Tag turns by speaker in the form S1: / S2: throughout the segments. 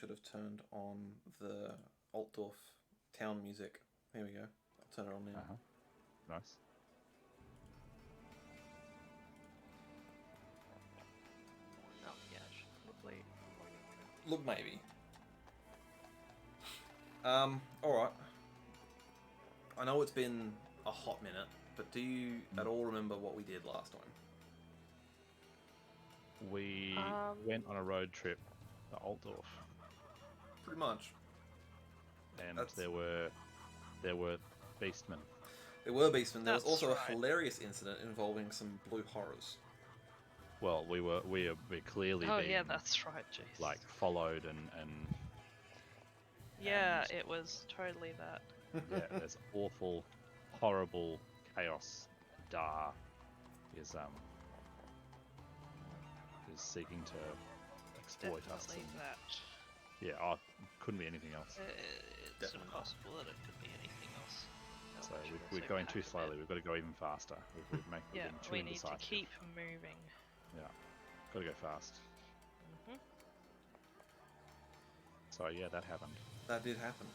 S1: should have turned on the Altdorf town music. Here we go. I'll turn it on now.
S2: Uh-huh. Nice.
S3: Oh yeah, I should probably.
S1: Look, maybe. Alright. I know it's been a hot minute, but do you at all remember what we did last time?
S2: We went on a road trip to Altdorf,
S1: Pretty much.
S2: and
S1: That's-
S2: there were beastmen.
S1: There were beastmen. There was
S3: That's
S1: also a
S3: right.
S1: hilarious incident involving some blue horrors.
S2: Well, we're clearly
S3: Oh
S2: being
S3: yeah, that's right. Jeez.
S2: like followed and
S3: Yeah,
S2: and-
S3: it was totally that.
S2: yeah, there's awful, horrible chaos. Dar is seeking to exploit us.
S3: Definitely
S2: And,
S3: that.
S2: yeah, couldn't be anything else.
S3: It's
S1: Definitely.
S3: impossible that it could be anything else.
S2: So
S3: Which
S2: we're
S3: also
S2: going too
S3: back a
S2: slowly.
S3: bit.
S2: We've got to go even faster. We're
S3: Yeah,
S2: being too
S3: we need to
S2: indecisive.
S3: keep moving.
S2: Yeah, got to go fast.
S3: hmm
S2: So yeah, that happened.
S1: That did happen.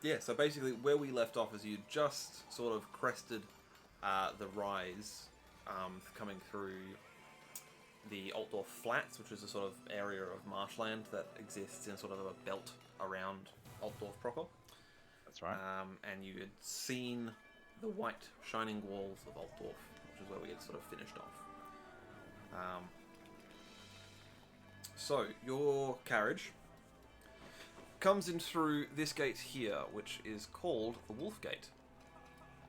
S1: Yeah, so basically where we left off is you just sort of crested the rise coming through the Altdorf Flats, which is a sort of area of marshland that exists in sort of a belt around Altdorf proper.
S2: That's right.
S1: And you had seen the white shining walls of Altdorf, which is where we had sort of finished off. So your carriage comes in through this gate here, which is called the Wolf Gate,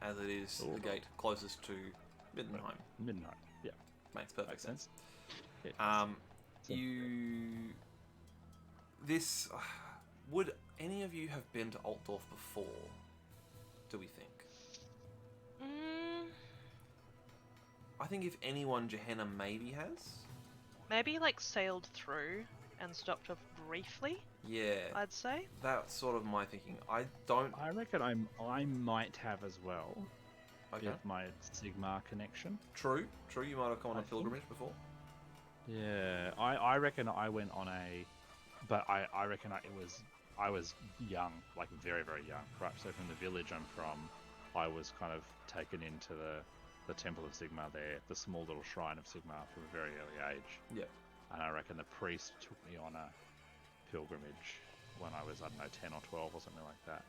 S1: as it is the gate closest to Middenheim.
S2: Midnight. Yeah,
S1: Makes perfect
S2: makes
S1: sense.
S2: sense. Yeah,
S1: Would any of you have been to Altdorf before? Do we think?
S3: Mm,
S1: I think if anyone, Gehenna maybe has.
S3: maybe like sailed through and stopped off briefly.
S1: Yeah,
S3: I'd say.
S1: that's sort of my thinking. I don't.
S2: I reckon I might have as well.
S1: Okay.
S2: With my Sigmar connection.
S1: True. You might have come on
S2: I
S1: a pilgrimage before.
S2: Yeah, I reckon I went on a, but I reckon I was young, like very very young. Right, so from the village I'm from, I was kind of taken into the Temple of Sigmar there, the small little shrine of Sigmar from a very early age.
S1: Yeah.
S2: And I reckon the priest took me on a pilgrimage when I was, I don't know, 10 or 12 or something like that.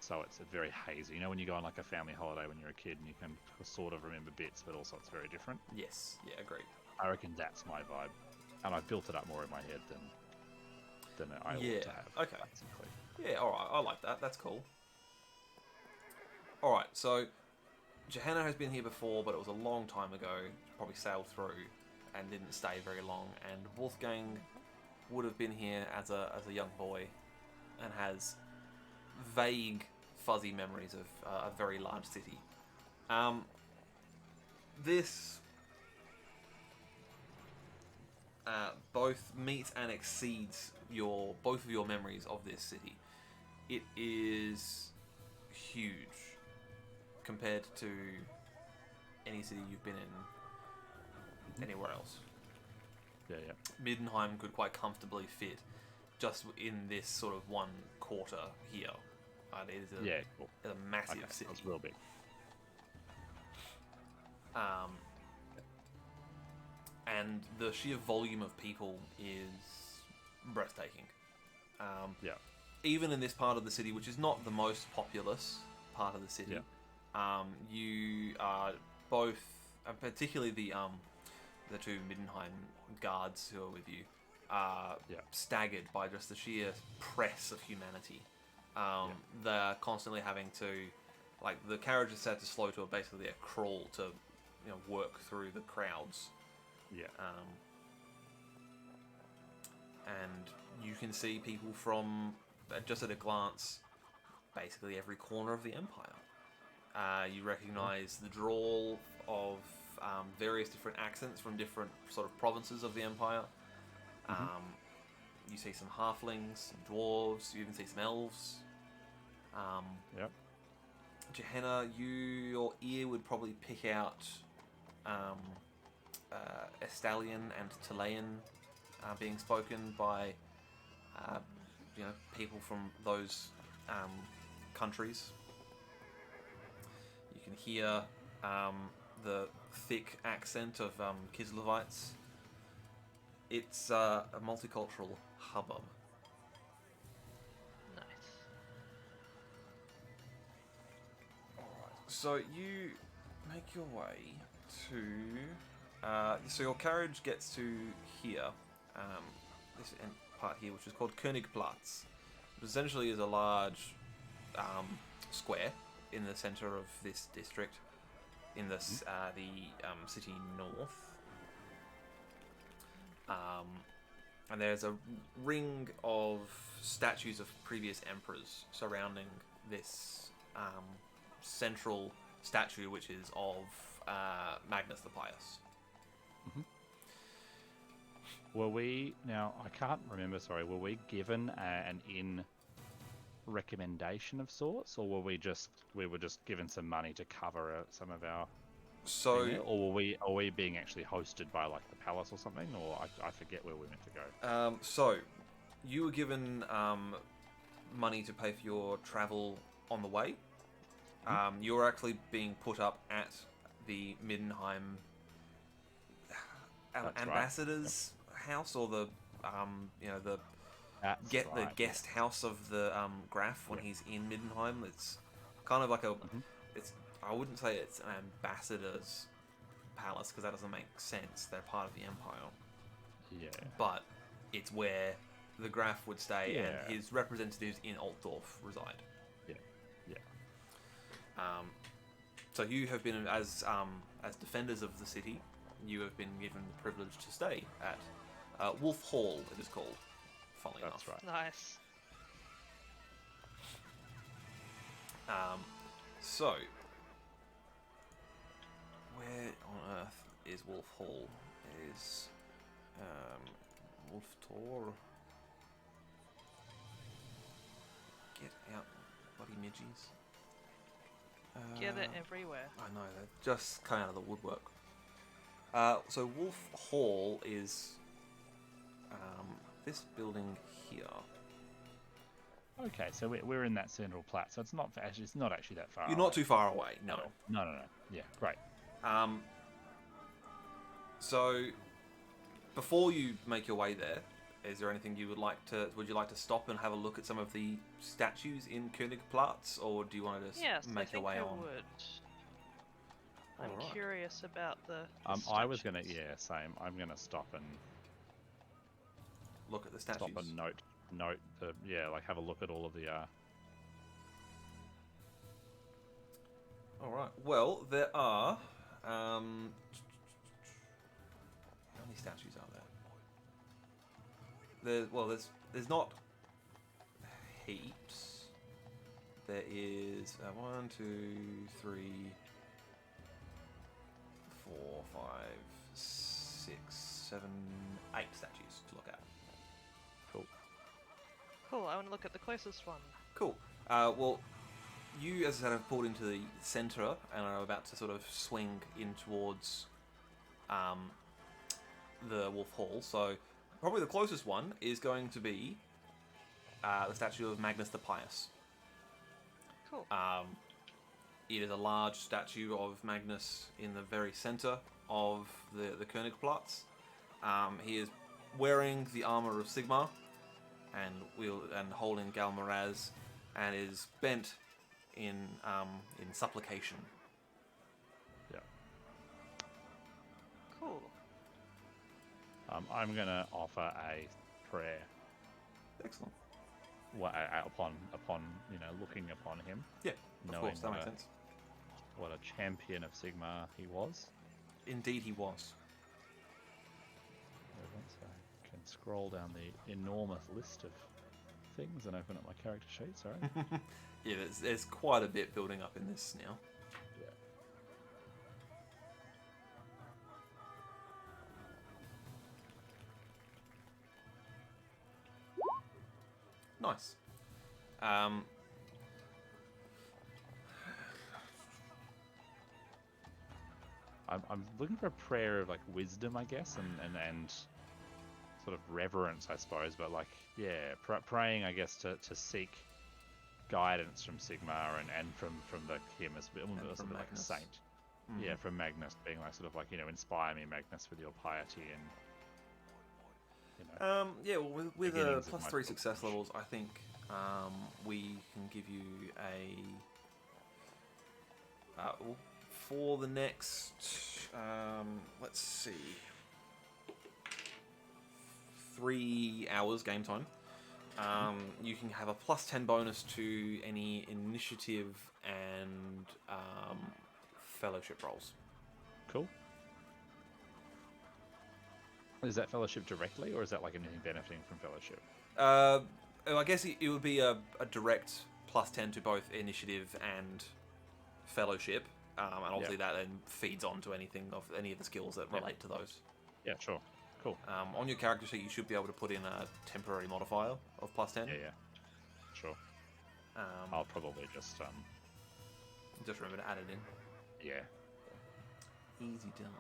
S2: So it's very hazy. You know when you go on like a family holiday when you're a kid and you can sort of remember bits, but also it's very different?
S1: Yes. Yeah, agreed.
S2: I reckon that's my vibe. And I've built it up more in my head than I ought to have.
S1: Okay.
S2: Basically.
S1: Yeah, alright, I like that. That's cool. Alright, so Gehenna has been here before, but it was a long time ago. Probably sailed through and didn't stay very long. And Wolfgang would have been here as a young boy and has vague, fuzzy memories of a very large city. This both meets and exceeds both of your memories of this city. It is huge compared to any city you've been in anywhere else.
S2: Yeah.
S1: Middenheim could quite comfortably fit just in this sort of one quarter here. It is
S2: Cool.
S1: it's a massive
S2: Okay,
S1: city.
S2: that's real big.
S1: And the sheer volume of people is breathtaking.
S2: Yeah.
S1: Even in this part of the city, which is not the most populous part of the city, you are both, particularly the two Middenheim guards who are with you, are staggered by just the sheer press of humanity. They're constantly having to, like, the carriage is set to slow to basically a crawl to, work through the crowds.
S2: Yeah.
S1: And you can see people from, just at a glance, basically every corner of the Empire. You recognise the drawl of various different accents from different sort of provinces of the Empire. You see some halflings, some dwarves, you even see some elves. Gehenna, your ear would probably pick out Estalian and Talayan being spoken by people from those countries. You can hear the thick accent of Kislevites. It's a multicultural hubbub.
S3: Nice.
S1: Alright, so you make your way to... so your carriage gets to here, this part here, which is called Königplatz. It essentially is a large square in the centre of this district, in the city north. And there's a ring of statues of previous emperors surrounding this central statue, which is of Magnus the Pious.
S2: Were we, now I can't remember, sorry, were we given an inn recommendation of sorts, or were we just given some money to cover some of our or were we being actually hosted by like the palace or something, or I forget where we meant to go.
S1: So you were given money to pay for your travel on the way. You were actually being put up at the Middenheim ambassador's house, or the the guest house of the Graf when he's in Middenheim. It's kind of like a I wouldn't say it's an ambassador's palace, because that doesn't make sense. They're part of the empire.
S2: Yeah.
S1: But it's where the Graf would stay, and his representatives in Altdorf reside.
S2: Yeah. Yeah.
S1: So you have been, as defenders of the city, you have been given the privilege to stay at Wolf Hall, it is called, funnily enough.
S2: That's right.
S3: Nice.
S1: So, where on earth is Wolf Hall? Is Wolf Tor? Get out, bloody midgies.
S3: Gather everywhere.
S1: I know, they're just coming out of the woodwork. So Wolf Hall is this building here.
S2: Okay, so we're in that central plat, so it's not actually that far.
S1: You're not too far away, no.
S2: No. Yeah, great.
S1: So before you make your way there, is there anything you would you like to stop and have a look at some of the statues in Königplatz, or do you want to just make your way on?
S3: Would. I'm curious about the
S2: I was gonna, same. I'm gonna stop and
S1: look at the statues.
S2: Stop and note the have a look at all of the.
S1: All right. Well, there are. How many statues are there? There's not heaps. There is 1, 2, 3, 4, 5, 6, 7, 8 statues to look at.
S3: Cool. I want to look at the closest one.
S1: Cool. Well, you, as I said, have pulled into the centre and are about to sort of swing in towards the Wolf Hall. So probably the closest one is going to be the statue of Magnus the Pious.
S3: Cool.
S1: It is a large statue of Magnus in the very centre of the Königplatz. He is wearing the armour of Sigmar and holding Galmaraz, and is bent in supplication.
S2: Yeah.
S3: Cool.
S2: I'm gonna offer a prayer.
S1: Excellent.
S2: Upon looking upon him.
S1: Yeah, of course, that makes sense.
S2: What a champion of Sigmar he was.
S1: Indeed, he was.
S2: I can scroll down the enormous list of things and open up my character sheet. Sorry.
S1: Yeah, there's quite a bit building up in this now.
S2: Yeah.
S1: Nice.
S2: I'm looking for a prayer of like wisdom, I guess, and sort of reverence, I suppose. But like, yeah, praying, I guess, to seek guidance from Sigmar and from him as almost sort of like a saint. Yeah, from Magnus being like sort of like, inspire me, Magnus, with your piety and
S1: yeah, well, with +3 success levels, I think we can give you a for the next let's see, 3 hours game time. You can have a +10 bonus to any initiative and fellowship rolls.
S2: Cool. Is that fellowship directly, or is that like anything benefiting from fellowship?
S1: I guess it would be a direct +10 to both initiative and fellowship, and obviously that then feeds on to any of the skills that relate to those.
S2: Yeah, sure. Cool.
S1: On your character sheet, you should be able to put in a temporary modifier of +10.
S2: Yeah. Sure. I'll probably just
S1: remember to add it in.
S2: Yeah.
S1: Easy done.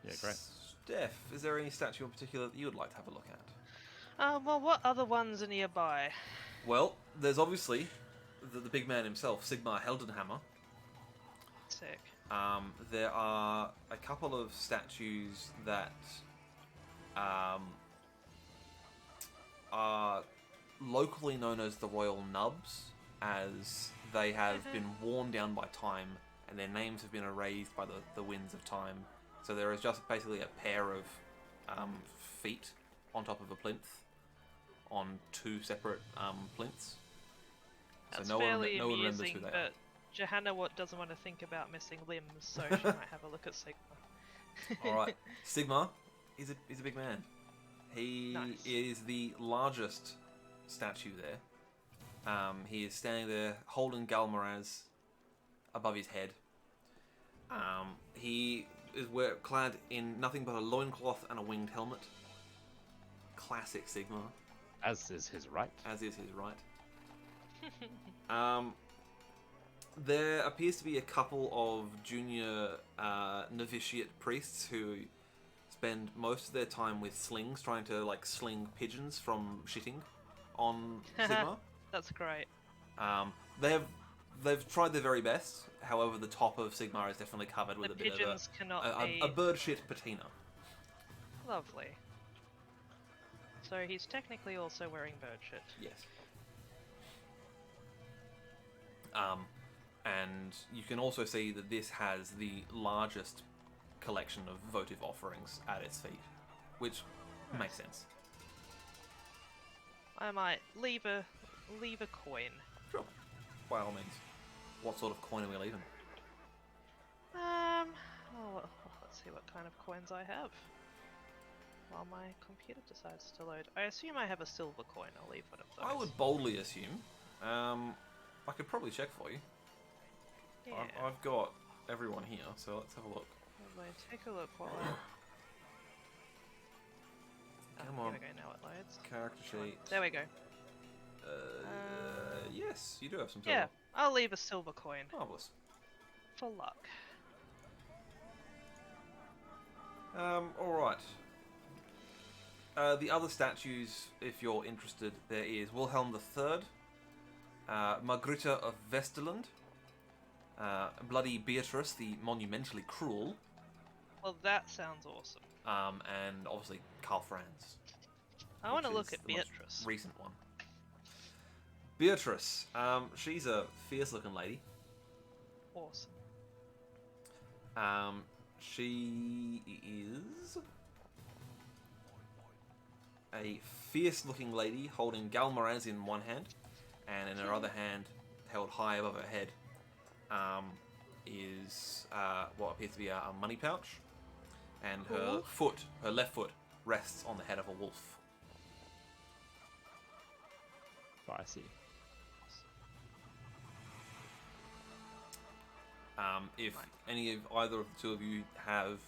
S2: Yeah, great.
S1: Steph, is there any statue in particular that you would like to have a look at?
S3: Well, what other ones are nearby?
S1: Well, there's obviously the big man himself, Sigmar Heldenhammer.
S3: Sick.
S1: There are a couple of statues that are locally known as the Royal Nubs, as they have been worn down by time and their names have been erased by the winds of time. So there is just basically a pair of feet on top of a plinth on 2 separate plinths.
S3: That's
S1: so
S3: fairly
S1: no one remembers
S3: amusing,
S1: who they are.
S3: but Johanna doesn't want to think about missing limbs, so she might have a look at Sigma.
S1: Alright, Sigmar is a big man. He is the largest statue there. He is standing there holding Galmaraz above his head. He is clad in nothing but a loincloth and a winged helmet. Classic Sigmar.
S2: As is his right.
S1: There appears to be a couple of junior novitiate priests who spend most of their time with slings, trying to sling pigeons from shitting on Sigmar.
S3: That's great.
S1: They've tried their very best. However, the top of Sigmar is definitely covered with a bit of a bird shit patina.
S3: Lovely. So he's technically also wearing bird shit.
S1: Yes. And you can also see that this has the largest collection of votive offerings at its feet, which makes sense.
S3: I might leave a coin.
S1: Sure. By all means. What sort of coin are we leaving?
S3: Well, let's see what kind of coins I have. While my computer decides to load. I assume I have a silver coin. I'll leave one of those.
S1: I would boldly assume. I could probably check for you.
S3: Yeah.
S1: I've got everyone here, so let's have a look.
S3: Take a look while
S1: Come on.
S3: Here we go, now it loads.
S1: Character sheet.
S3: There we go.
S1: Yes, you do have some silver.
S3: Yeah, I'll leave a silver coin.
S1: Marvellous.
S3: For luck.
S1: Alright. The other statues, if you're interested, there is Wilhelm III, Margrethe of Westerland, Bloody Beatrice, the monumentally cruel.
S3: Well, that sounds awesome.
S1: And obviously Karl Franz.
S3: I want to
S1: which
S3: look
S1: is
S3: at
S1: the most
S3: Beatrice.
S1: recent one. Beatrice, she's a fierce-looking lady.
S3: Awesome.
S1: She is a fierce-looking lady holding Galmaraz in one hand, and in her other hand, held high above her head, is what appears to be a money pouch, and her left foot, rests on the head of a wolf.
S2: Oh, I see.
S1: If either of the two of you have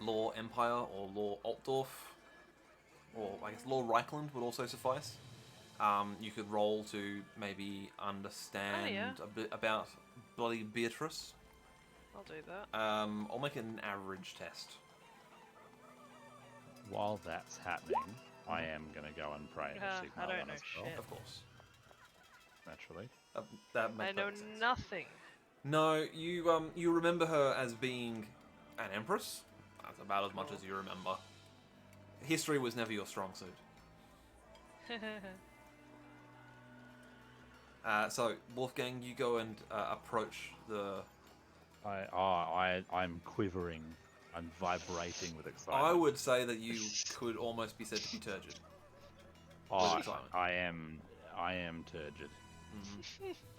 S1: Law Empire or Law Altdorf, or I guess Law Reichland would also suffice, you could roll to maybe understand a bit about Bloody Beatrice.
S3: I'll do that.
S1: I'll make it an average test.
S2: while that's happening, I am going to go and pray in the Sigmar
S3: I don't
S2: one
S3: know
S2: as well,
S3: shit.
S1: Of course.
S2: naturally.
S1: That makes
S3: I know
S1: perfect sense.
S3: nothing.
S1: No, you remember her as being an empress. That's about as much
S3: Cool.
S1: as you remember. History was never your strong suit. So Wolfgang, you go and approach the.
S2: I'm quivering. I'm vibrating with excitement.
S1: I would say that you could almost be said to be turgid. With excitement.
S2: I am turgid,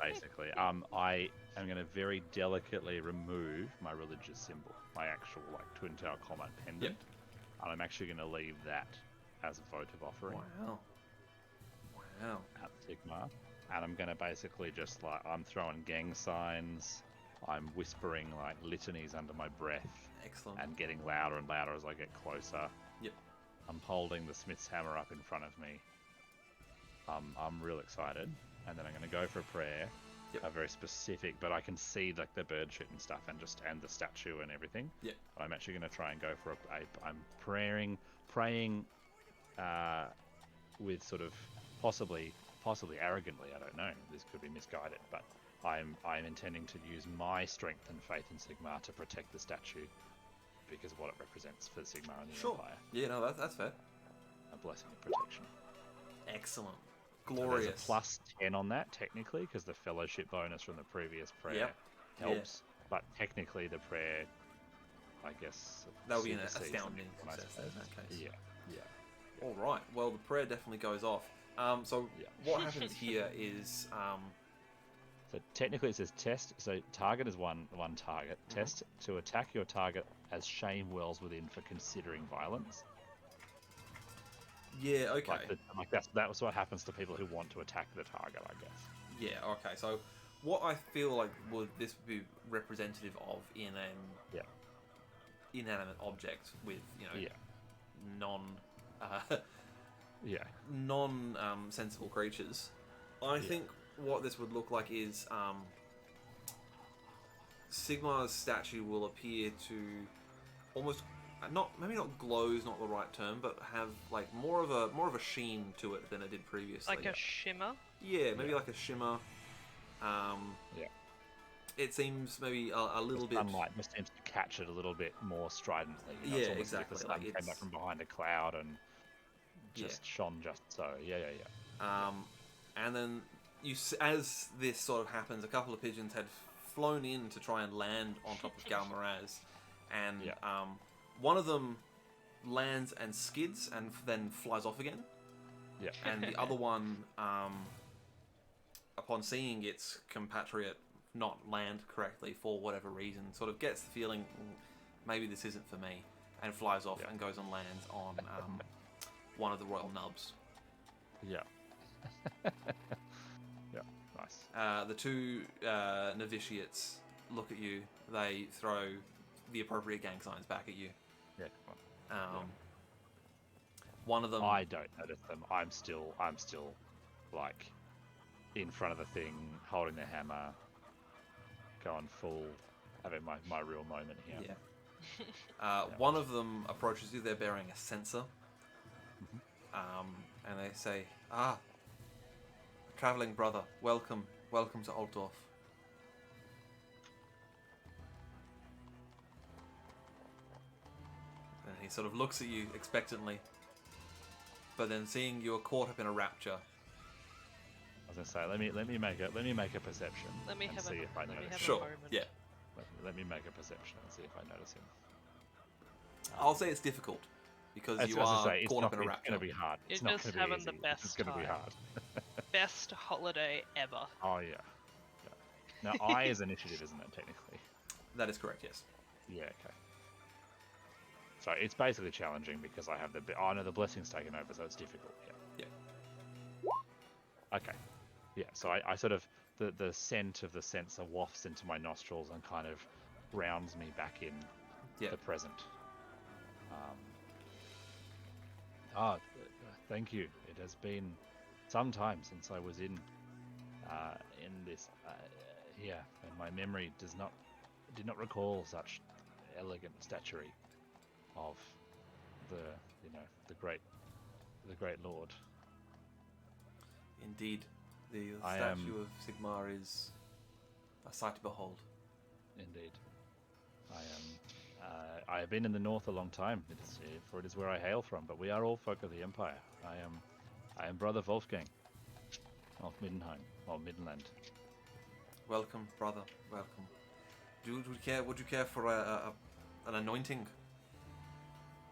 S2: basically. I am going to very delicately remove my religious symbol, my actual twin tower combat pendant,
S1: Yep.
S2: and I'm actually going to leave that as a votive offering
S1: Wow.
S2: at Sigmar. And I'm going to basically just I'm throwing gang signs. I'm whispering litanies under my breath.
S1: Excellent.
S2: And getting louder and louder as I get closer.
S1: Yep.
S2: I'm holding the Smith's hammer up in front of me. I'm real excited. And then I'm going to go for a prayer.
S1: Yep.
S2: Very specific, but I can see the bird shit and stuff and the statue and everything.
S1: Yep.
S2: But I'm actually going to try and go for I'm praying with sort of possibly arrogantly, I don't know. This could be misguided, but I'm intending to use my strength and faith in Sigmar to protect the statue because of what it represents for Sigmar and the Empire.
S1: Yeah, no, that's fair.
S2: A blessing of protection.
S1: Excellent.
S2: So
S1: Glorious.
S2: there's a plus 10 on that, technically, because the fellowship bonus from the previous prayer helps. But technically, the prayer, I guess,
S1: that would be an
S2: supersedes
S1: astounding
S2: the next one, I
S1: success in
S2: suppose.
S1: that case.
S2: Yeah.
S1: All right. Well, the prayer definitely goes off. So what happens here is
S2: So technically it says test. So target is one target. Test to attack your target as shame wells within for considering violence.
S1: yeah, okay.
S2: That was what happens to people who want to attack the target, I guess.
S1: Yeah, okay. So what I feel like this would be representative of in an inanimate object with non sensible creatures. I think what this would look like is Sigmar's statue will appear to almost maybe not glow is not the right term, but have more of a sheen to it than it did previously.
S3: Like a shimmer?
S1: Yeah, maybe like a shimmer. It seems maybe a little bit.
S2: Sunlight just seems to catch it a little bit more stridently.
S1: Yeah,
S2: it's almost
S1: exactly.
S2: As if the sun came back from behind a cloud and just shone just so. Yeah.
S1: And then as this sort of happens, a couple of pigeons had flown in to try and land on top of Galmaraz, and one of them lands and skids and then flies off again.
S2: Yeah.
S1: And the other one, upon seeing its compatriot not land correctly for whatever reason, sort of gets the feeling maybe this isn't for me, and flies off and goes and lands on one of the royal nubs.
S2: Yeah. Nice.
S1: The two novitiates look at you. They throw the appropriate gang signs back at you.
S2: Yeah. Come on.
S1: One of them.
S2: I don't notice them. I'm still in front of the thing, holding the hammer, going full, having my real moment here.
S1: Yeah. One of them approaches you. They're bearing a censer. And they say, traveling brother, welcome to Altdorf. And he sort of looks at you expectantly, but then seeing you are caught up in a rapture.
S2: I was gonna say, let me make a perception and see if I notice him.
S1: Sure. Yeah.
S2: Let me make a perception and see if I notice him.
S1: I'll say it's difficult because you are caught up in a rapture.
S2: It's gonna be hard.
S3: You're
S2: It's not
S3: just
S2: gonna be
S3: having
S2: easy.
S3: the best
S2: It's gonna be
S3: time.
S2: hard.
S3: Best holiday ever.
S2: Oh yeah. Now I is initiative, isn't it, technically?
S1: That is correct, yes.
S2: Yeah, okay. So it's basically challenging because I have the blessing's taken over, so it's difficult.
S1: Yeah.
S2: Okay. Yeah, so I sort of the scent of the censer wafts into my nostrils and kind of grounds me back in the present. Thank you. It has been some time since I was in this here, and my memory did not recall such elegant statuary of the the great lord.
S1: Indeed, the
S2: I
S1: statue of Sigmar is a sight to behold.
S2: Indeed, I am. I have been in the north a long time, for it is where I hail from. But we are all folk of the Empire. I am Brother Wolfgang of Middenheim, or Middenland.
S1: Welcome, brother. Welcome. Would you care for an anointing?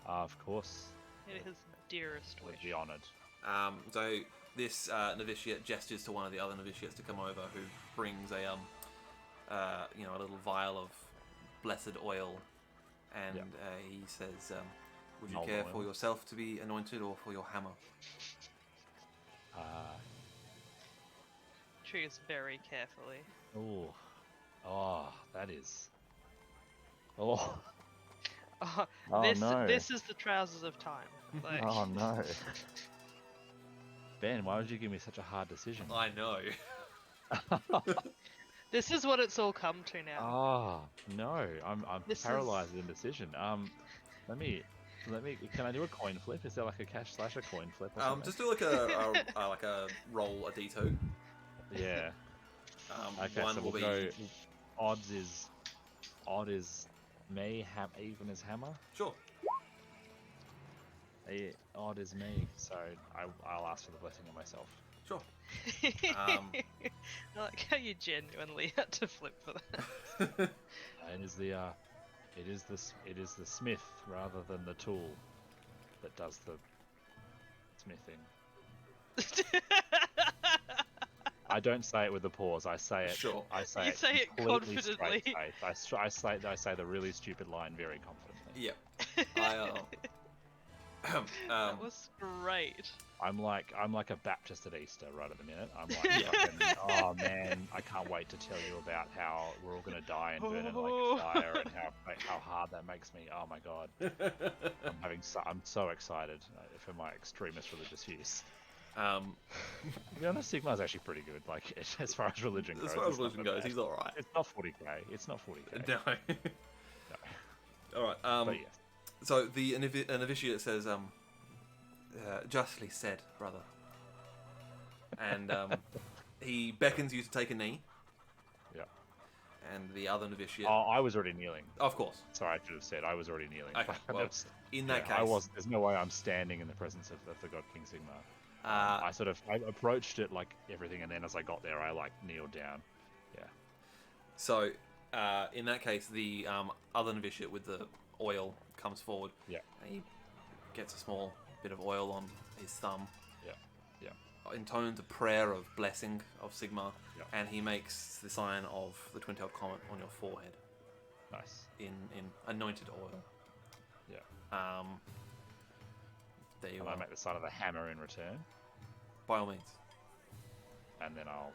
S2: Of course,
S3: It is dearest
S2: would
S3: wish.
S2: be honoured.
S1: So this novitiate gestures to one of the other novitiates to come over, who brings a a little vial of blessed oil, and he says, "Would you
S2: Olive
S1: care
S2: oil.
S1: for yourself to be anointed, or for your hammer?"
S3: Choose very carefully.
S2: That is. Oh,
S3: Oh,
S2: Oh, no.
S3: This is the trousers of time. Like,
S2: oh no. Ben, why would you give me such a hard decision?
S1: I know.
S3: this is what it's all come to now.
S2: Oh no, I'm
S3: This
S2: paralyzed in indecision. Let me. Can I do a coin flip? Is there like a cash slash a coin flip? Or something?
S1: Just do like a roll a d2.
S2: Yeah. Okay,
S1: One
S2: so
S1: will
S2: we'll
S1: be
S2: go. Odd is me. Even as hammer.
S1: sure.
S2: Odd is me. So I'll ask for the blessing of myself.
S1: Sure.
S3: I like how you genuinely had to flip for that.
S2: And it is the smith rather than the tool that does the smithing. I don't say it with a pause. I say it.
S1: Sure.
S2: I say
S3: You
S2: it
S3: say it
S2: completely
S3: confidently.
S2: straight face. I say the really stupid line very confidently.
S1: Yeah.
S3: That was great.
S2: I'm like a Baptist at Easter right at the minute. I'm like, fucking, oh man, I can't wait to tell you about how we're all gonna die and burn in like a fire, and how hard that makes me. Oh my god, I'm so excited for my extremist religious views. To be honest, Sigmar's actually pretty good. Like as far as religion goes.
S1: As far as religion goes, he's all right.
S2: It's not 40k. It's not 40k.
S1: No.
S2: No.
S1: All right.
S2: But yes.
S1: So the novitiate says, "Justly said, brother," and he beckons you to take a knee.
S2: Yeah.
S1: And the other novitiate,
S2: Oh, I was already kneeling.
S1: of course.
S2: Sorry, I should have said I was already kneeling.
S1: Okay. Well, in that case,
S2: I was. There's no way I'm standing in the presence of the God King Sigmar. I approached it like everything, and then as I got there, I like kneeled down. Yeah.
S1: So, in that case, the other novitiate with the oil comes forward.
S2: Yeah.
S1: And he gets a small bit of oil on his thumb.
S2: Yeah. Yeah.
S1: Intones a prayer of blessing of Sigmar,
S2: Yeah.
S1: and he makes the sign of the twin-tailed comet on your forehead
S2: Nice.
S1: in anointed oil.
S2: Yeah.
S1: There you
S2: And
S1: are.
S2: I make the sign of the hammer in return,
S1: By all means.
S2: and then I'll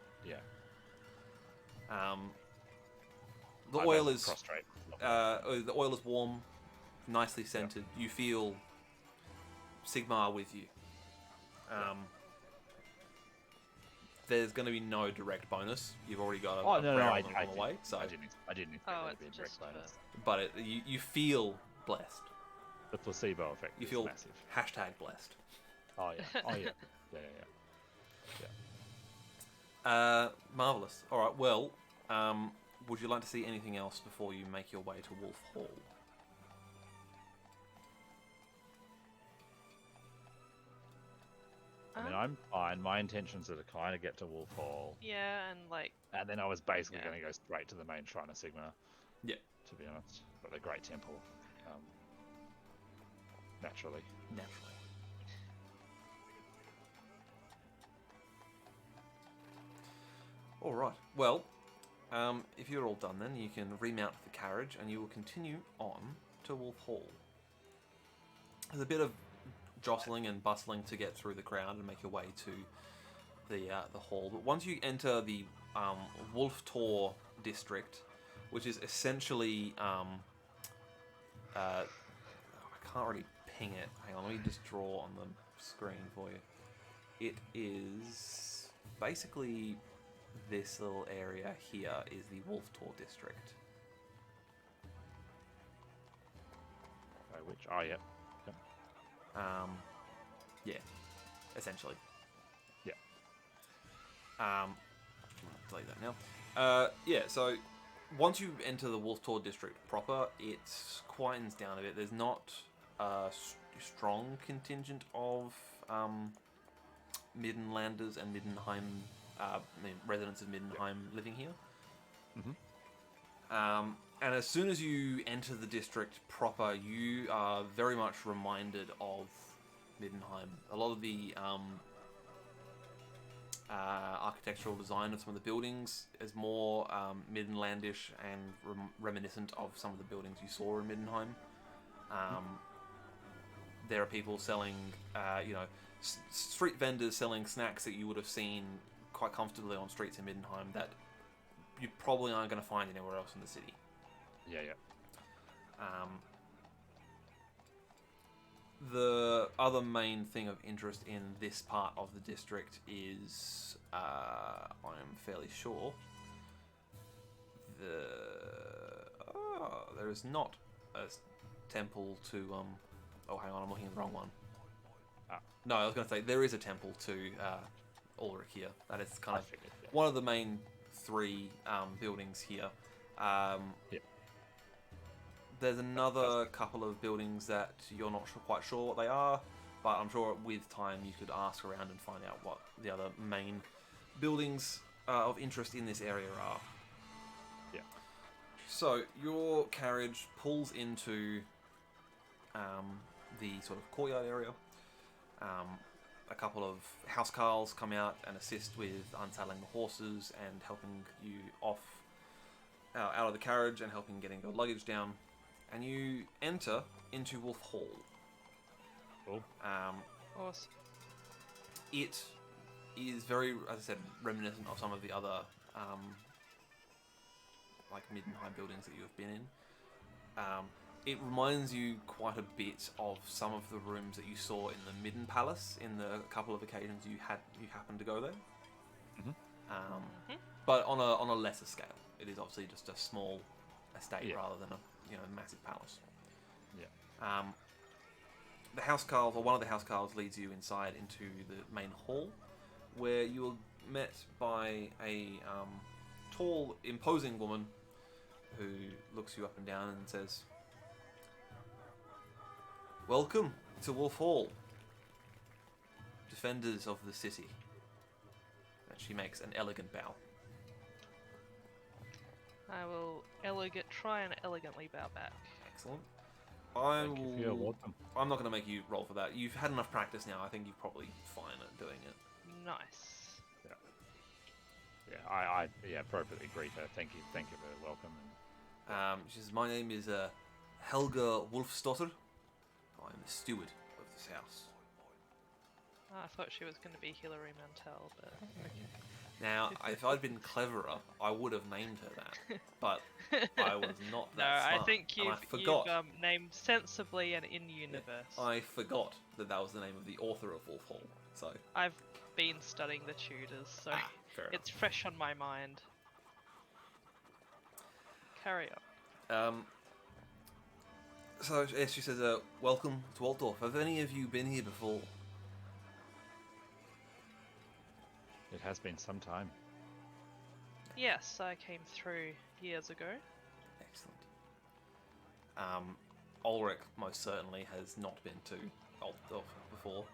S1: The
S2: I
S1: oil
S2: don't
S1: is
S2: prostrate.
S1: the oil is warm, nicely scented. You feel Sigmar with you. There's going to be no direct bonus. You've already got a prayer on the way. So,
S2: I didn't expect
S3: Oh,
S2: there to be a
S3: it's
S2: direct
S3: just
S2: bonus.
S1: but you feel blessed.
S2: The placebo effect
S1: You
S2: is
S1: feel
S2: massive.
S1: #blessed.
S2: Oh yeah. Oh yeah.
S1: Marvelous. All right. Well, would you like to see anything else before you make your way to Wolf Hall?
S2: I mean, I'm fine. My intentions are to kind of get to Wolf Hall,
S3: Yeah, and like,
S2: and then I was basically
S3: Yeah.
S2: going to go straight to the main shrine of Sigmar.
S1: Yeah.
S2: To be honest, but the Great Temple, naturally.
S1: Naturally. All right. Well, if you're all done, then you can remount the carriage, and you will continue on to Wolf Hall. There's a bit of jostling and bustling to get through the crowd and make your way to the hall. But once you enter the Wolf Tor district, which is essentially I can't really ping it. Hang on, let me just draw on the screen for you. It is basically this little area here is the Wolf Tor district.
S2: Which? Oh yeah.
S1: Yeah, essentially.
S2: Yeah.
S1: I'll delete that now. Yeah, so once you enter the Wolf Tor district proper, it quietens down a bit. There's not a strong contingent of Middenlanders and Middenheim, residents of Middenheim living here.
S2: Mm-hmm.
S1: And as soon as you enter the district proper, you are very much reminded of Middenheim. A lot of the architectural design of some of the buildings is more Middenlandish and reminiscent of some of the buildings you saw in Middenheim. There are people selling, street vendors selling snacks that you would have seen quite comfortably on streets in Middenheim that you probably aren't going to find anywhere else in the city.
S2: Yeah.
S1: The other main thing of interest in this part of the district is, I'm fairly sure, there is not a temple to, oh hang on, I'm looking at the wrong one. No, I was going to say, there is a temple to Ulrich here. That is kind of one of the main three buildings here. There's another couple of buildings that you're not quite sure what they are, but I'm sure with time you could ask around and find out what the other main buildings of interest in this area are.
S2: Yeah.
S1: So your carriage pulls into the sort of courtyard area. A couple of housecarls come out and assist with unsaddling the horses and helping you off out of the carriage and helping getting your luggage down. And you enter into Wolf Hall.
S2: Cool.
S3: Awesome.
S1: It is very, as I said, reminiscent of some of the other like Middenheim buildings that you have been in. It reminds you quite a bit of some of the rooms that you saw in the Midden Palace in the couple of occasions you happened to go there.
S2: Mm-hmm.
S1: But on a lesser scale. It is obviously just a small estate rather than a massive palace.
S2: Yeah.
S1: The housecarls, or one of the housecarls, leads you inside into the main hall, where you are met by a tall, imposing woman who looks you up and down and says, "Welcome to Wolf Hall, defenders of the city." And she makes an elegant bow.
S3: I will try and elegantly bow back.
S1: Excellent.
S2: You're welcome.
S1: I'm not going to make you roll for that. You've had enough practice now. I think you're probably fine at doing it.
S3: Nice.
S2: Yeah. I appropriately greet her. Thank you for the welcome.
S1: She says, "My name is Helga Wolfsdotter. I'm the steward of this house."
S3: I thought she was going to be Hilary Mantel, but okay.
S1: Now, if I'd been cleverer, I would have named her that, but I was not
S3: No,
S1: that smart.
S3: I think
S1: and
S3: you've named sensibly and in universe.
S1: I forgot that was the name of the author of Wolf Hall, so...
S3: I've been studying the Tudors, so
S1: fair
S3: it's fresh on my mind. Carry on.
S1: So, yes, she says, "Welcome to Altdorf. Have any of you been here before?"
S2: It has been some time.
S3: Yes, I came through years ago.
S1: Excellent. Ulrich most certainly has not been to Altdorf before.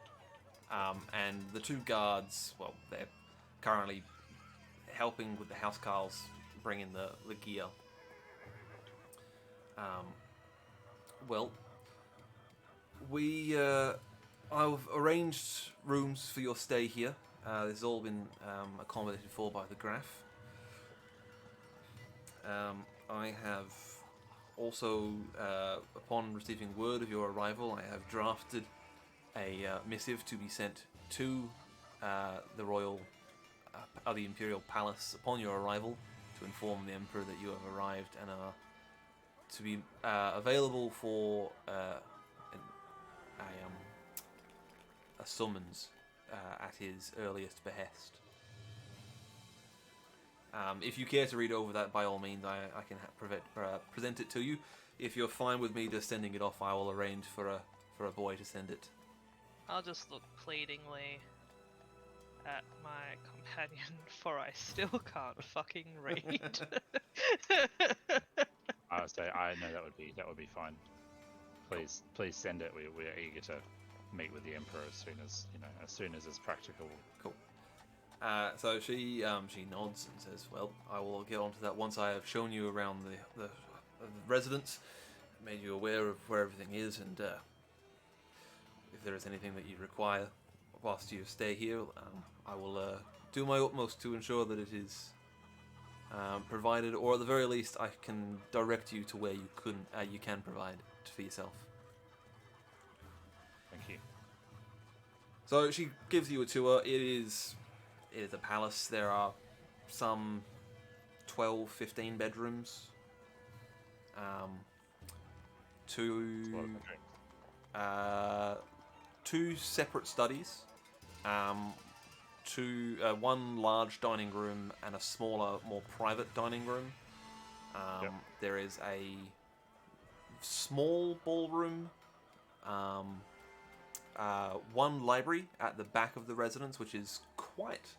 S1: And the two guards, well, they're currently helping with the housecarls bring in the gear. Well, I've arranged rooms for your stay here. This has all been accommodated for by the Graf. I have also, upon receiving word of your arrival, I have drafted a missive to be sent to the the Imperial Palace upon your arrival to inform the Emperor that you have arrived and are to be available for a summons at his earliest behest. If you care to read over that, by all means, I can present it to you. If you're fine with me just sending it off, I will arrange for a boy to send it
S3: I'll just look pleadingly at my companion, for I still can't fucking read.
S2: I would say I know that would be fine. Please send it. We're eager to meet with the Emperor as soon as it's practical.
S1: Cool. So she nods and says, "Well, I will get onto that once I have shown you around the residence, made you aware of where everything is, and if there is anything that you require whilst you stay here, I will do my utmost to ensure that it is provided, or at the very least, I can direct you to where you can provide for yourself."
S2: Thank you.
S1: So she gives you a tour. It is a palace. There are some 12, 15 bedrooms. Two separate studies. One large dining room and a smaller, more private dining room.
S2: Yep.
S1: There is a small ballroom. One library at the back of the residence, which is quite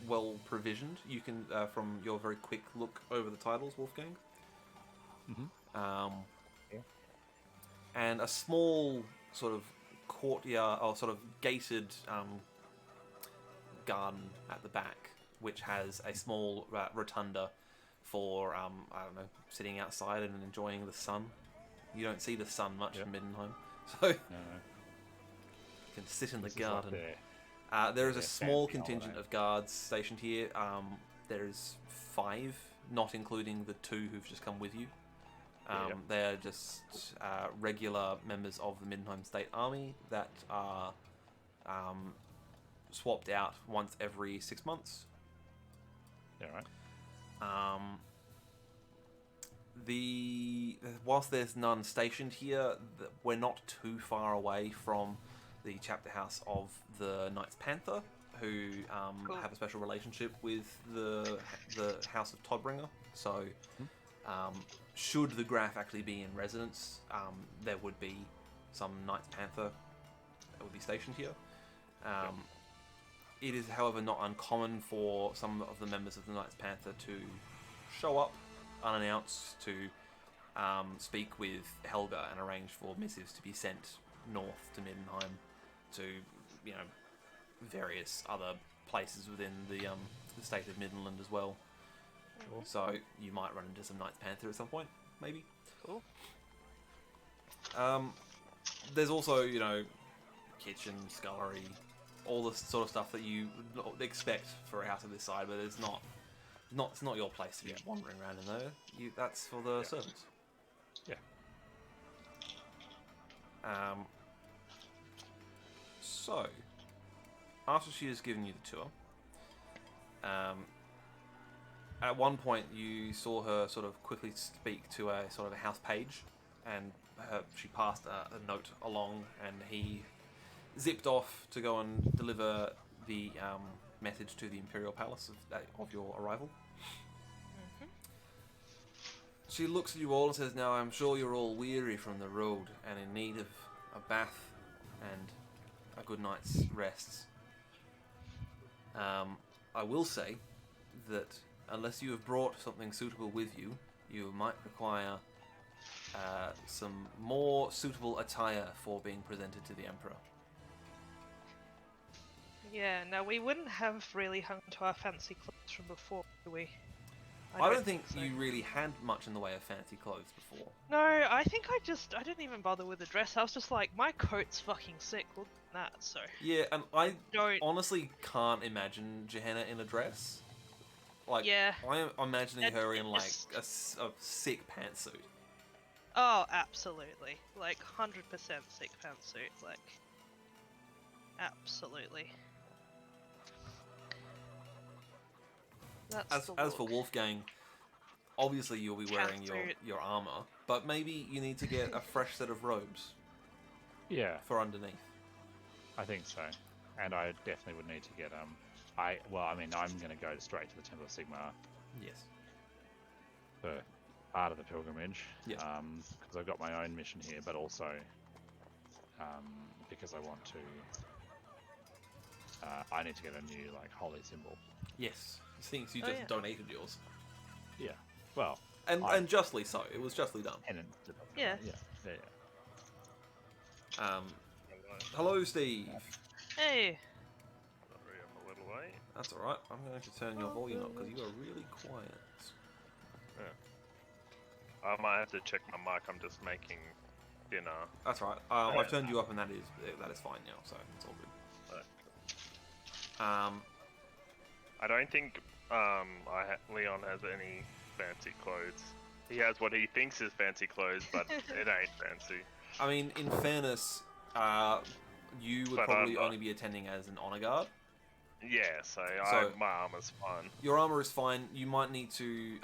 S1: well provisioned. You can, from your very quick look over the titles, Wolfgang.
S2: Mm-hmm.
S1: And a small sort of courtyard, or sort of gated garden at the back, which has a small rotunda for, I don't know, sitting outside and enjoying the sun. You don't see the sun much in Middenheim, so you can sit in the garden. There is a small contingent of guards stationed here. There's 5, not including the 2 who've just come with you. They're just regular members of the Middenheim State Army that are swapped out once every 6 months.
S2: Yeah, right.
S1: Whilst there's none stationed here, we're not too far away from the chapter house of the Knights Panther, who
S3: Cool.
S1: have a special relationship with the House of Todbringer. So, should the Graf actually be in residence, there would be some Knights Panther that would be stationed here. It is, however, not uncommon for some of the members of the Knights Panther to show up unannounced to speak with Helga and arrange for missives to be sent north to Middenheim to, various other places within the state of Middenland as well.
S3: Cool.
S1: So you might run into some Knights Panther at some point, maybe.
S3: Cool.
S1: There's also, kitchen, scullery, all the sort of stuff that you would expect for a house of this size, but it's not your place to be wandering around in there. That's for the servants.
S2: Yeah.
S1: So, after she has given you the tour, at one point you saw her sort of quickly speak to a sort of a house page, and she passed a note along, and he zipped off to go and deliver the message to the Imperial Palace of your arrival.
S3: Mm-hmm.
S1: She looks at you all and says, "Now I'm sure you're all weary from the road and in need of a bath and a good night's rest. I will say that unless you have brought something suitable with you, you might require some more suitable attire for being presented to the Emperor."
S3: Yeah, no, we wouldn't have really hung to our fancy clothes from before, do we?
S1: I don't think
S3: so.
S1: you really had much in the way of fancy clothes before.
S3: No, I think I didn't even bother with the dress. I was just like, my coat's fucking sick, look at that, so...
S1: Yeah, and I
S3: Don't...
S1: honestly can't imagine Johanna in a dress. Like,
S3: Yeah.
S1: I'm imagining her in, like,
S3: just-
S1: a sick pantsuit.
S3: Oh, absolutely. Like, 100% sick pantsuit, like... Absolutely. That's the
S1: As for
S3: look.
S1: Wolfgang, obviously you'll be wearing
S3: Pantsuit.
S1: your armor, but maybe you need to get a fresh set of robes
S2: Yeah,
S1: for underneath.
S2: I think so. And I definitely would need to get I'm going to go straight to the Temple of Sigmar
S1: Yes.
S2: for part of the pilgrimage.
S1: Yes.
S2: Because I've got my own mission here, but also because I want to. I need to get a new like holy symbol.
S1: Yes, things you
S3: Oh,
S1: just
S3: yeah.
S1: donated yours,
S2: Yeah. Well.
S1: and justly so. It was justly done.
S3: Yeah.
S2: Yeah.
S1: Hello, Steve.
S3: Hey.
S4: Sorry, I'm a little late.
S1: That's all right. I'm going to turn your volume up because you are really quiet.
S4: I might have to check my mic. I'm just making dinner.
S1: That's right. I've turned you up, and that is fine now. So it's all good.
S4: Right. I don't think Leon has any fancy clothes. He has what he thinks is fancy clothes, but it ain't fancy.
S1: I mean, in fairness, you would
S4: But
S1: probably
S4: I'm
S1: only be attending as an honor guard.
S4: Yeah, so my armor's fine.
S1: Your armor is fine. You might need to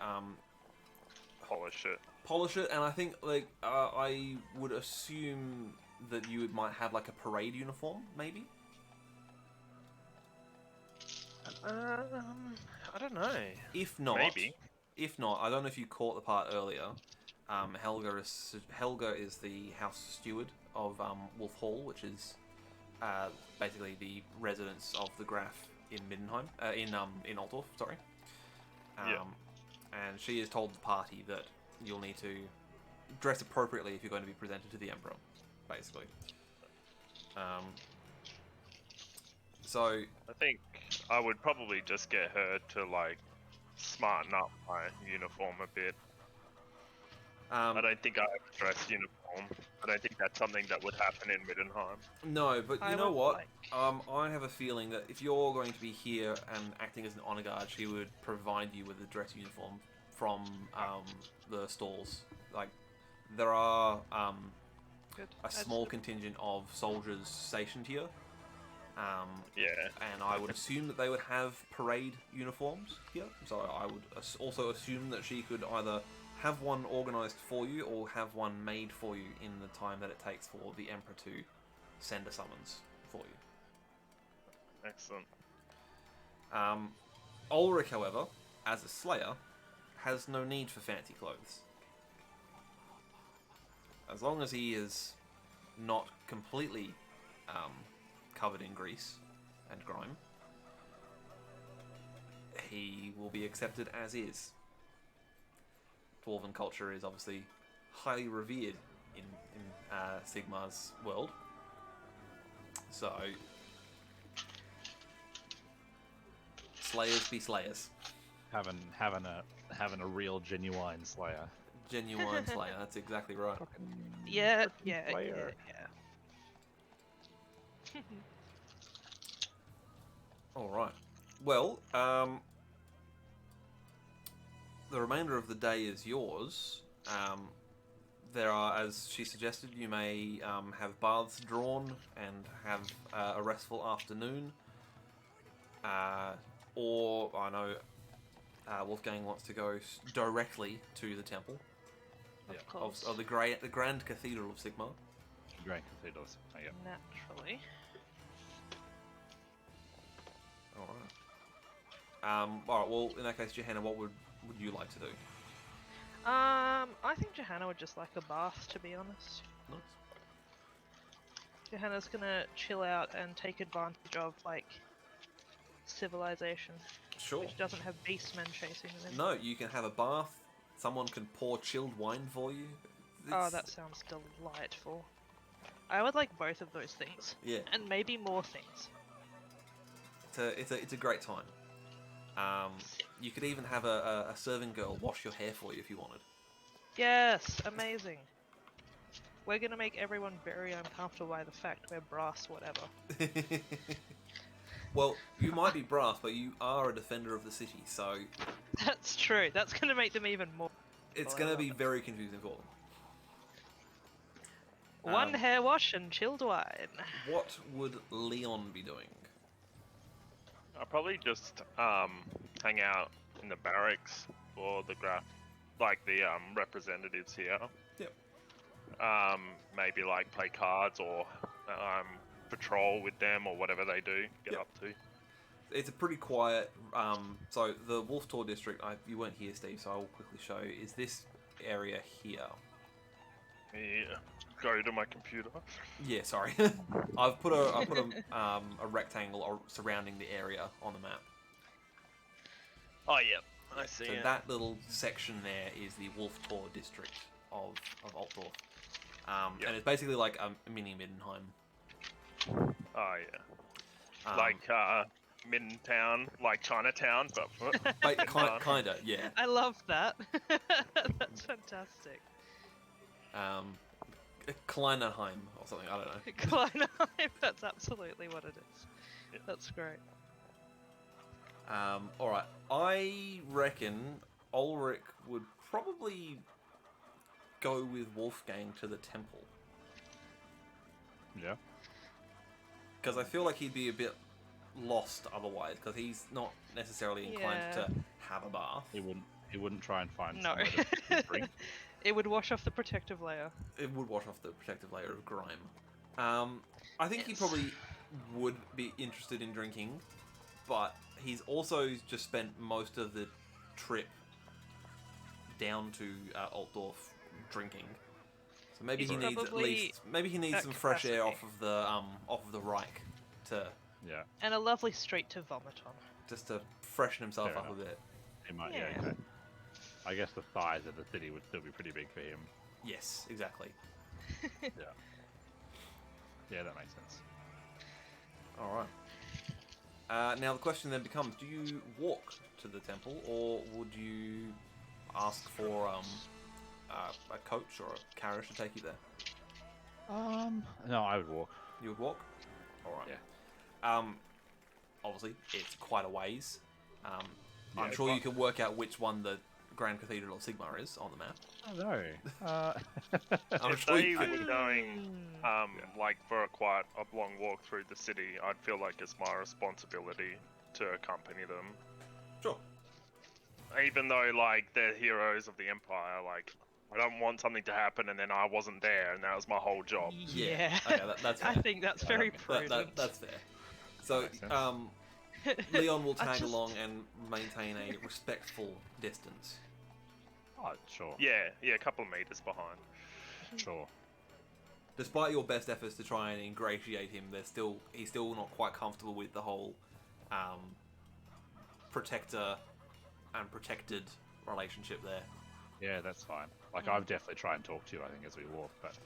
S4: Polish it.
S1: and I think I would assume that you might have like a parade uniform, maybe.
S4: I don't know.
S1: If not,
S4: Maybe.
S1: If not, I don't know if you caught the part earlier. Helga is the house steward of Wolf Hall, which is basically the residence of the Graf in Middenheim, in Altdorf. Sorry.
S4: Yeah.
S1: And she has told the party that you'll need to dress appropriately if you're going to be presented to the Emperor, basically. So
S4: I think I would probably just get her to like smarten up my uniform a bit. I don't think I have a dress uniform. I don't think that's something that would happen in Middenheim.
S1: no, but you
S3: I
S1: know
S3: would
S1: what?
S3: like-
S1: I have a feeling that if you're going to be here and acting as an honor guard, she would provide you with a dress uniform from the stalls. Like, there are
S3: Good.
S1: a small contingent of soldiers stationed here.
S4: Yeah.
S1: And I would assume that they would have parade uniforms here. So I would also assume that she could either have one organised for you or have one made for you in the time that it takes for the Emperor to send a summons for you.
S4: Excellent.
S1: Ulrich, however, as a Slayer, has no need for fancy clothes. As long as he is not completely covered in grease and grime, he will be accepted as is. Dwarven culture is obviously highly revered in Sigmar's world, so Slayers be Slayers.
S2: Having a real genuine Slayer.
S1: Genuine Slayer, that's exactly right.
S3: Yeah.
S2: Player.
S1: Alright. Well, the remainder of the day is yours. There are, as she suggested, you may have baths drawn and have a restful afternoon. Or, I know, Wolfgang wants to go directly to the temple.
S3: Of course.
S1: Of the Grand Cathedral of Sigmar.
S2: Grand Cathedrals. Oh, yeah.
S3: Naturally.
S1: Alright, well, in that case, Johanna, what would you like to do?
S3: I think Johanna would just like a bath, to be honest.
S1: Nice.
S3: Johanna's gonna chill out and take advantage of, like, civilization.
S1: Sure.
S3: Which doesn't have beastmen chasing them.
S1: No, you can have a bath. Someone can pour chilled wine for you.
S3: Oh, that sounds delightful. I would like both of those things.
S1: Yeah,
S3: And maybe more things.
S1: it's a great time. You could even have a serving girl wash your hair for you if you wanted.
S3: Yes, amazing. We're gonna make everyone very uncomfortable by the fact we're brass, whatever.
S1: Well, you might be brass, but you are a defender of the city, so
S3: That's true. That's gonna make them even more.
S1: it's going to be very confusing for them.
S3: One hair wash and chilled wine.
S1: What would Leon be doing?
S4: I'll probably just hang out in the barracks for the representatives here.
S1: Yep.
S4: Maybe like play cards or patrol with them or whatever they do get
S1: Yep.
S4: up to.
S1: It's a pretty quiet. So the Wolf Tor district. You weren't here, Steve, so I will quickly show you. Is this area here?
S4: Yeah. Go to my computer.
S1: Yeah, sorry. I've put a rectangle surrounding the area on the map.
S4: Oh yeah, I see
S1: So
S4: it.
S1: that little section there is the Wolf Tor district of Altdorf. And it's basically like a mini Middenheim.
S4: Oh yeah. Like Midtown, like Chinatown, but
S1: Kinda, yeah.
S3: I love that. That's fantastic.
S1: Kleinerheim or something, I don't know.
S3: Kleinheim, that's absolutely what it is.
S4: Yeah.
S3: That's great.
S1: Alright, I reckon Ulrich would probably go with Wolfgang to the temple.
S2: Yeah.
S1: Because I feel like he'd be a bit lost otherwise, because he's not necessarily inclined to have a bath.
S2: He wouldn't try and find
S3: No.
S2: somewhere to drink.
S3: It would wash off the protective layer.
S1: It would wash off the protective layer of grime. I think he
S3: Yes.
S1: probably would be interested in drinking, but he's also just spent most of the trip down to Altdorf drinking. So maybe
S3: He's
S1: he needs at
S3: probably
S1: least
S3: at
S1: some fresh air
S3: capacity.
S1: off of the Reich to
S2: Yeah.
S3: And a lovely street to vomit on.
S1: just to freshen himself
S2: Fair
S1: up
S2: enough.
S1: a bit.
S2: He might.
S3: Yeah.
S2: Yeah. Okay. I guess the thighs of the city would still be pretty big for him.
S1: Yes, exactly.
S2: Yeah. Yeah, that makes sense.
S1: All right. Now the question then becomes: do you walk to the temple, or would you ask for a coach or a carriage to take you there?
S2: No, I would walk.
S1: You would walk. All right.
S2: Yeah.
S1: Obviously, it's quite a ways. I'm
S2: Yeah,
S1: sure
S2: but-
S1: you can work out which one the Grand Cathedral of Sigmar is on the map.
S2: Oh no.
S1: I'm
S4: if
S1: sure
S4: they
S1: you
S4: were
S1: can.
S4: going, like for a long walk through the city, I'd feel like it's my responsibility to accompany them.
S1: Sure.
S4: Even though, like, they're heroes of the Empire, like, I don't want something to happen and then I wasn't there and that was my whole job.
S3: Yeah.
S1: Okay, that's
S3: I
S1: fair.
S3: think that's very prudent.
S1: That's fair. So,
S2: Makes sense.
S1: Leon will
S3: I
S1: tag
S3: just-
S1: along and maintain a respectful distance.
S2: Oh, sure.
S4: Yeah, a couple of meters behind.
S2: Sure.
S1: Despite your best efforts to try and ingratiate him, he's still not quite comfortable with the whole protector and protected relationship there.
S2: Yeah, that's fine. Like, I've definitely tried and talk to you, I think, as we walk, but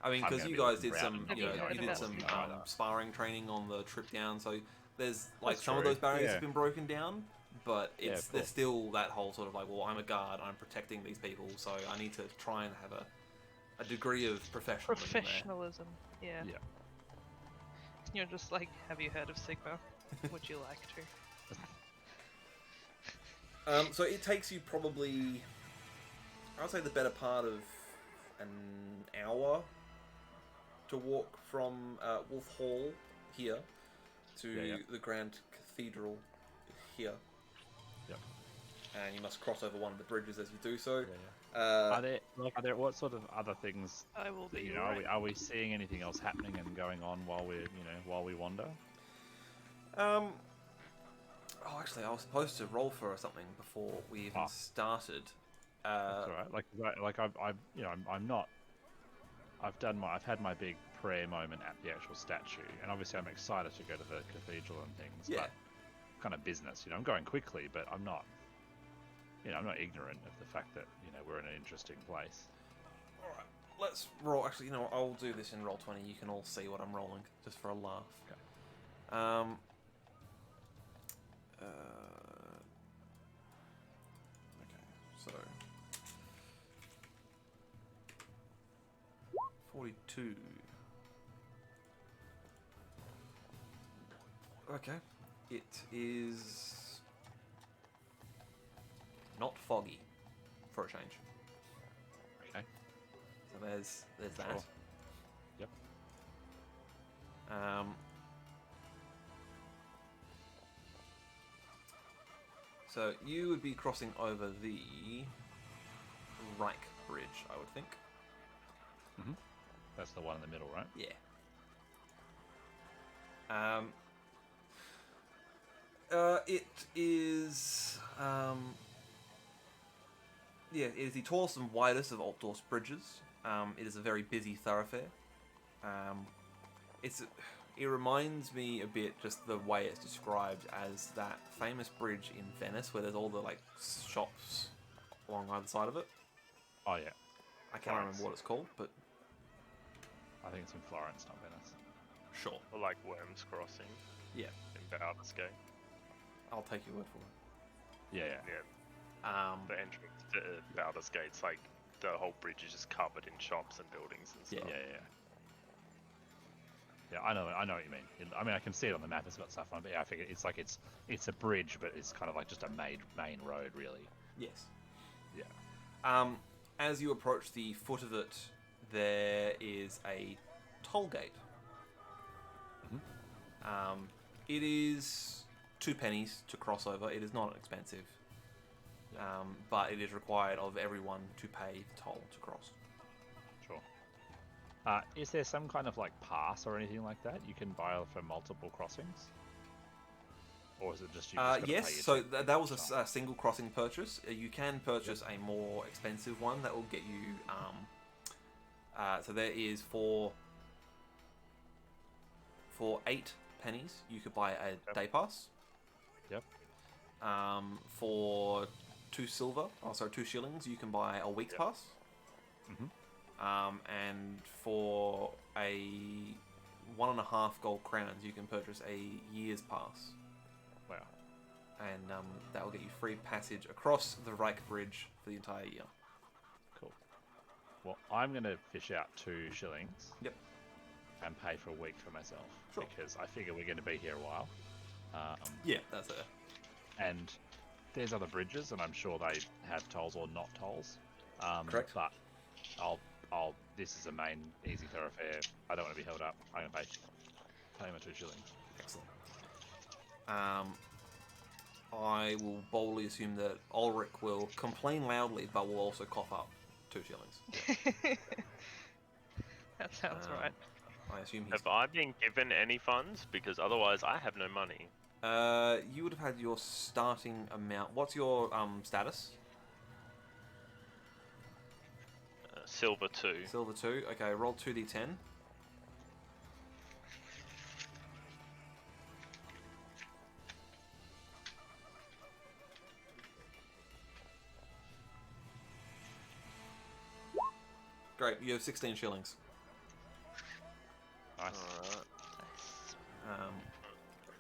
S1: I mean,
S2: I'm
S1: because
S2: gonna
S1: you
S2: be
S1: guys
S2: looking
S1: did
S2: around
S1: some,
S2: and not
S1: you know,
S3: knowing
S1: you
S3: what
S1: did
S3: else
S1: some
S3: is
S2: going on.
S1: sparring training on the trip down. So there's like
S2: That's
S1: some of
S2: true,
S1: those barriers
S2: yeah.
S1: have been broken down, but
S2: Yeah,
S1: it's
S2: of
S1: there's
S2: course.
S1: still that whole sort of like, well, I'm a guard, I'm protecting these people, so I need to try and have a degree of professionalism there.
S3: Professionalism. Yeah.
S2: Yeah.
S3: You're just like, have you heard of Sigma? Would you like to?
S1: So it takes you probably, I would say, the better part of an hour to walk from Wolf Hall here to
S2: Yeah.
S1: the Grand Cathedral here.
S2: Yep.
S1: And you must cross over one of the bridges as you do so.
S2: Yeah. Are there what sort of other things?
S3: I will be
S2: You know,
S3: right.
S2: are we seeing anything else happening and going on while we wander?
S1: Oh, actually, I was supposed to roll for something before we even
S2: Ah.
S1: started.
S2: That's all right. Like I'm not. I've had my big prayer moment at the actual statue, and obviously I'm excited to go to the cathedral and things.
S1: Yeah.
S2: But kind of business, I'm going quickly, but I'm not. I'm not ignorant of the fact that we're in an interesting place.
S1: Alright, let's roll. Actually, I'll do this in roll 20. You can all see what I'm rolling, just for a laugh.
S2: Okay.
S1: Okay, so 42. Okay, it is not foggy for a change.
S2: Okay.
S1: So there's that.
S2: Sure. Yep.
S1: So you would be crossing over the Reich Bridge, I would think.
S2: That's the one in the middle, right?
S1: Yeah. It is. Yeah, it is the tallest and widest of Altdorf's bridges. It is a very busy thoroughfare. It reminds me a bit, just the way it's described, as that famous bridge in Venice where there's all the like shops along either side of it.
S2: Oh yeah.
S1: I can't remember what it's called, but
S2: I think it's in Florence, not Venice.
S1: sure.
S4: Or like Worms Crossing.
S1: Yeah.
S4: In Baldur's Gate.
S1: I'll take your word for it.
S2: Yeah.
S4: Yeah. The entrance to Baldur's Gate's like the whole bridge is just covered in shops and buildings and stuff.
S2: Yeah. Yeah, I know what you mean. I mean, I can see it on the map. It's got stuff on it, but yeah, I figure it's like it's a bridge, but it's kind of like just a main road, really.
S1: Yes.
S2: Yeah.
S1: As you approach the foot of it, there is a toll gate.
S2: Mm-hmm.
S1: It is 2 pennies to cross over. It is not expensive, but it is required of everyone to pay the toll to cross.
S2: Sure. Is there some kind of like pass or anything like that you can buy for multiple crossings? Or is it just you just gotta
S1: yes,
S2: pay your
S1: so
S2: ticket?
S1: that was a single crossing purchase. You can purchase a more expensive one that will get you. So there is for 8 pennies you could buy a day pass.
S2: Yep.
S1: For 2 shillings you can buy a week's pass.
S2: Mm-hmm.
S1: And for a 1.5 gold crowns you can purchase a year's pass.
S2: Wow.
S1: And that will get you free passage across the Reich Bridge for the entire year.
S2: Cool. Well, I'm going to fish out 2 shillings.
S1: Yep.
S2: And pay for a week for myself.
S1: Sure.
S2: Because I figure we're going to be here a while.
S1: Yeah, that's it.
S2: And there's other bridges, and I'm sure they have tolls or not tolls.
S1: Correct.
S2: But this is a main easy thoroughfare. I don't want to be held up. I'm going to pay my 2 shillings.
S1: Excellent. I will boldly assume that Ulrich will complain loudly, but will also cough up 2 shillings.
S3: That sounds right.
S1: I assume he's...
S4: Have I been given any funds? Because otherwise I have no money.
S1: You would have had your starting amount. What's your status?
S4: Silver 2.
S1: Silver 2. Okay, roll 2d10. Great, you have 16 shillings.
S2: Nice.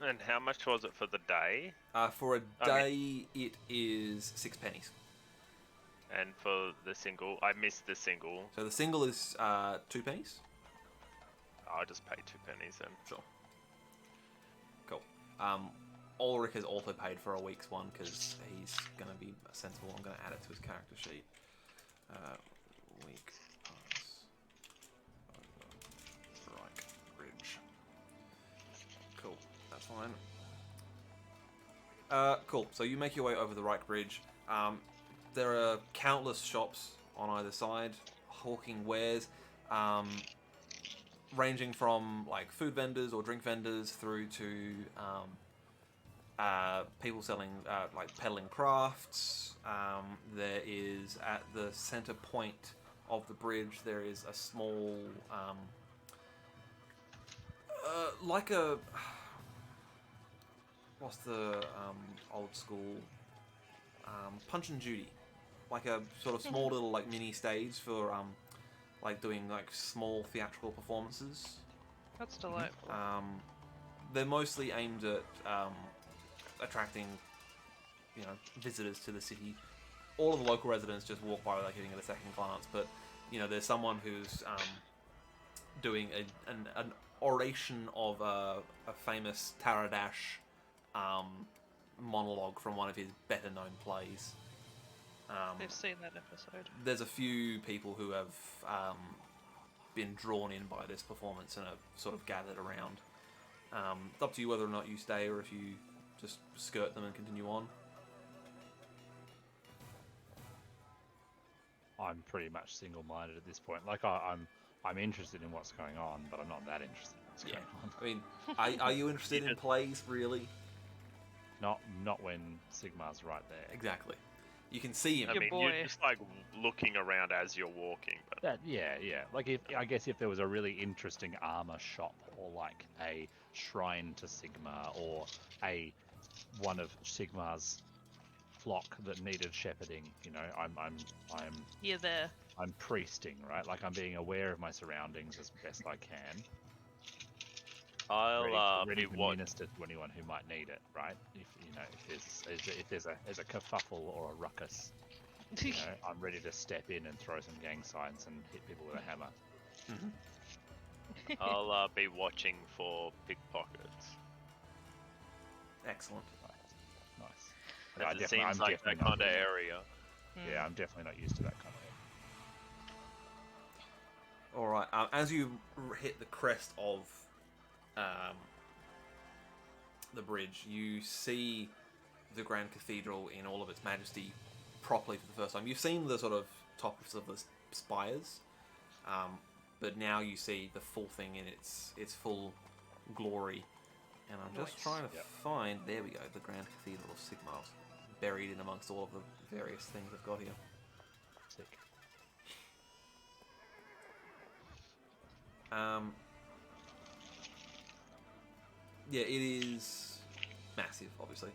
S4: And how much was it for the day?
S1: For a day, it is 6 pennies.
S4: And for the single, I missed the single.
S1: So the single is 2 pennies?
S4: I'll just pay 2 pennies then.
S1: Sure. Cool. Ulrich has also paid for a week's one because he's going to be sensible. I'm going to add it to his character sheet. Week pass over Reich Bridge. Cool. That's fine. Cool. So you make your way over the Reich Bridge. There are countless shops on either side, hawking wares, ranging from like food vendors or drink vendors through to people selling like peddling crafts. There is at the center point of the bridge there is a small like a what's the old school Punch and Judy, like a sort of small little like mini stage for like doing like small theatrical performances.
S3: That's delightful.
S1: They're mostly aimed at attracting, you know, visitors to the city. All of the local residents just walk by without giving it a second glance, but you know, there's someone who's doing an oration of a famous Taradash monologue from one of his better known plays.
S3: They've seen that episode.
S1: There's a few people who have been drawn in by this performance and are sort of gathered around. It's up to you whether or not you stay or if you just skirt them and continue on.
S2: I'm pretty much single-minded at this point. Like I'm interested in what's going on, but I'm not that interested in what's going on.
S1: I mean, are you interested in plays really?
S2: Not when Sigmar's right there.
S1: Exactly. You can see him.
S4: I
S3: Your
S4: mean,
S3: boy.
S4: you're just like looking around as you're walking. But
S2: Yeah. Like I guess if there was a really interesting armor shop, or like a shrine to Sigma, or one of Sigma's flock that needed shepherding,
S3: You're there.
S2: I'm priesting, right? Like I'm being aware of my surroundings as best I can.
S4: I'll
S2: ready
S4: be
S2: to minister to anyone who might need it, right? If there's a kerfuffle or a ruckus, I'm ready to step in and throw some gang signs and hit people with a hammer.
S4: I'll be watching for pickpockets.
S1: Excellent.
S2: Nice.
S4: It seems like that kind of area.
S2: Yeah, I'm definitely not used to that kind of thing.
S1: All right. As you hit the crest of the bridge, you see the Grand Cathedral in all of its majesty properly for the first time. You've seen the sort of tops of the spires, but now you see the full thing in its full glory. And I'm just trying to find... There we go, the Grand Cathedral of Sigma, buried in amongst all of the various things I've got here.
S2: Sick.
S1: Yeah, it is massive, obviously.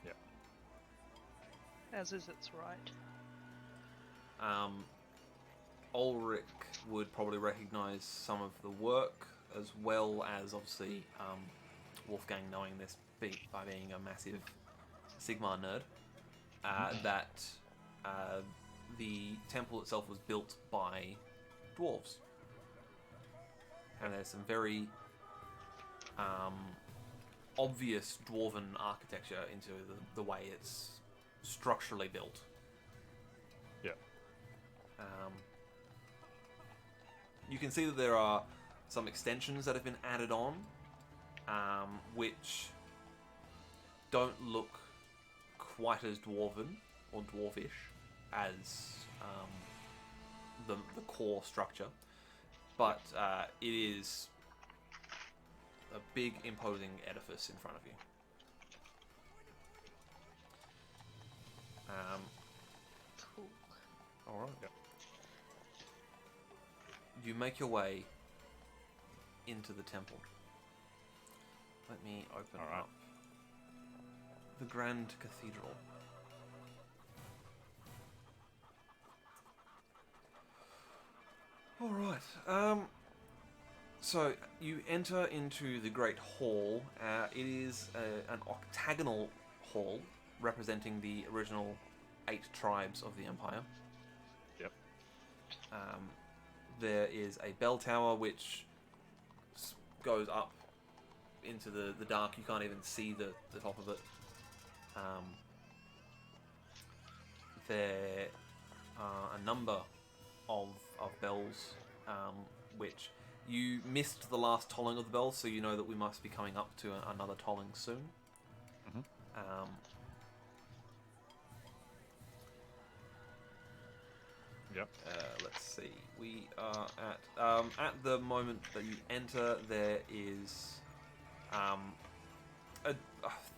S2: Yeah.
S3: As is its right.
S1: Ulrich would probably recognise some of the work, as well as obviously Wolfgang knowing this by being a massive Sigmar nerd. That the temple itself was built by dwarves, and there's some very obvious dwarven architecture into the way it's structurally built.
S2: Yeah.
S1: You can see that there are some extensions that have been added on, which don't look quite as dwarven or dwarvish as the core structure, but it is a big, imposing edifice in front of you.
S3: Cool.
S1: All right.
S2: Yep.
S1: You make your way into the temple. Let me open up the Grand Cathedral. All right. So you enter into the Great Hall. It is an octagonal hall representing the original 8 tribes of the Empire.
S2: Yep.
S1: There is a bell tower which goes up into the dark. You can't even see the top of it. There are a number of bells, which you missed the last tolling of the bells, so you know that we must be coming up to another tolling soon.
S2: Yep.
S1: Let's see. We are at the moment that you enter, there is a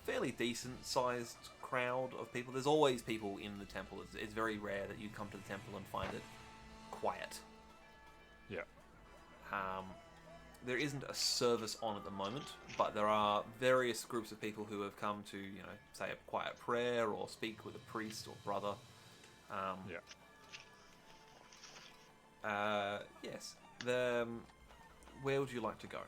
S1: fairly decent sized crowd of people. There's always people in the temple. It's very rare that you come to the temple and find it quiet.
S2: Yeah.
S1: There isn't a service on at the moment, but there are various groups of people who have come to, say a quiet prayer or speak with a priest or brother.
S2: Yeah.
S1: Yes. Where would you like to go?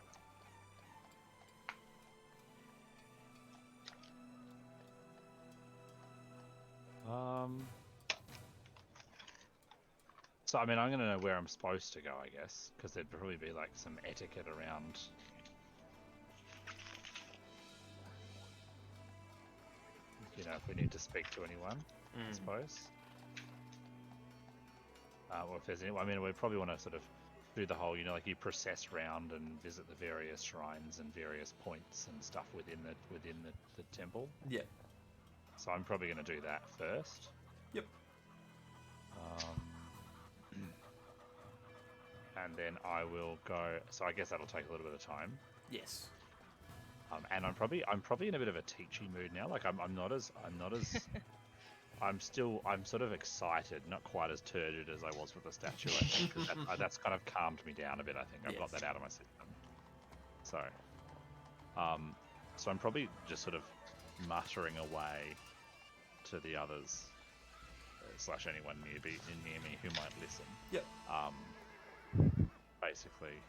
S2: So, I mean, I'm going to know where I'm supposed to go, I guess, because there'd probably be, like, some etiquette around... if we need to speak to anyone, I suppose. Or if there's any... I mean, we probably want to sort of do the whole, like, you process round and visit the various shrines and various points and stuff within the temple.
S1: Yeah.
S2: So I'm probably going to do that first.
S1: Yep.
S2: And then I will go. So I guess that'll take a little bit of time.
S1: Yes.
S2: And I'm probably in a bit of a teachy mood now. Like I'm not as I'm sort of excited, not quite as turgid as I was with the statue, I think, 'cause that's kind of calmed me down a bit, I think. I've got that out of my system. So, so I'm probably just sort of muttering away to the others, / anyone near me who might listen.
S1: Yep.
S2: Basically,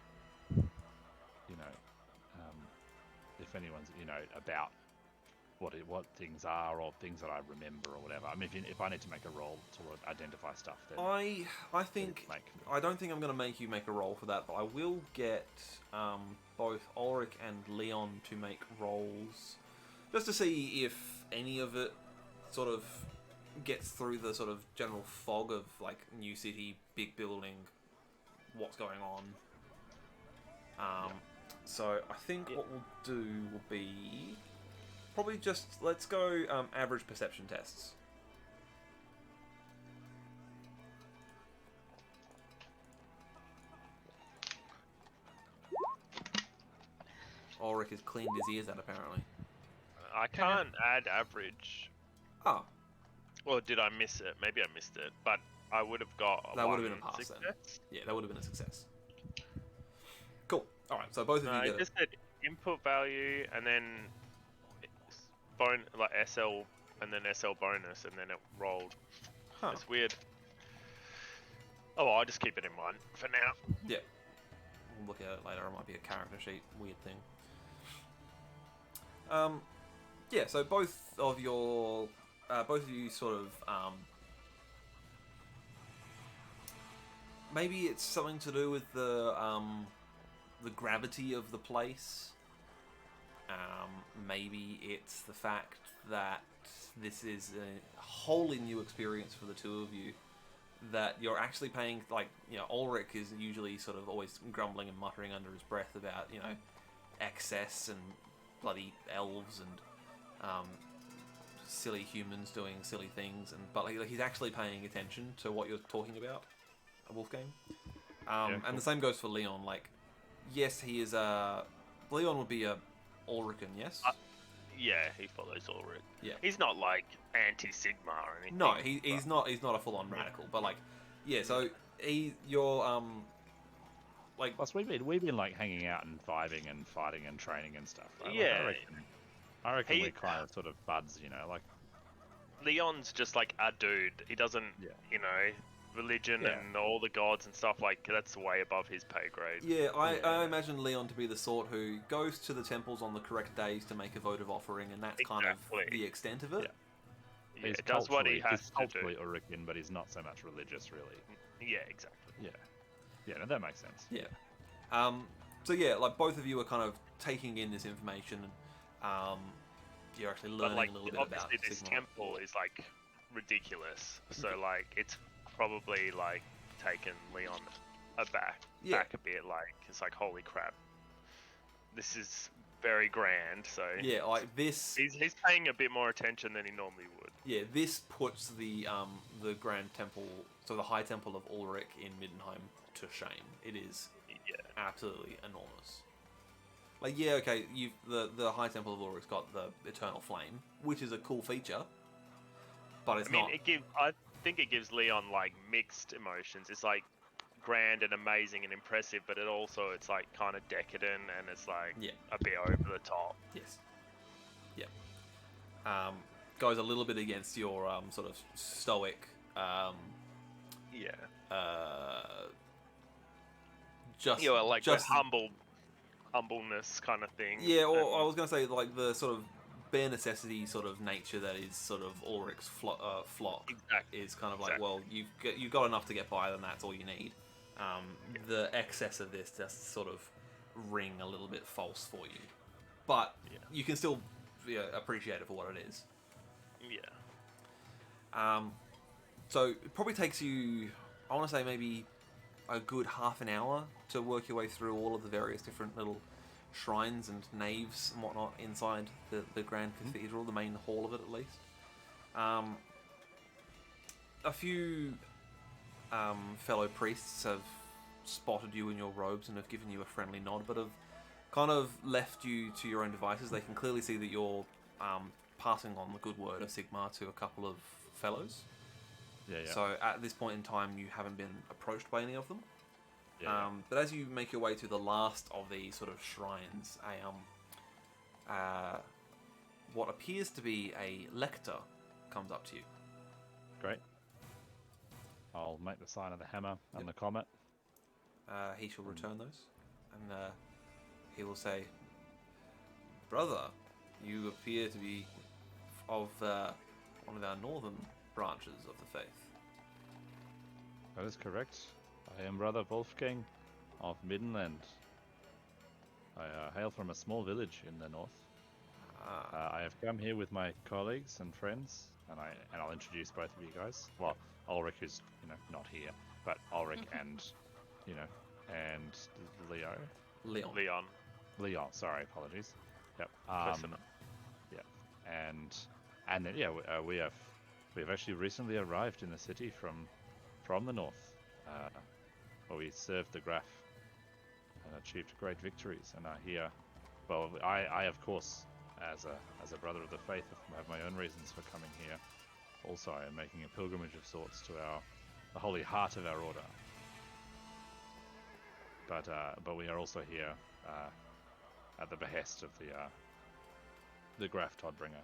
S2: if anyone's, about what things are or things that I remember or whatever. I mean, if I need to make a roll to identify stuff, then
S1: I think I don't think I'm going to make you make a roll for that, but I will get both Ulrich and Leon to make rolls just to see if any of it sort of gets through the sort of general fog of like new city, big building, what's going on. So I think what we'll do will be probably just, let's go average perception tests. Ulrich has cleaned his ears out, apparently.
S4: I can't add average.
S1: Ah.
S4: Or did I miss it? Maybe I missed it. But I would have got
S1: that would have been a pass
S4: success.
S1: Then. Yeah, that would have been a success. Cool. Alright, so both of you get
S4: it. Just said input value and then like SL and then SL bonus and then it rolled.
S1: Huh.
S4: It's weird. Oh, well, I'll just keep it in mind for now.
S1: Yeah. We'll look at it later. It might be a character sheet weird thing. Yeah, so both of you sort of maybe it's something to do with the gravity of the place. Maybe it's the fact that this is a wholly new experience for the two of you, that you're actually paying, like, Ulrich is usually sort of always grumbling and muttering under his breath about, excess and bloody elves and silly humans doing silly things, but he's actually paying attention to what you're talking about, Wolfgang. Cool. And the same goes for Leon. Like, yes, he is Leon would be a Ulrican, yes?
S4: Yeah, he follows Ulrich.
S1: Yeah.
S4: He's not like anti-Sigma or anything.
S1: No, he's not a full-on radical, but like, yeah. So you're like.
S2: Plus, we've been like hanging out and vibing and fighting and training and stuff. Right?
S4: Yeah.
S2: Like, I reckon we're kind of sort of buds, like.
S4: Leon's just like a dude. He doesn't, religion and all the gods and stuff, like, that's way above his pay grade.
S1: Yeah, I imagine Leon to be the sort who goes to the temples on the correct days to make a votive offering, and that's kind of the extent of it.
S4: Yeah, it does what he has
S2: he's
S4: to
S2: culturally
S4: do.
S2: Ulrican, but he's not so much religious, really.
S4: Yeah, exactly.
S2: Yeah, no, that makes sense.
S1: Yeah. So yeah, like, both of you are kind of taking in this information, and you're actually learning a little bit about
S4: obviously this
S1: Sigma.
S4: temple is like ridiculous, so like it's probably like taken Leon back a bit. Like, it's like, holy crap, this is very grand. So
S1: yeah, like this,
S4: he's paying a bit more attention than he normally would.
S1: Yeah, this puts the Grand Temple, so the High Temple of Ulrich in Middenheim, to shame. It is absolutely enormous. Like, yeah, okay, the High Temple of Ulrich's got the Eternal Flame, which is a cool feature, but it's not.
S4: I think it gives Leon like mixed emotions. It's like grand and amazing and impressive, but it's like kind of decadent and it's like a bit over the top.
S1: Yes. Yeah. Goes a little bit against your sort of stoic.
S4: Just humbleness kind of thing.
S1: Yeah, or I was gonna say like the sort of bare necessity sort of nature that is sort of Ulrich's flock.
S4: Exactly.
S1: Is kind of like, well, you've got enough to get by, then that's all you need. The excess of this just sort of ring a little bit false for you, but you can still appreciate it for what it is.
S4: Yeah.
S1: So it probably takes you, I want to say, maybe a good half an hour to work your way through all of the various different little shrines and naves and whatnot inside the Grand Cathedral, the main hall of it at least. A few fellow priests have spotted you in your robes and have given you a friendly nod, but have kind of left you to your own devices. They can clearly see that you're passing on the good word of Sigmar to a couple of fellows.
S2: Yeah.
S1: So at this point in time, you haven't been approached by any of them.
S2: Yeah.
S1: But as you make your way to the last of these sort of shrines, what appears to be a lector comes up to you.
S2: Great. I'll make the sign of the hammer and the comet.
S1: He shall return those, and he will say, "Brother, you appear to be of one of our northern branches of the faith."
S2: That is correct. I am Brother Wolfgang of Middenland. I hail from a small village in the north. I have come here with my colleagues and friends, and I'll introduce both of you guys. Well, Ulrich is not here, but Ulrich and and Leon. Sorry, apologies. Yep. Yeah. And then we've actually recently arrived in the city from the north, where we served the Graf and achieved great victories, and are here. Well, I of course, as a brother of the faith, have my own reasons for coming here. Also, I am making a pilgrimage of sorts to the holy heart of our order. But we are also here at the behest of the Graf Todbringer.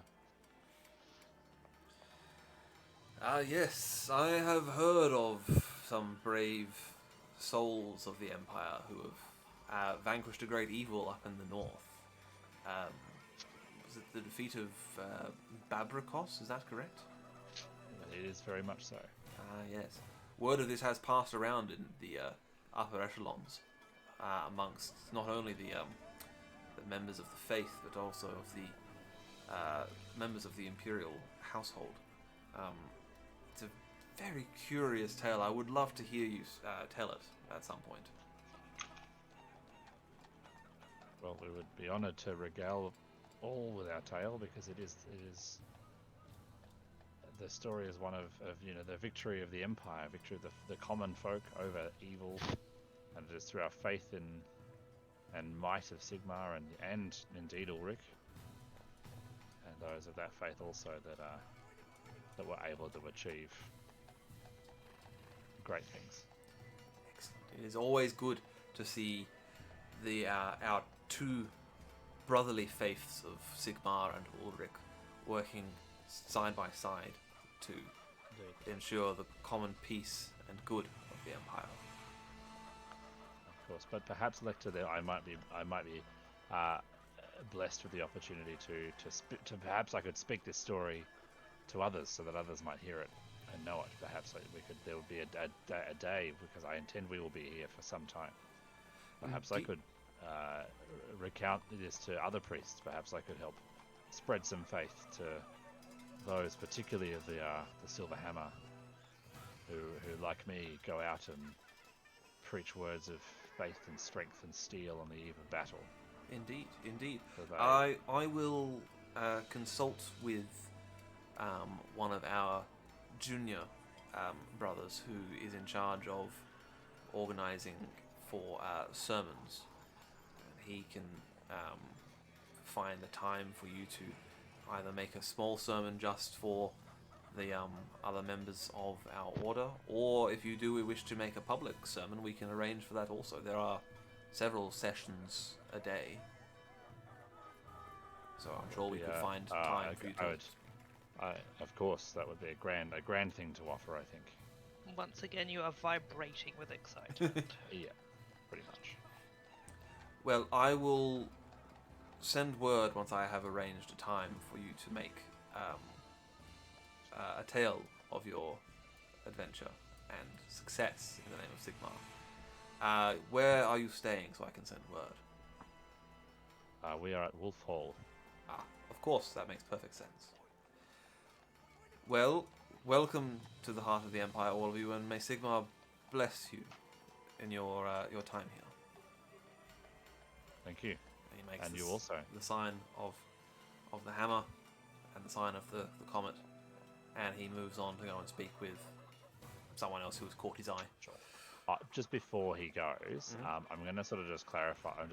S1: Yes, I have heard of some brave souls of the Empire who have vanquished a great evil up in the north. Was it the defeat of Babrikos? Is that correct?
S2: It is very much so.
S1: Yes. Word of this has passed around in the upper echelons amongst not only the members of the faith, but also of the members of the imperial household. It's a very curious tale. I would love to hear you tell it at some point.
S2: Well, we would be honoured to regale all with our tale, because it is the story is one of the victory of the Empire, victory of the common folk over evil, and it is through our faith in and might of Sigmar and indeed Ulrich and those of that faith also that were able to achieve great things.
S1: Excellent. It is always good to see our two brotherly faiths of Sigmar and Ulrich working side by side to ensure the common peace and good of the Empire.
S2: Of course, but perhaps, Lecter, there I might be blessed with the opportunity to perhaps I could speak this story to others, so that others might hear it and know it. Perhaps there would be a day, because I intend we will be here for some time. Perhaps I could recount this to other priests. Perhaps I could help spread some faith to those, particularly of the Silver Hammer, who like me go out and preach words of faith and strength and steel on the eve of battle.
S1: Indeed. I will consult with one of our junior brothers who is in charge of organising for sermons. He can find a time for you to either make a small sermon just for the other members of our order, or if you do wish to make a public sermon, we can arrange for that also. There are several sessions a day, so I'm sure we could find time for you to...
S2: Of course, that would be a grand thing to offer, I think.
S3: Once again, you are vibrating with excitement.
S2: Yeah, pretty much.
S1: Well, I will send word once I have arranged a time for you to make a tale of your adventure and success in the name of Sigmar. Where are you staying so I can send word?
S2: We are at Wolf Hall.
S1: Of course, that makes perfect sense. Well, welcome to the heart of the Empire, all of you, and may Sigmar bless you in your time here.
S2: Thank you.
S1: And he makes
S2: you also.
S1: The sign of the hammer and the sign of the comet, and he moves on to go and speak with someone else who has caught his eye.
S2: Sure. Just before he goes, I'm going to sort of just clarify.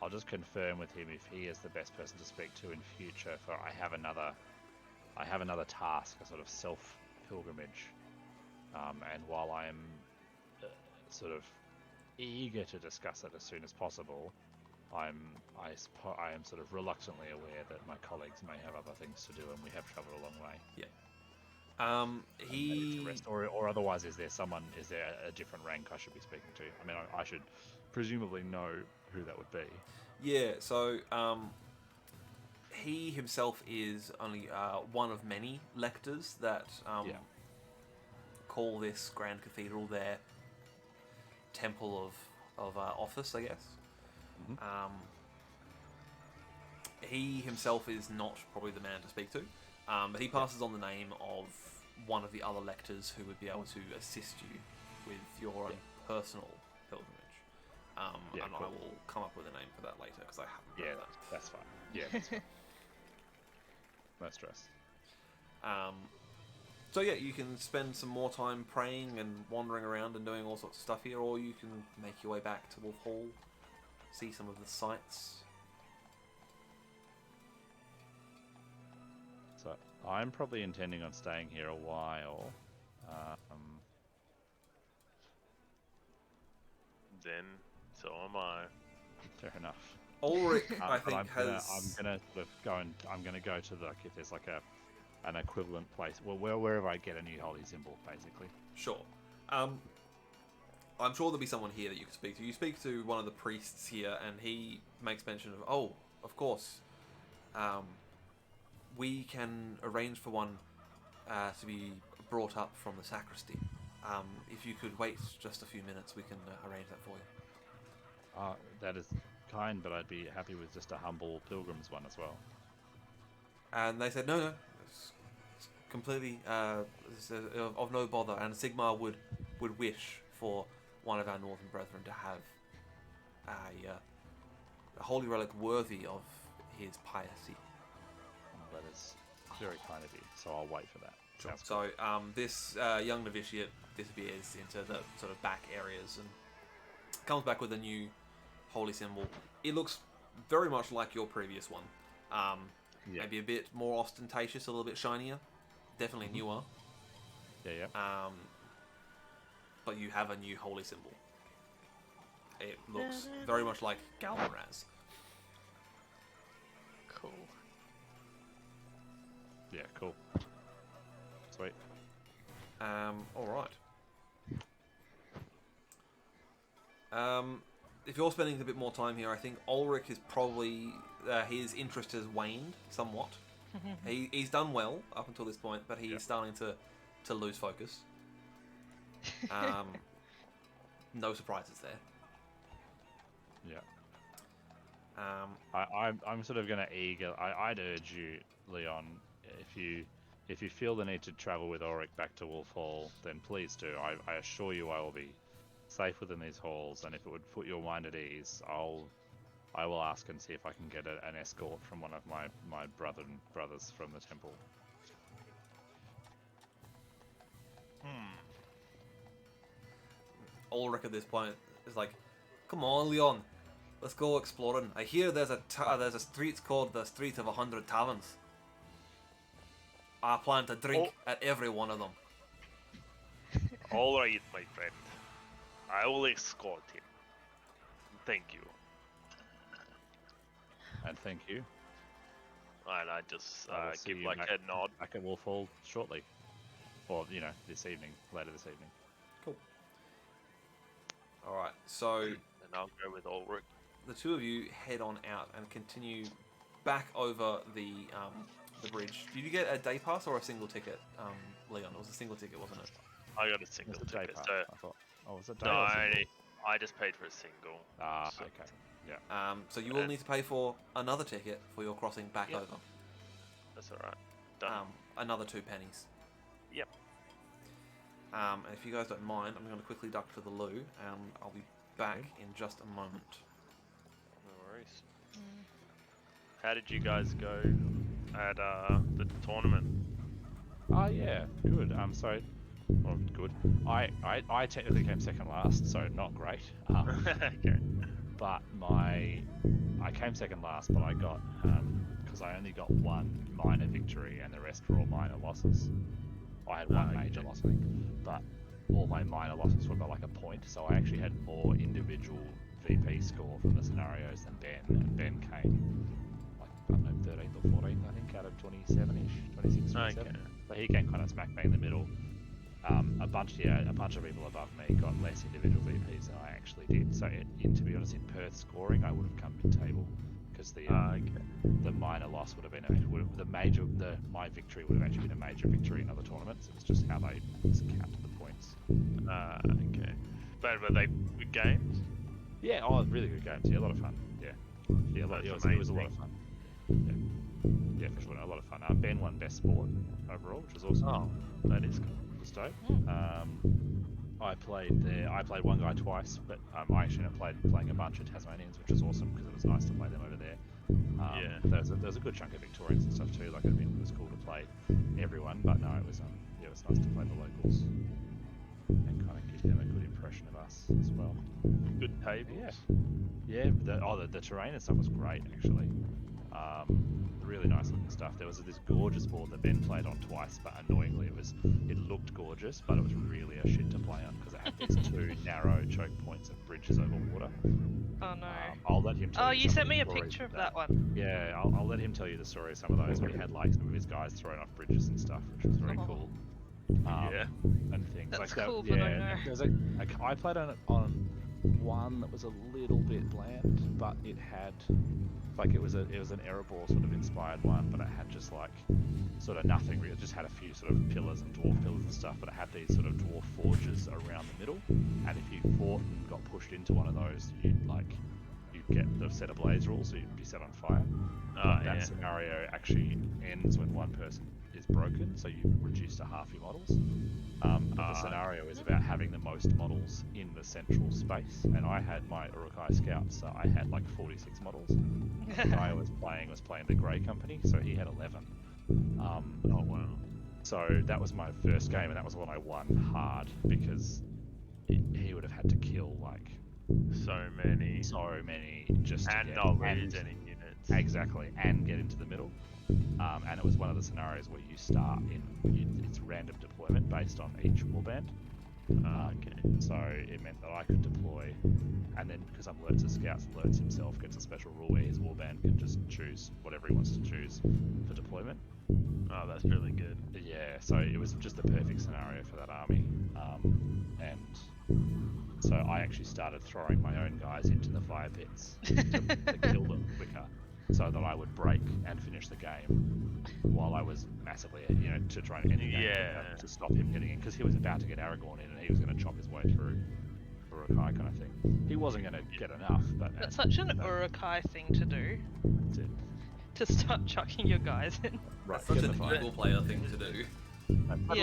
S2: I'll just confirm with him if he is the best person to speak to in future. For I have another task, a sort of self pilgrimage, and while I am sort of eager to discuss it as soon as possible, I am sort of reluctantly aware that my colleagues may have other things to do, and we have travelled a long way.
S1: Yeah.
S2: Or otherwise, is there a different rank I should be speaking to? I mean, I should presumably know who that would be.
S1: Yeah. So he himself is only one of many lectors that call this Grand Cathedral their temple of office, I guess. Mm-hmm. He himself is not probably the man to speak to, but he passes on the name of one of the other lectors who would be able to assist you with your own personal pilgrimage. And cool. I will come up with a name for that later because I haven't done that.
S2: That's fine. Yeah, that's fine. No stress.
S1: So yeah, you can spend some more time praying and wandering around and doing all sorts of stuff here, or you can make your way back to Wolf Hall, see some of the sights.
S2: So I'm probably intending on staying here a while.
S4: Then so am I.
S2: Fair enough.
S1: Ulrich, I think
S2: I'm gonna go to if there's like an equivalent place, wherever I get a new holy symbol, basically.
S1: Sure. I'm sure there'll be someone here that you can speak to. You speak to one of the priests here, and he makes mention of, of course, we can arrange for one to be brought up from the sacristy. If you could wait just a few minutes, we can arrange that for you.
S2: That is kind, but I'd be happy with just a humble pilgrim's one as well.
S1: And they said, no, it's completely it's of no bother, and Sigmar would wish for one of our northern brethren to have a holy relic worthy of his piety.
S2: That is very kind of you, so I'll wait for that.
S1: Sure. So this young novitiate disappears into the sort of back areas and comes back with a new holy symbol. It looks very much like your previous one. Maybe a bit more ostentatious, a little bit shinier, definitely newer.
S2: Yeah.
S1: But you have a new holy symbol. It looks very much like Galvaraz.
S3: Cool.
S2: Yeah, cool. Sweet.
S1: All right. If you're spending a bit more time here, I think Ulrich is probably his interest has waned somewhat. He's done well up until this point, but he's starting to lose focus. No surprises there.
S2: Yeah. I'm sort of gonna I'd urge you, Leon, if you feel the need to travel with Ulrich back to Wolf Hall, then please do. I assure you I will be safe within these halls, and if it would put your mind at ease, I will ask and see if I can get an escort from one of my brothers from the temple.
S1: Ulrich at this point is like, "Come on, Leon, let's go exploring. I hear there's a street called the Street of 100 Taverns. I plan to drink at every one of them."
S4: All right, my friend. I will escort him. Thank you.
S2: And thank you.
S4: And I just give
S2: you
S4: like a nod.
S2: Back at Wolf Hall shortly. Or, this evening. Later this evening.
S1: Cool. Alright, so
S4: And I'll go with Ulrich.
S1: the two of you head on out and continue back over the bridge. Did you get a day pass or a single ticket, Leon? It was a single ticket, wasn't it?
S4: I got a single ticket. So
S2: I thought. Oh, was it day?
S4: no,
S2: or single?
S4: I just paid for a single. So
S2: Okay. Yeah.
S1: So you will need to pay for another ticket for your crossing back over.
S4: That's alright. Done.
S1: Another 2 pennies.
S4: Yep.
S1: And if you guys don't mind, I'm going to quickly duck to the loo, and I'll be back in just a moment.
S4: No worries. How did you guys go at the tournament?
S2: Oh yeah, good. Well, good. I technically came second last, so not great.
S4: Okay.
S2: but I came second last, but I got because I only got one minor victory and the rest were all minor losses. I had one major loss, I think, but all my minor losses were by like a point, so I actually had more individual VP score from the scenarios than Ben, and Ben came like, I don't know, 13th or 14th, I think, out of 27-ish, 26, 27. Okay. So he came kind of smack bang in the middle. A bunch of people above me got less individual VPs than I actually did. So, to be honest, in Perth scoring, I would have come mid-table because the minor loss would have been my victory would have actually been a major victory in other tournaments. It was just how they counted the points.
S4: Okay. But were they good games?
S2: Yeah, really good games. Yeah, a lot of fun. Yeah, it was a lot of fun. Yeah, for sure, a lot of fun. Ben won best sport overall, which was awesome.
S4: Oh, that is cool. Dope.
S2: I played one guy twice, but I actually ended up playing a bunch of Tasmanians, which was awesome because it was nice to play them over there. There was a good chunk of Victorians and stuff too. Like, it was cool to play everyone, but no, it was nice to play the locals and kind of give them a good impression of us as well.
S4: Good tables.
S2: Yeah. The terrain and stuff was great actually. Really nice looking stuff. There was this gorgeous board that Ben played on twice, but annoyingly it looked gorgeous, but it was really a shit to play on because it had these two narrow choke points and bridges over water.
S3: Oh no.
S2: I'll let him tell you.
S3: You sent me a picture of that one.
S2: Yeah, I'll let him tell you the story of some of those. We had like some of his guys thrown off bridges and stuff, which was very cool. And things
S3: That's
S2: like that.
S3: cool, but I know.
S2: I played on one that was a little bit bland, but it had it was an Erebor sort of inspired one, but it had just like sort of nothing really. It just had a few sort of pillars and dwarf pillars and stuff, but it had these sort of dwarf forges around the middle, and if you fought and got pushed into one of those, you'd get the set of blaze rules, so you'd be set on fire. That scenario actually ends when one person is broken, so you reduce to half your models. The scenario is about having the most models in the central space, and I had my Urukai scouts, so I had like 46 models. The guy I was playing the Grey Company, so he had 11.
S4: Oh wow!
S2: So that was my first game, and that was the one I won hard because he would have had to kill like
S4: so many,
S2: just to
S4: and not lose any units.
S2: Exactly, and get into the middle. And it was one of the scenarios where you start it's random deployment based on each warband. So it meant that I could deploy, and then because I'm Lurtz's scouts, Lurtz himself gets a special rule where his warband can just choose whatever he wants to choose for deployment.
S4: Oh, that's really good.
S2: Yeah, so it was just the perfect scenario for that army. And so I actually started throwing my own guys into the fire pits to kill them quicker, so that I would break and finish the game while I was massively, to try and end the game to stop him getting in, because he was about to get Aragorn in and he was going to chop his way through Urukai kind of thing. He wasn't going to get enough, but...
S3: That's such an Urukai thing to do. To start chucking your guys in.
S1: Right, that's such an evil player thing to do.
S4: But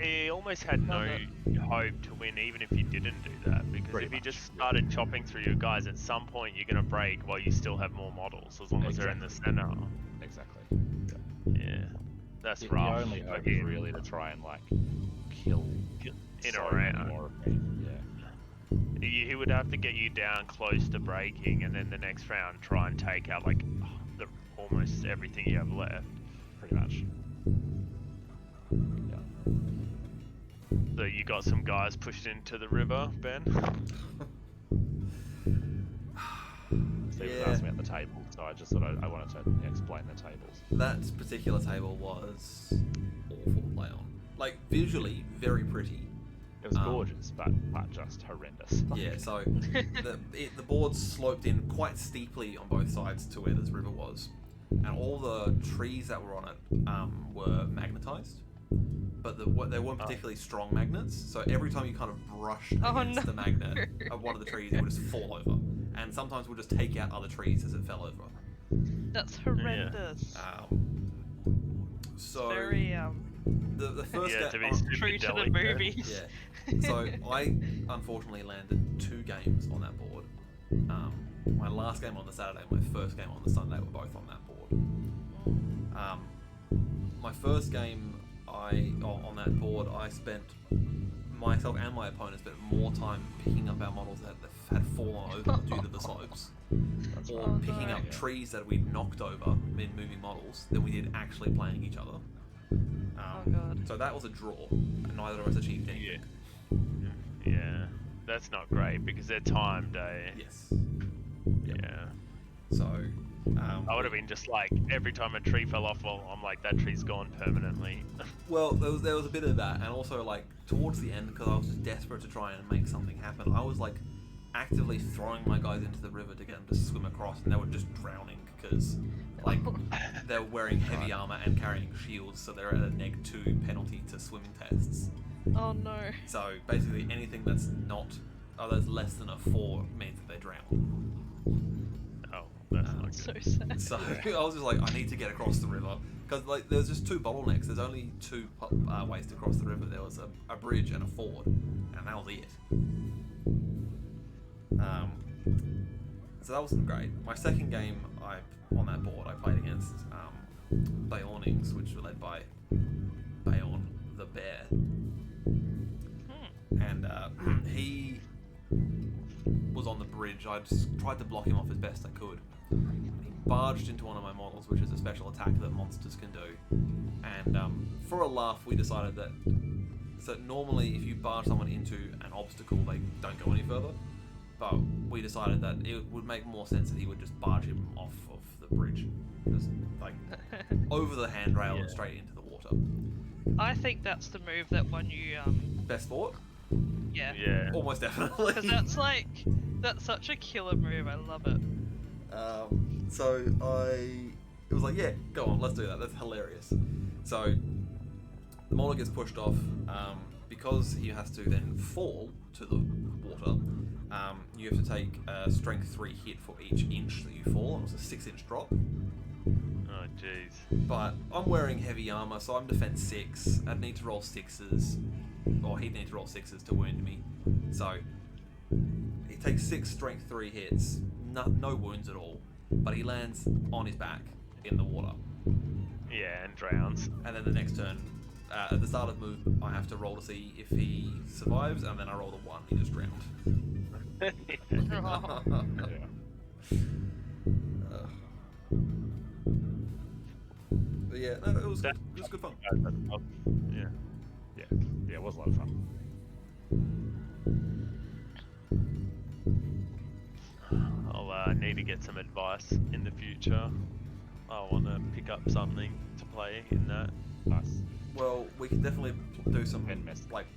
S4: he almost had no hope to win, even if you didn't do that, because if you just started chopping through your guys, at some point you're going to break while you still have more models, as long as they're in the center.
S2: Exactly.
S4: Yeah. That's rough.
S2: The only hope is really to try and kill
S4: in a round.
S2: More of me. Yeah.
S4: He would have to get you down close to breaking, and then the next round try and take out almost everything you have left.
S2: Pretty much.
S4: So you got some guys pushed into the river, Ben?
S2: Steve was asking me at the table, so I just thought I wanted to explain the tables.
S1: That particular table was awful to play on. Like, visually, very pretty.
S2: It was gorgeous, but just horrendous.
S1: Yeah, so the board sloped in quite steeply on both sides to where this river was, and all the trees that were on it were magnetized. But they weren't particularly strong magnets, so every time you kind of brushed against the magnet of one of the trees, it would just fall over. And sometimes we'll just take out other trees as it fell over.
S3: That's horrendous.
S1: So
S3: very
S1: the first
S3: true to the movies.
S1: Yeah. So I unfortunately landed 2 games on that board. My last game on the Saturday, my first game on the Sunday were both on that board. My first game on that board, I spent myself and my opponents spent more time picking up our models that had fallen over due to the slopes, or picking up trees that we'd knocked over in moving models than we did actually playing each other.
S3: Oh god.
S1: So that was a draw, and neither of us achieved anything.
S4: Yeah, that's not great because they're timed, eh?
S1: Yes.
S4: Yeah.
S1: So.
S4: I would have been just like, every time a tree fell off, well, I'm like, that tree's gone permanently.
S1: Well, there was a bit of that, and also like towards the end, because I was just desperate to try and make something happen, I was like actively throwing my guys into the river to get them to swim across, and they were just drowning because like they're wearing heavy armor and carrying shields, so they're at a -2 penalty to swimming tests.
S3: Oh no.
S1: So basically, anything that's that's less than a 4 means that they drown.
S4: That's not
S3: So
S4: good.
S3: sad.
S1: So I was just like, I need to get across the river because like there's just 2 bottlenecks. There's only 2 ways to cross the river. There was a bridge and a ford, and that was it. So that wasn't great. My second game, on that board, I played against Bayornings, which were led by Bayorn the Bear, and he was on the bridge. I just tried to block him off as best I could. He barged into one of my models, which is a special attack that monsters can do. And for a laugh, we decided that normally if you barge someone into an obstacle, they don't go any further. But we decided that it would make more sense that he would just barge him off of the bridge, just like over the handrail and straight into the water.
S3: I think that's the move that won you.
S1: Best sport?
S3: Yeah.
S4: Yeah.
S1: Almost definitely.
S3: Because that's such a killer move. I love it.
S1: So it was like, yeah, go on, let's do that. That's hilarious. So the model gets pushed off because he has to then fall to the water. You have to take a strength 3 hit for each inch that you fall. It was a 6-inch drop.
S4: Oh jeez.
S1: But I'm wearing heavy armor, so I'm defense 6. I'd need to roll 6s, or he'd need to roll 6s to wound me. So he takes 6 strength 3 hits, no wounds at all, but he lands on his back in the water.
S4: Yeah, and drowns.
S1: And then the next turn, at the start of the move, I have to roll to see if he survives, and then I roll a 1, he just drowned. But yeah, no, it was good fun.
S2: Yeah, it was a lot of fun.
S4: I'll need to get some advice in the future. I want to pick up something to play in that.
S2: Nice.
S1: Well, we can definitely do some
S2: And message.
S1: like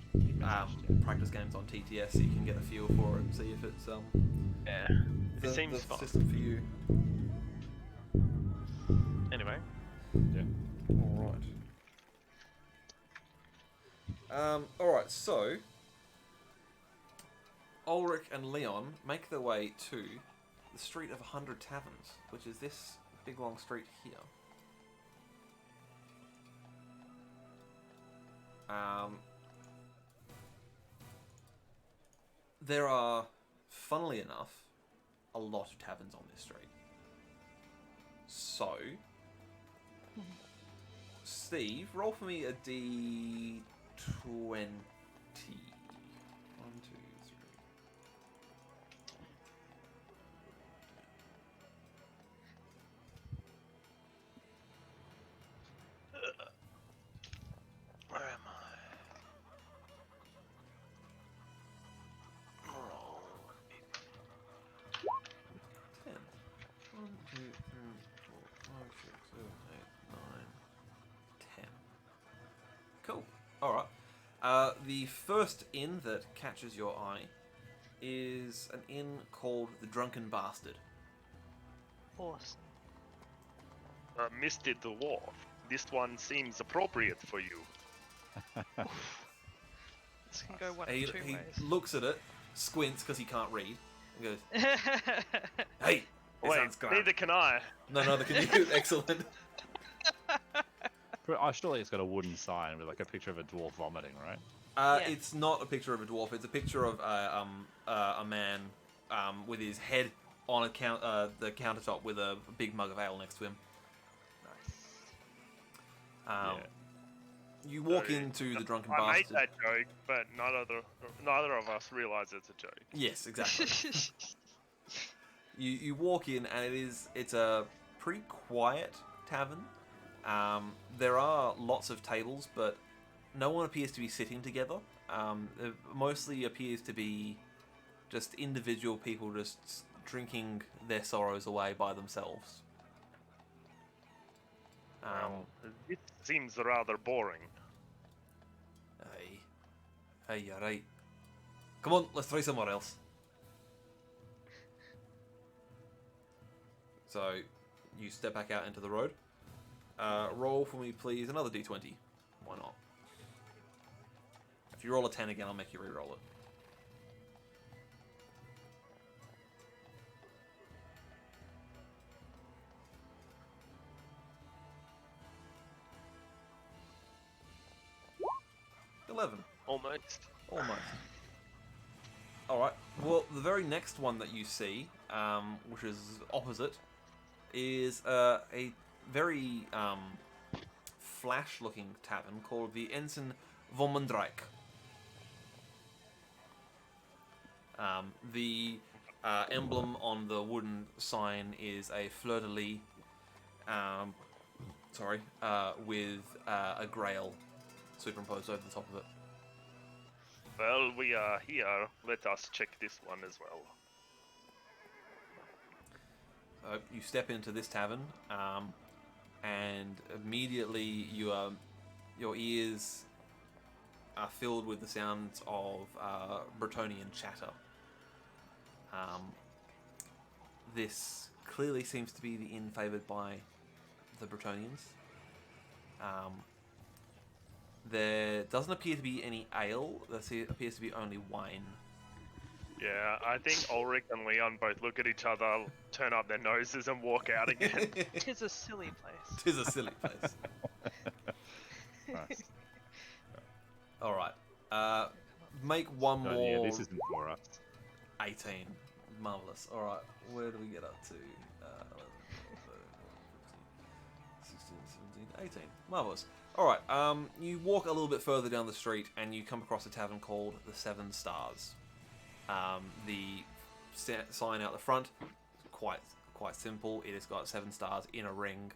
S1: practice games on TTS so you can get a feel for it and see if it's
S4: Yeah.
S1: the,
S4: It seems
S1: the
S4: fun.
S1: system for you.
S4: Anyway.
S2: Yeah.
S1: Alright, so Ulrich and Leon make their way to the Street of 100 Taverns, which is this big long street here. There are, funnily enough, a lot of taverns on this street. So, Steve, roll for me a D20. 1, 2, 3.
S4: Where am I? Roll.
S1: 10. 1, 2, 3, 4, 5, 6, 7, 8, 9, 10. Cool. Alright. The first inn that catches your eye is an inn called the Drunken Bastard.
S3: Awesome.
S4: Mr. Dwarf, this one seems appropriate for you.
S3: This can go one
S1: He
S3: of 2 ways.
S1: looks at it, squints because he can't read, and goes, "Hey, this
S4: Wait,
S1: sounds great."
S4: neither can I.
S1: No, neither can you. Excellent.
S2: Surely it's got a wooden sign with like a picture of a dwarf vomiting, right?
S3: Yeah.
S1: It's not a picture of a dwarf. It's a picture of a man with his head on the countertop with a big mug of ale next to him.
S3: Nice.
S1: You walk
S4: So,
S1: into the drunken
S4: I made
S1: bastard.
S4: that joke, but neither of us realize it's a joke.
S1: Yes, exactly. You walk in and it's a pretty quiet tavern. There are lots of tables, but no one appears to be sitting together. It mostly appears to be just individual people just drinking their sorrows away by themselves.
S4: Well, it seems rather boring.
S1: Hey, you're right. Come on, let's try somewhere else. So, you step back out into the road. Roll for me, please, another d20. Why not? If you roll a 10 again, I'll make you re-roll it.
S4: Almost.
S1: Almost. Alright, well, the very next one that you see, which is opposite, is a very flash-looking tavern called the Ensign Vomendrijk. The emblem on the wooden sign is a fleur-de-lis, with a grail superimposed over the top of it.
S4: Well, we are here. Let us check this one as well.
S1: You step into this tavern, and immediately your ears are filled with the sounds of Bretonian chatter. This clearly seems to be the inn favoured by the Bretonians. There doesn't appear to be any ale. There appears to be only wine.
S4: Yeah, I think Ulrich and Leon both look at each other, turn up their noses, and walk out again.
S3: Tis a silly place.
S1: Tis a silly place.
S2: Nice.
S1: All right. Make one
S2: Oh,
S1: more.
S2: yeah, this isn't for us.
S1: 18. Marvelous. All right. Where do we get up to? 11, 16, 17, 18. Marvelous. All right. You walk a little bit further down the street, and you come across a tavern called the Seven Stars. The sign out the front, quite simple. It has got 7 stars in a ring.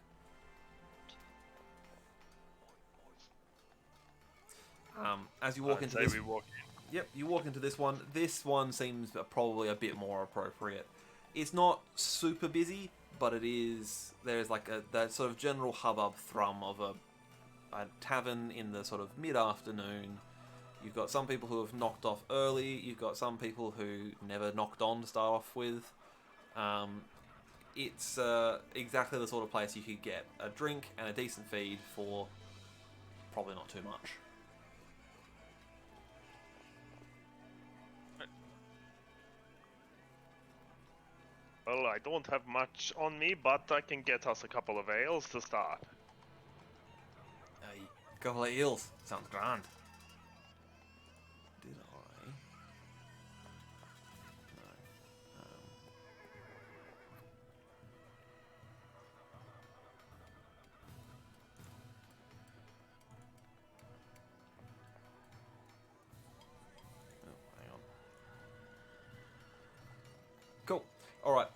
S1: As you walk into this, yep, you walk into this one. This one seems probably a bit more appropriate. It's not super busy, but it is. There's like that sort of general hubbub thrum of a tavern in the sort of mid-afternoon. You've got some people who have knocked off early. You've got some people who never knocked on to start off with. It's exactly the sort of place you could get a drink and a decent feed for probably not too much.
S4: Well, I don't have much on me, but I can get us a couple of ales to start.
S1: A couple of eels. Sounds grand. Did I? No. Hang on. Cool. Alright,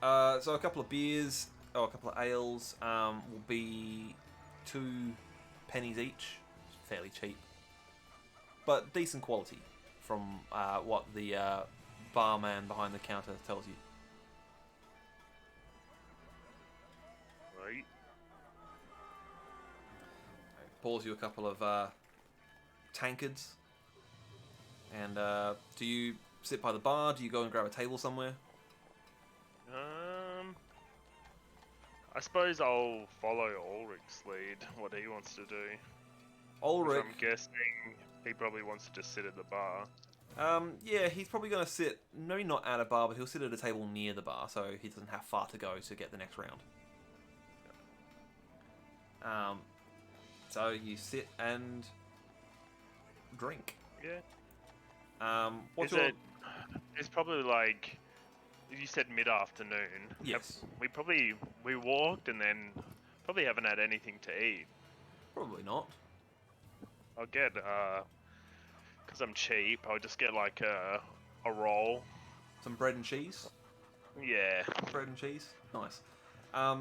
S1: so a couple of beers, or a couple of ales, will be 2 pennies each. Fairly cheap. But decent quality from what the barman behind the counter tells you.
S4: Right.
S1: Pours you a couple of tankards. And do you sit by the bar? Do you go and grab a table somewhere?
S4: I suppose I'll follow Ulrich's lead, what he wants to do.
S1: Ulrich,
S4: I'm guessing he probably wants to just sit at the bar.
S1: yeah, he's probably going to sit, maybe not at a bar, but he'll sit at a table near the bar, so he doesn't have far to go to get the next round. So you sit and drink.
S4: Yeah.
S1: What's your...
S4: It's probably like, you said mid-afternoon.
S1: Yes.
S4: We walked and then probably haven't had anything to eat.
S1: Probably not.
S4: I'll get because I'm cheap. I'll just get like a roll.
S1: Some bread and cheese.
S4: Yeah.
S1: Bread and cheese. Nice.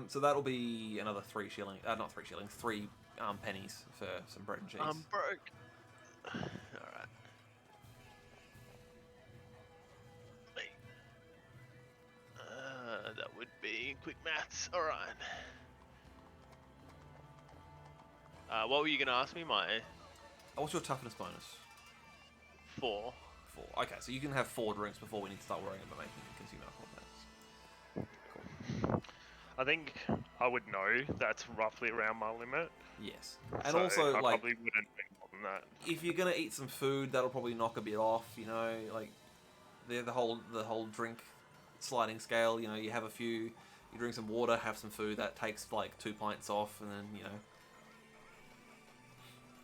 S1: So that'll be another 3 shilling. Not 3 shillings. 3 pennies for some bread and cheese.
S4: I'm broke. Alright. That would be quick maths. Alright. What were you going to ask me?
S1: What's your toughness bonus?
S4: 4.
S1: 4. Okay, so you can have 4 drinks before we need to start worrying about making consume alcohol tests.
S4: I think I would know that's roughly around my limit.
S1: Yes. And
S4: So
S1: also,
S4: I
S1: like,
S4: probably wouldn't think more than that.
S1: if you're gonna eat some food, that'll probably knock a bit off. You know, like the whole drink sliding scale. You know, you have a few, you drink some water, have some food. That takes like 2 pints off, and then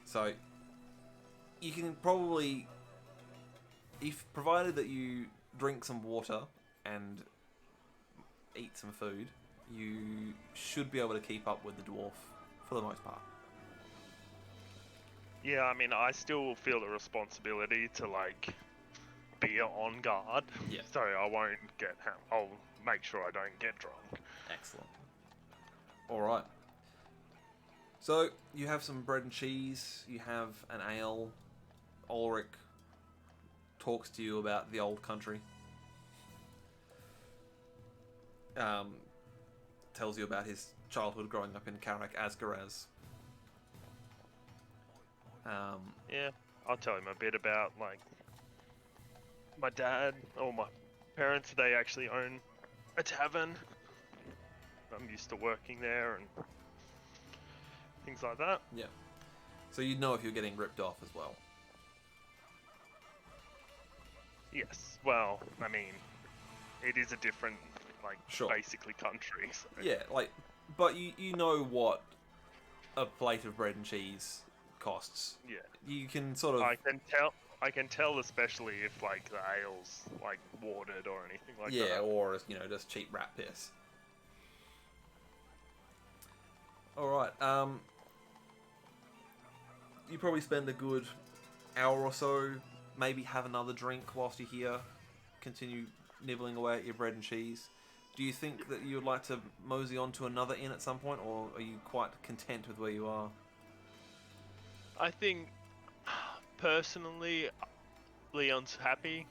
S1: So you can probably, if provided that you drink some water and eat some food, you should be able to keep up with the dwarf for the most part.
S4: Yeah, I mean, I still feel the responsibility to like be on guard.
S1: Yeah.
S4: So I won't get. I'll make sure I don't get drunk.
S1: Excellent. All right. So you have some bread and cheese. You have an ale. Ulrich talks to you about the old country. Tells you about his childhood growing up in Karak Asgaraz.
S4: Yeah, I'll tell him a bit about like my dad or my parents. They actually own a tavern. I'm used to working there and things like that.
S1: Yeah. So you'd know if you're getting ripped off as well.
S4: Yes. Well, I mean, it is a different, like,
S1: Sure.
S4: basically country. So.
S1: Yeah, like, but you know what a plate of bread and cheese costs.
S4: Yeah.
S1: You can sort of.
S4: I can tell, especially if like the ale's like watered or anything like that.
S1: Yeah, or just cheap rat piss. All right. You probably spend a good hour or so, maybe have another drink whilst you're here, continue nibbling away at your bread and cheese. Do you think that you would like to mosey on to another inn at some point, or are you quite content with where you are?
S4: I think, personally, Leon's happy.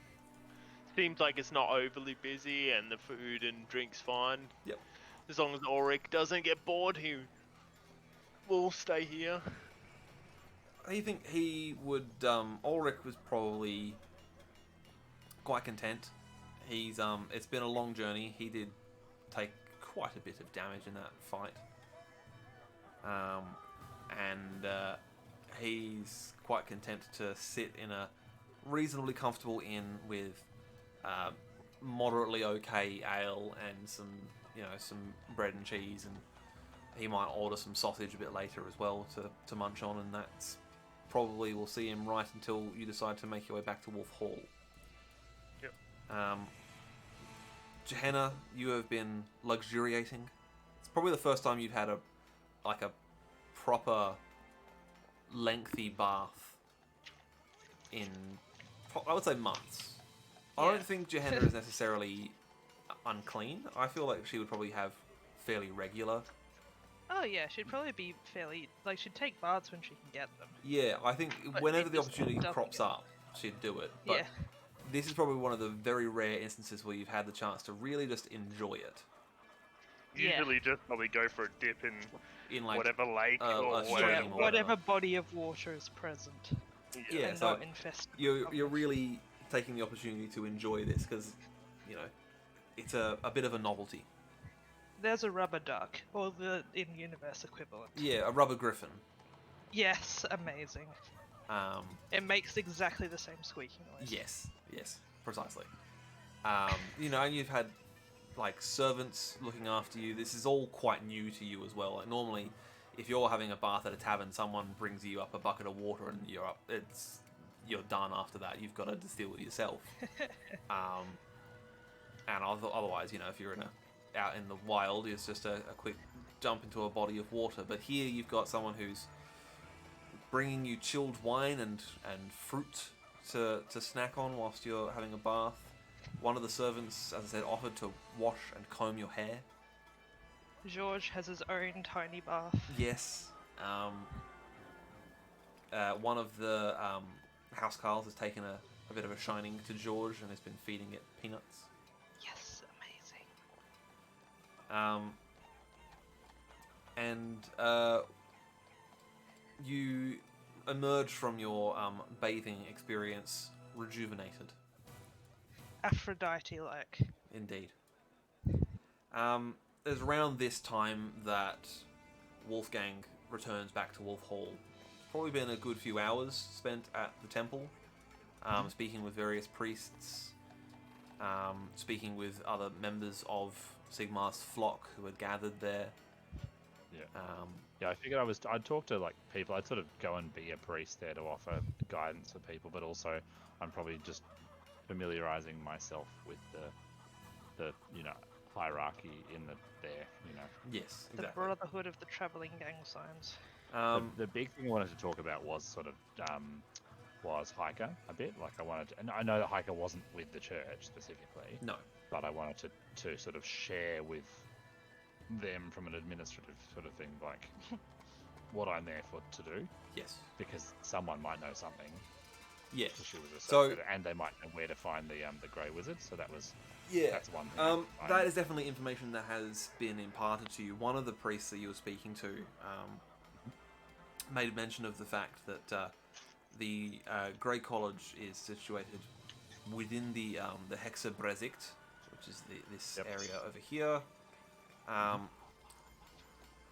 S4: Seems like it's not overly busy and the food and drink's fine.
S1: Yep.
S4: As long as Ulrich doesn't get bored, he will stay here.
S1: I think he would. Ulrich was probably quite content. He's It's been a long journey. He did take quite a bit of damage in that fight. And he's quite content to sit in a reasonably comfortable inn with moderately okay ale and some bread and cheese, and he might order some sausage a bit later as well to munch on, and that's probably will see him right until you decide to make your way back to Wolf Hall.
S4: Yep.
S1: Gehenna, you have been luxuriating. It's probably the first time you've had a proper lengthy bath in, I would say, months. I don't think Gehenna is necessarily unclean. I feel like she would probably have fairly regular.
S3: Oh yeah, she'd probably be fairly, like, she'd take baths when she can get them.
S1: Yeah, I think
S3: But
S1: whenever
S3: it
S1: the
S3: just
S1: opportunity
S3: doesn't
S1: crops
S3: get
S1: up, she'd do it. But
S3: Yeah.
S1: this is probably one of the very rare instances where you've had the chance to really just enjoy it.
S3: Yeah.
S4: Usually just probably go for a dip
S1: In like
S4: whatever lake or
S1: a stream
S4: whatever.
S1: or
S3: Whatever body of water is present.
S1: Yeah,
S3: and
S1: so
S3: not infested.
S1: you're really taking the opportunity to enjoy this because, it's a bit of a novelty.
S3: There's a rubber duck, or the in-universe equivalent.
S1: Yeah, a rubber griffin.
S3: Yes, amazing. It makes exactly the same squeaking noise.
S1: Yes, precisely. And you've had like servants looking after you. This is all quite new to you as well. Like normally, if you're having a bath at a tavern, someone brings you up a bucket of water and you're done after that. You've got to just deal with yourself. And otherwise, if you're out in the wild, it's just a quick jump into a body of water. But here you've got someone who's bringing you chilled wine and fruit to snack on whilst you're having a bath. One of the servants, as I said, offered to wash and comb your hair.
S3: George has his own tiny bath.
S1: Yes. One of the housecarls has taken a bit of a shining to George and has been feeding it peanuts.
S3: Yes, amazing.
S1: And you emerge from your bathing experience rejuvenated.
S3: Aphrodite-like.
S1: Indeed. It's around this time that Wolfgang returns back to Wolf Hall. It's probably been a good few hours spent at the temple, speaking with various priests, speaking with other members of Sigmar's flock who had gathered there.
S2: Yeah. I figured I'd talk to like people. I'd sort of go and be a priest there to offer guidance for people, but also I'm probably just familiarizing myself with the hierarchy in there.
S1: Yes,
S3: The
S1: exactly.
S3: Brotherhood of the Travelling Gang Signs.
S2: The big thing I wanted to talk about was sort of was Hiker a bit. Like and I know that Hiker wasn't with the church specifically.
S1: No.
S2: But I wanted to sort of share with them from an administrative sort of thing, like what I'm there for to do.
S1: Yes.
S2: Because someone might know something.
S1: Yes.
S2: She was a
S1: So,
S2: circuit, and they might know where to find the Grey Wizard. So that's one thing.
S1: that is definitely information that has been imparted to you. One of the priests that you were speaking to made mention of the fact that the Grey College is situated within the Hexabresict, which is this area over here.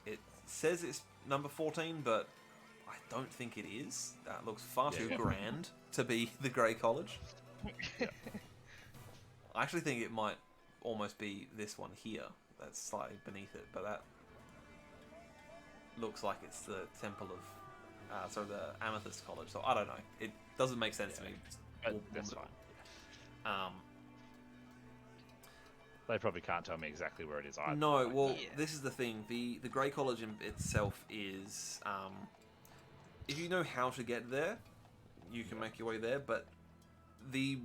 S1: It says it's number 14, but I don't think it is. That looks far too grand to be the Grey College. I actually think it might almost be this one here. That's slightly beneath it, but that looks like it's the Temple of... the Amethyst College. So I don't know. It doesn't make sense to me.
S2: That's fine. They probably can't tell me exactly where it is either.
S1: No, well, this is the thing. The Grey College itself is... if you know how to get there, you can make your way there, but the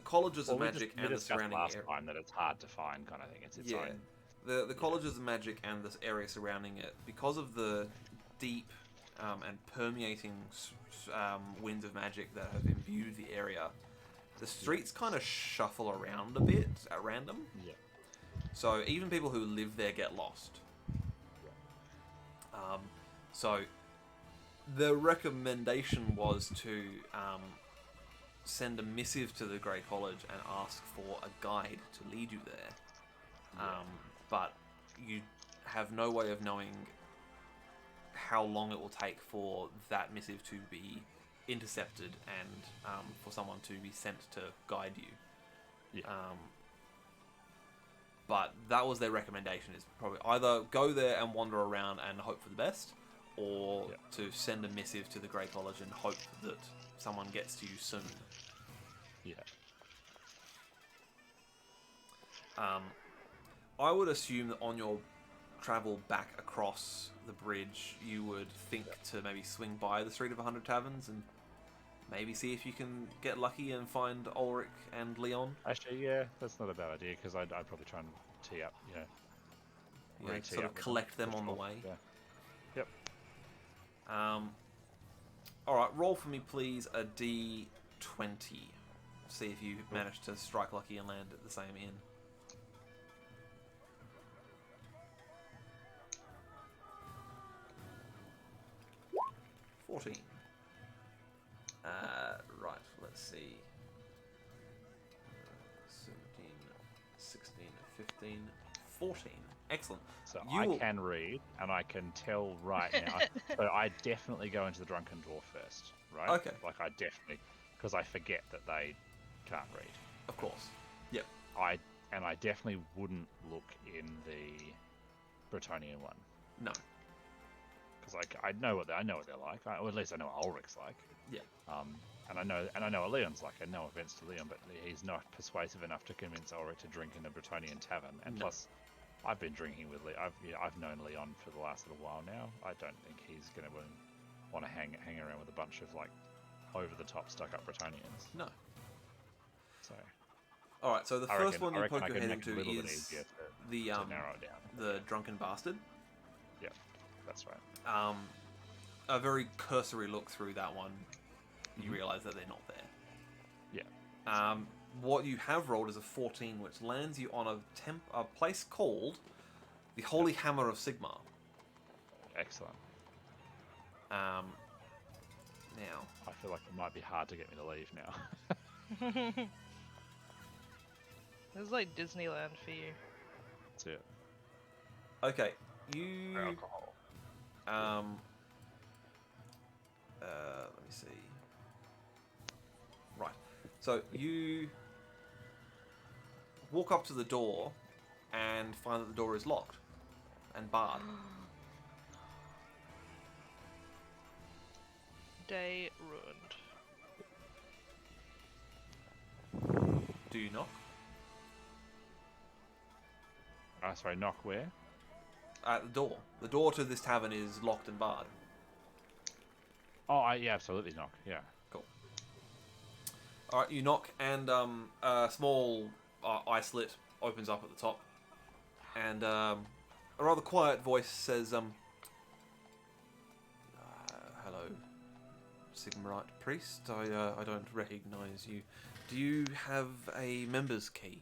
S1: colleges of magic and the surrounding area...
S2: last time that it's hard to find kind of thing. It's its own...
S1: The colleges of magic and the area surrounding it, because of the deep and permeating winds of magic that have imbued the area, the streets kind of shuffle around a bit at random.
S2: Yeah.
S1: So even people who live there get lost. So the recommendation was to send a missive to the Grey College and ask for a guide to lead you there. But you have no way of knowing how long it will take for that missive to be intercepted and for someone to be sent to guide you. But that was their recommendation, is probably either go there and wander around and hope for the best, or to send a missive to the Grey College and hope that someone gets to you soon. I would assume that on your travel back across the bridge, you would think to maybe swing by the Street of 100 Taverns and maybe see if you can get lucky and find Ulrich and Leon.
S2: Actually, that's not a bad idea, because I'd probably try and tee up,
S1: sort of collect them on the way.
S2: Yep.
S1: Alright, roll for me please a D20. See if you manage to strike lucky and land at the same inn. $14. Right, let's see. 17, 16, 15, 14. Excellent.
S2: So I can read, and I can tell right now. So I definitely go into the Drunken Dwarf first, right?
S1: Okay.
S2: Like I definitely, because I forget that they can't read.
S1: Of course. Yep.
S2: I definitely wouldn't look in the Bretonian one.
S1: No.
S2: Because I know what they're like, or at least I know what Ulrich's like.
S1: Yeah.
S2: And I know what Leon's like. And no offense to Leon, but he's not persuasive enough to convince Ulrich to drink in a Bretonian tavern. And plus, I've been drinking with I've known Leon for the last little while now. I don't think he's going to want to hang around with a bunch of like over the top stuck up Bretonians.
S1: No.
S2: So.
S1: All right. So the first one you poke your head into
S2: is
S1: the
S2: narrow it down.
S1: the drunken bastard.
S2: Yeah, that's right.
S1: A very cursory look through that one, you realise that they're not there.
S2: Yeah.
S1: What you have rolled is a 14, which lands you on a place called the Holy Hammer of Sigmar.
S2: Excellent.
S1: Now,
S2: I feel like it might be hard to get me to leave now.
S3: This is like Disneyland for you.
S2: That's it.
S1: okay, you.
S4: Alcohol.
S1: Let me see. Right. So you walk up to the door and find that the door is locked and barred.
S3: Day ruined.
S1: Do you knock?
S2: Sorry, knock where?
S1: At the door. The door to this tavern is locked and barred.
S2: Oh, yeah, absolutely knock. Yeah.
S1: Cool. Alright, you knock, and a small eye slit opens up at the top. And a rather quiet voice says, hello, Sigmarite priest. I don't recognize you. Do you have a member's key?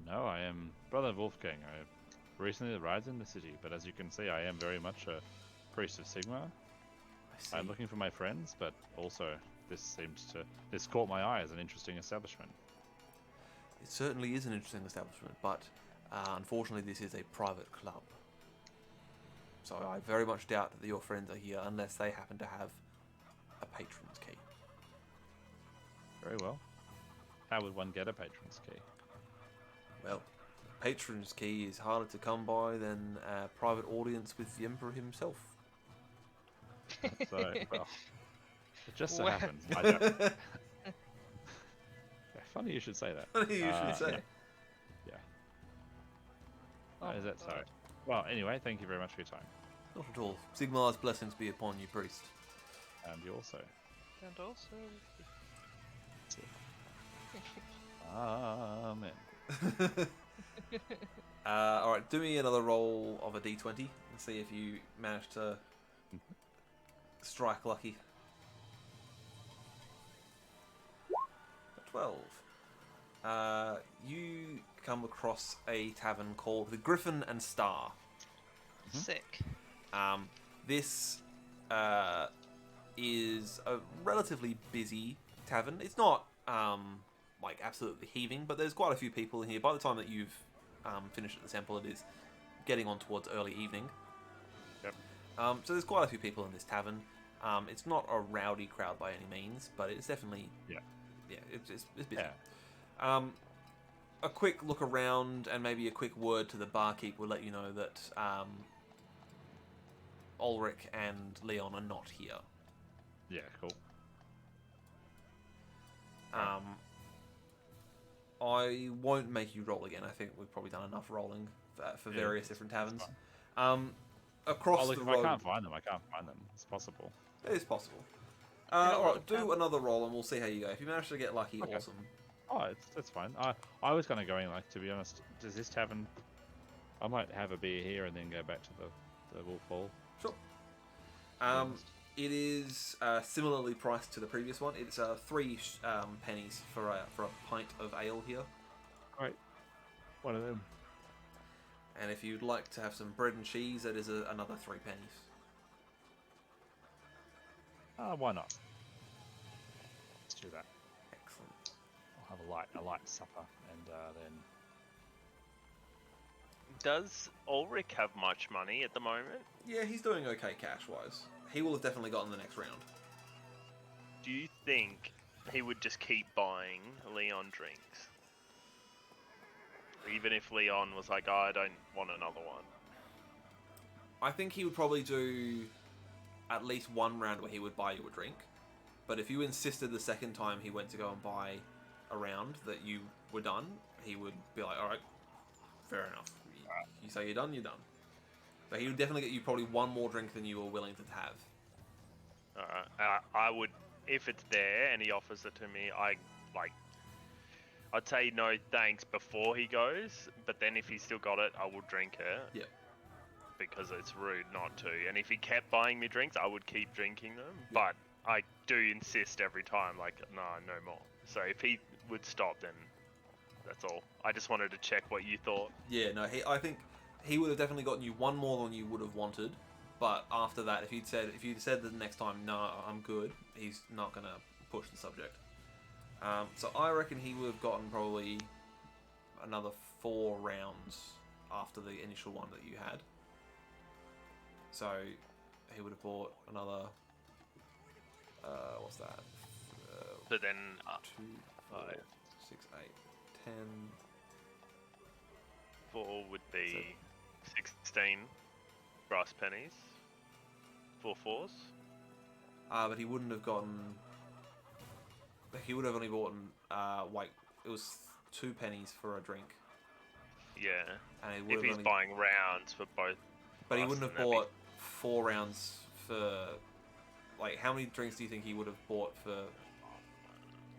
S2: No, I am Brother Wolfgang. I recently arrived in the city, but as you can see, I am very much a priest of Sigmar. I'm looking for my friends, but also this caught my eye as an interesting establishment.
S1: It certainly is an interesting establishment, but unfortunately this is a private club. So I very much doubt that your friends are here unless they happen to have a patron's key.
S2: Very well. How would one get a patron's key?
S1: Well, patron's key is harder to come by than a private audience with the Emperor himself.
S2: So, well, it just so
S3: Wow.
S2: happens. I don't. Yeah, funny you should say that.
S1: Funny you should say.
S2: Yeah.
S3: Oh,
S2: Is that so?
S3: God.
S2: Well, anyway, thank you very much for your time.
S1: Not at all. Sigmar's blessings be upon you, priest.
S2: And you also.
S3: And also,
S2: Amen.
S1: Alright, do me another roll of a d20 and see if you manage to strike lucky. A 12. You come across a tavern called the Griffin and Star.
S3: sick.
S1: This is a relatively busy tavern. It's not like absolutely heaving, but there's quite a few people in here. By the time that you've finished at the temple, it is getting on towards early evening.
S2: Yep.
S1: So there's quite a few people in this tavern. It's not a rowdy crowd by any means, but it's definitely it's busy.
S2: Yeah.
S1: A quick look around and maybe a quick word to the barkeep will let you know that Ulrich and Leon are not here.
S2: Yeah, cool.
S1: I won't make you roll again. I think we've probably done enough rolling for various different taverns. Across
S2: Look,
S1: the
S2: if
S1: road,
S2: I can't find them. It's possible.
S1: it is possible.
S3: not
S1: All
S3: wrong,
S1: right, do
S3: Cam.
S1: another roll and we'll see how you go. If you manage to get lucky,
S2: Okay.
S1: awesome.
S2: Oh, that's fine. I was kind of going like, to be honest, does this tavern? I might have a beer here and then go back to the Wolf Hall.
S1: Sure. It is similarly priced to the previous one. It's 3 pennies for a pint of ale here.
S2: Great. One of them.
S1: And if you'd like to have some bread and cheese, it is another 3 pennies.
S2: Why not? Let's do that.
S1: Excellent.
S2: I'll have a light supper and then.
S4: Does Ulrich have much money at the moment?
S1: Yeah, he's doing okay cash-wise. He will have definitely gotten the next round.
S4: Do you think he would just keep buying Leon drinks? Even if Leon was like, oh, I don't want another one.
S1: I think he would probably do at least one round where he would buy you a drink. But if you insisted the second time he went to go and buy a round that you were done, he would be like, alright, Fair enough. You say you're done, you're done. But he would definitely get you probably one more drink than you were willing to have.
S4: Alright. I would, if it's there and he offers it to me, I'd say no thanks before he goes, but then if he's still got it, I will drink it.
S1: Yep.
S4: Because it's rude not to. And if he kept buying me drinks, I would keep drinking them.
S1: Yep.
S4: But I do insist every time, like, no more. So if he would stop, then that's all. I just wanted to check what you thought.
S1: Yeah, no, I think he would have definitely gotten you one more than you would have wanted. But after that, if you'd said the next time, no, I'm good, he's not gonna push the subject. So I reckon he would have gotten probably another 4 rounds after the initial one that you had. So he would have bought another. What's that?
S4: But then
S1: 2, 4, 6, 8, 10.
S4: 4 would be 16 brass pennies. 4 fours.
S1: But he wouldn't have gotten. He would have only bought. Wait, it was 2 pennies for a drink.
S4: Yeah.
S1: And he would
S4: If
S1: have
S4: he's
S1: only,
S4: buying rounds for both.
S1: but he
S4: us,
S1: wouldn't have
S4: then that'd
S1: bought 4 rounds for. Like, how many drinks do you think he would have bought for?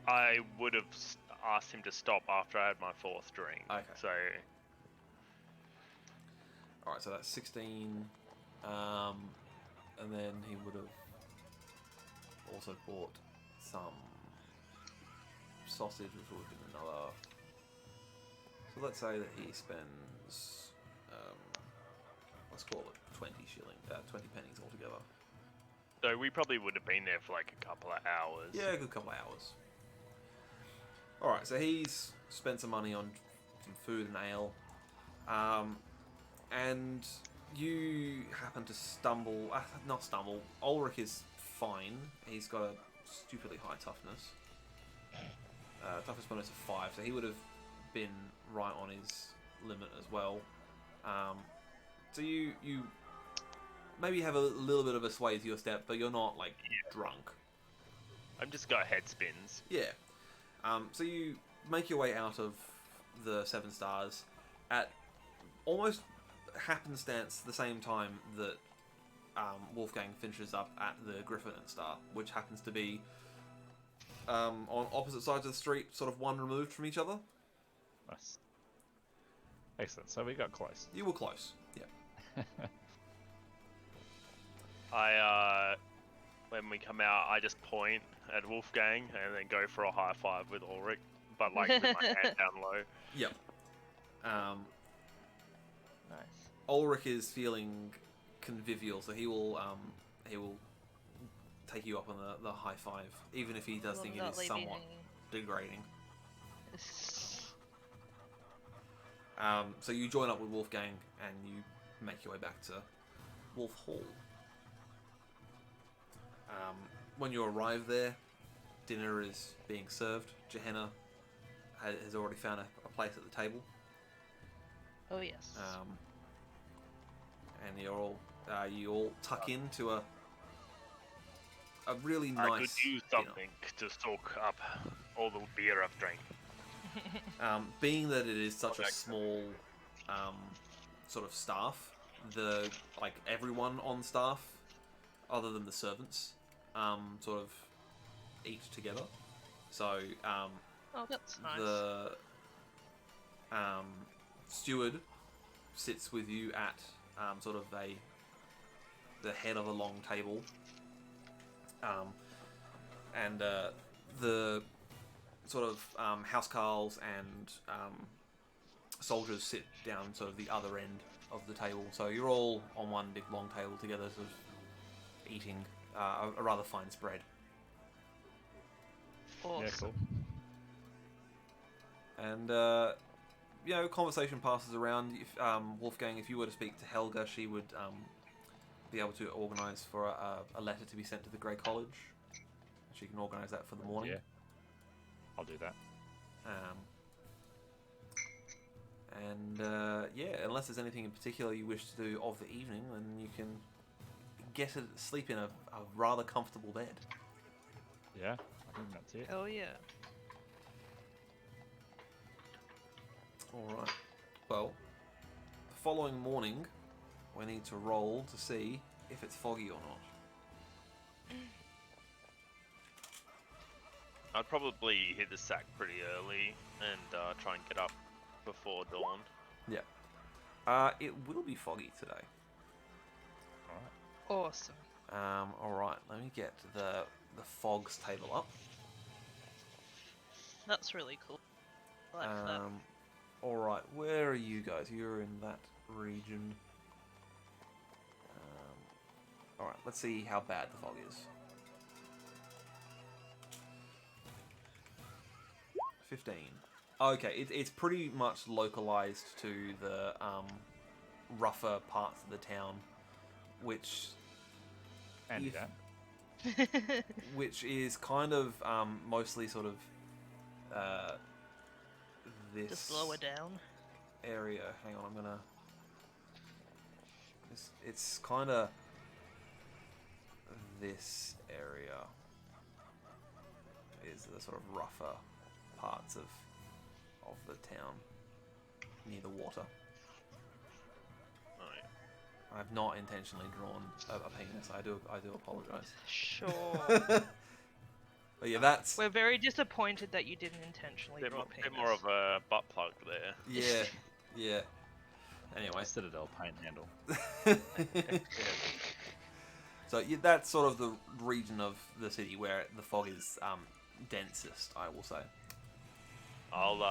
S4: I would have asked him to stop after I had my 4th drink.
S1: Okay.
S4: So.
S1: Alright, so that's 16. And then he would have also bought some sausage, which would have been another. So let's say that he spends, let's call it 20 pennies altogether.
S4: So we probably would have been there for like a couple of hours.
S1: Yeah, a good couple of hours. Alright, so he's spent some money on some food and ale. And you happen to stumble... not stumble. Ulrich is fine. He's got a stupidly high toughness. Toughest bonus of 5, so he would have been right on his limit as well. So you maybe have a little bit of a sway to your step, but you're not, like, drunk.
S4: I've just got head spins.
S1: Yeah. So you make your way out of the 7 stars at almost happenstance the same time that Wolfgang finishes up at the Griffin and Star, which happens to be on opposite sides of the street, sort of one removed from each other.
S2: Nice. Excellent. So we got close.
S1: You were close. Yeah.
S4: When we come out, I just point at Wolfgang and then go for a high five with Ulrich, but like with my hand down low.
S1: Yep.
S3: Nice.
S1: Ulrich is feeling convivial, so he will take you up on the high five, even if he does
S3: Will
S1: think it
S3: not
S1: is
S3: leave
S1: somewhat
S3: any-
S1: degrading. So you join up with Wolfgang and you make your way back to Wolf Hall. When you arrive there, dinner is being served. Gehenna has already found a place at the table.
S3: Oh yes.
S1: And you all tuck into a really nice.
S4: I could use something to soak up all the beer I've drank.
S1: Being that it is such a small sort of staff, everyone on staff, other than the servants, sort of eat together. So
S3: Oh, that's nice.
S1: the steward sits with you at sort of the head of a long table, and the sort of housecarls and soldiers sit down sort of the other end of the table. So you're all on one big long table together, sort of eating a rather fine spread.
S3: Awesome.
S2: Yeah, cool.
S1: And conversation passes around. If Wolfgang, if you were to speak to Helga, she would be able to organise for a letter to be sent to the Grey College. She can organise that for the morning.
S2: Yeah, I'll do that.
S1: Unless there's anything in particular you wish to do of the evening, then you can sleep in a rather comfortable bed.
S2: Yeah, I think that's it.
S3: Oh yeah.
S1: All right. Well, following morning, we need to roll to see if it's foggy or not.
S4: I'd probably hit the sack pretty early and try and get up before dawn.
S1: Yeah. It will be foggy today.
S3: Awesome.
S1: Alright, let me get the fogs table up.
S3: That's really cool. I like that.
S1: Alright, where are you guys? You're in that region. Alright, let's see how bad the fog is. 15. Okay, it's pretty much localized to the rougher parts of the town, which
S2: And
S1: which is kind of mostly sort of this
S3: Just lower down.
S1: area. Hang on, I'm gonna. It's kind of this area is the sort of rougher parts of the town near the water.
S4: Right.
S1: I've not intentionally drawn a penis. I do apologize.
S3: Sure.
S1: But yeah, that's
S3: We're very disappointed that you didn't intentionally draw a penis.
S4: Bit more of a butt plug there.
S1: yeah, yeah. Anyway,
S2: Citadel paint handle.
S1: so yeah, that's sort of the region of the city where the fog is densest, I will say.
S4: I'll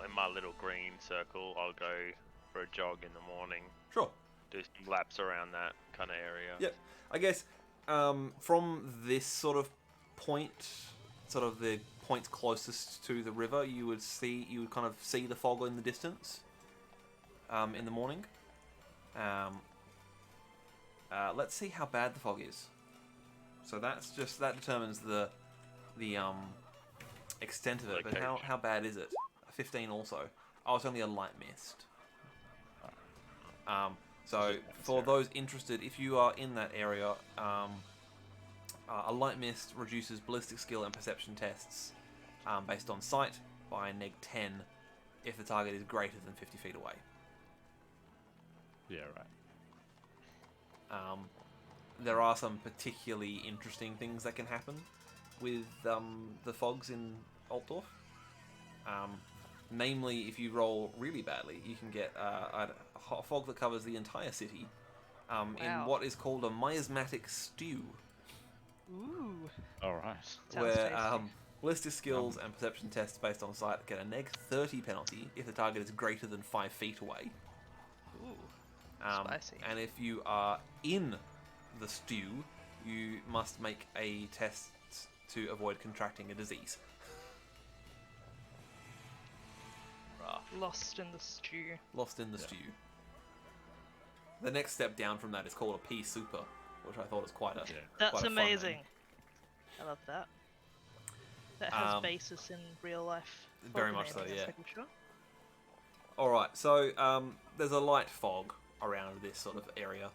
S4: in my little green circle, I'll go for a jog in the morning.
S1: Sure.
S4: Do some laps around that kind of area.
S1: Yep. I guess from this sort of point, sort of the points closest to the river, you would kind of see the fog in the distance in the morning. Let's see how bad the fog is. So that determines the extent of it. But how bad is it? 15 also. Oh, it's only a light mist. So for those interested, if you are in that area, a light mist reduces ballistic skill and perception tests based on sight by -10 if the target is greater than 50 feet away.
S2: Yeah, right.
S1: There are some particularly interesting things that can happen with the fogs in Altdorf. Namely, if you roll really badly, you can get a fog that covers the entire city in what is called a miasmatic stew.
S3: Ooh.
S2: Alright.
S3: Sounds
S1: Where
S3: tasty.
S1: ballistic skills and perception tests based on sight get a -30 penalty if the target is greater than 5 feet away.
S3: Ooh. Spicy.
S1: And if you are in the stew, you must make a test to avoid contracting a disease.
S3: Lost in the stew.
S1: Lost in the stew. The next step down from that is called a pea super, which I thought was quite a
S3: That's
S1: quite a fun
S3: amazing.
S1: name.
S3: I love that. That has basis in real life.
S1: Very
S3: fog
S1: much so,
S3: naming,
S1: yeah.
S3: I'm sure.
S1: Alright, so there's a light fog around this sort of area.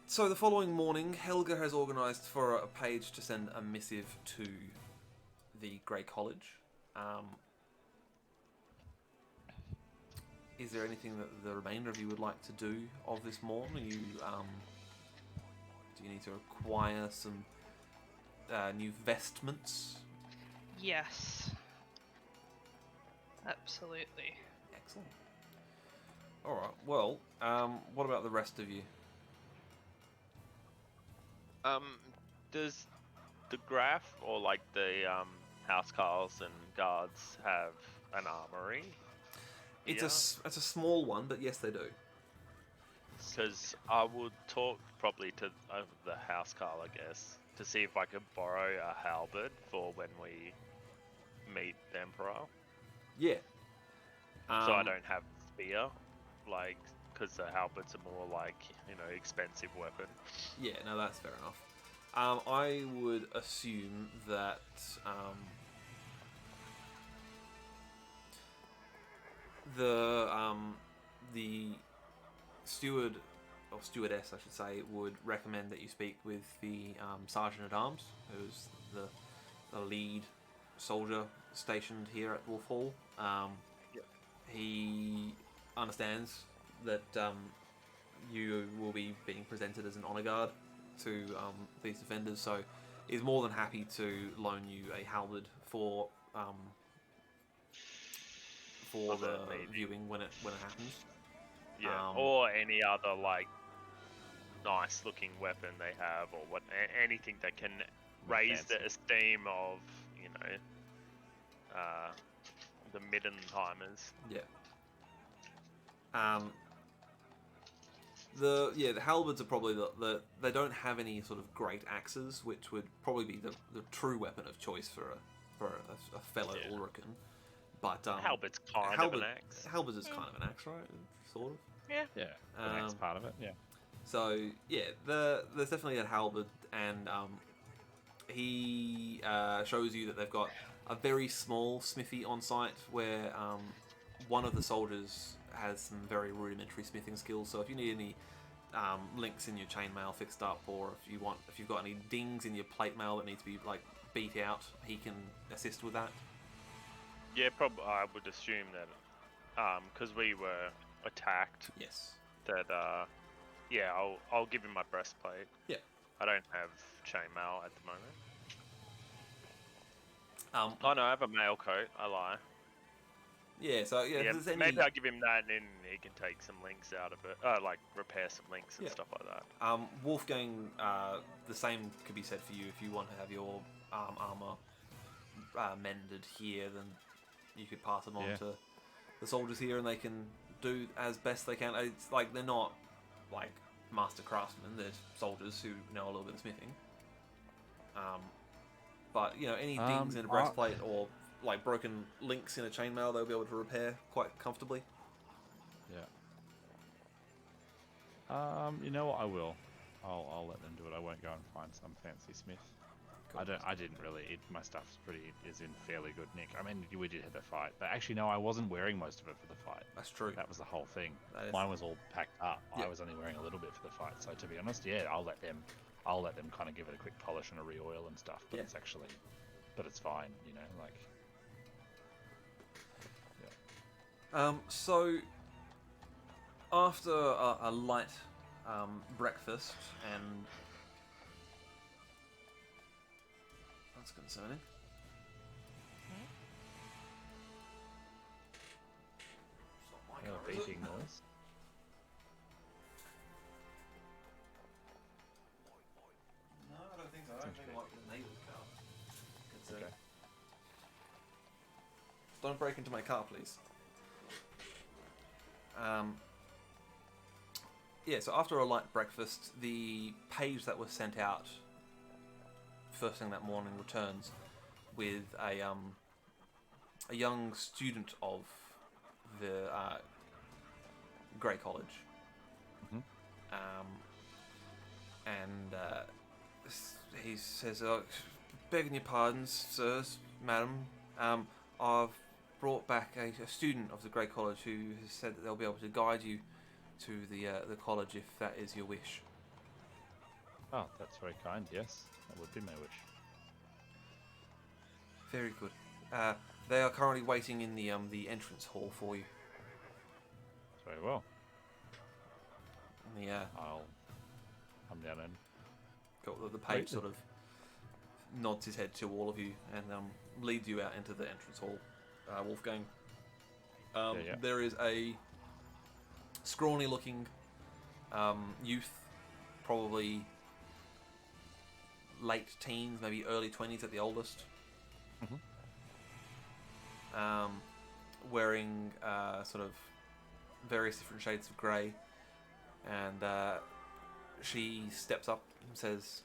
S1: So the following morning, Helga has organised for a page to send a missive to the Grey College. Is there anything that the remainder of you would like to do of this morn? Do you need to acquire some new vestments?
S3: Yes. Absolutely.
S1: Excellent. Alright, well, what about the rest of you?
S4: Does the Graph or like the housecarls and guards have an armory?
S1: It's a small one, but yes, they do.
S4: Because I would talk probably to the housecarl, I guess, to see if I could borrow a halberd for when we meet the Emperor.
S1: Yeah.
S4: So I don't have spear, like, because the halberds are more like, expensive weapon.
S1: Yeah, no, that's fair enough. I would assume that the steward or stewardess, I should say, would recommend that you speak with the sergeant at arms, who's the lead soldier stationed here at Wolf Hall. he understands that you will be being presented as an honor guard to these defenders, so he's more than happy to loan you a halberd for the viewing when it happens.
S4: Yeah, or any other like nice looking weapon they have, or what anything that can raise the esteem of the midden timers.
S1: Yeah. The halberds are probably they don't have any sort of great axes, which would probably be the true weapon of choice for a fellow Ulrican. But
S4: halberd's kind of an axe.
S1: Halberd is kind of an axe, right? Sort of.
S3: Yeah.
S2: Yeah. The next part of it. Yeah.
S1: So yeah, there's definitely a halberd, and he shows you that they've got a very small smithy on site where one of the soldiers has some very rudimentary smithing skills. So if you need any links in your chainmail fixed up, or if you've got any dings in your plate mail that need to be like beat out, he can assist with that.
S4: Yeah, probably. I would assume that because we were attacked.
S1: Yes.
S4: That yeah, I'll give him my breastplate.
S1: Yeah.
S4: I don't have chainmail at the moment.
S1: Oh
S4: no, I have a mail coat. I lie.
S1: Yeah, so yeah,
S4: maybe I'll give him that, and he can take some links out of it, like repair some links and stuff like that.
S1: Wolfgang, the same could be said for you. If you want to have your armor mended here, then you could pass them on to the soldiers here, and they can do as best they can. It's like they're not like master craftsmen; they're soldiers who know a little bit of smithing. But any dings in a breastplate or like broken links in a chainmail, they'll be able to repair quite comfortably.
S2: Yeah. You know what? I will. I'll let them do it. I won't go and find some fancy smith. Cool. I didn't really. My stuff's is in fairly good nick. I mean, we did have the fight, but actually no, I wasn't wearing most of it for the fight.
S1: That's true.
S2: That was the whole thing. Mine was all packed up. Yep. I was only wearing a little bit for the fight. So to be honest, I'll let them kind of give it a quick polish and a re-oil and stuff. But it's actually, it's fine. Like.
S1: So after a light breakfast, and that's concerning.
S2: Beeping noise.
S1: No, I don't think so. I don't think I like the neighbour's car. Okay. Don't break into my car, please. So after a light breakfast, the page that was sent out first thing that morning returns with a young student of the Grey College.
S2: Mm-hmm.
S1: He says, begging your pardons, sirs, madam, I've brought back a student of the Grey College who has said that they'll be able to guide you to the college if that is your wish.
S2: Oh, that's very kind. Yes, that would be my wish.
S1: Very good. They are currently waiting in the entrance hall for you.
S2: Very well.
S1: I'll
S2: come down and
S1: the page sort of nods his head to all of you and leads you out into the entrance hall. Wolfgang. There is a scrawny-looking youth, probably late teens, maybe early 20s at the oldest.
S2: Mm-hmm.
S1: Wearing sort of various different shades of grey, and she steps up and says,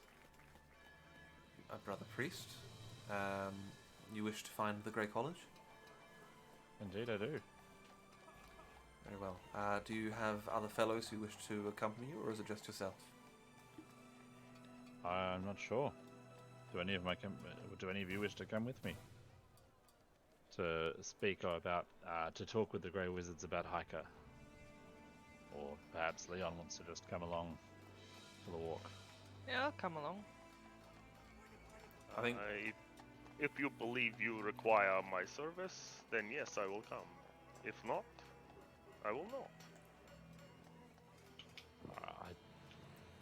S1: "Brother priest, you wish to find the Grey College?"
S2: Indeed, I do.
S1: Very well. Do you have other fellows who wish to accompany you, or is it just yourself?
S2: I'm not sure. Do any of you wish to come with me? To speak about, to talk with the Grey Wizards about Hiker? Or perhaps Leon wants to just come along for the walk.
S3: Yeah, I'll come along.
S1: I think...
S4: if you believe you require my service, then yes, I will come. If not, I will not.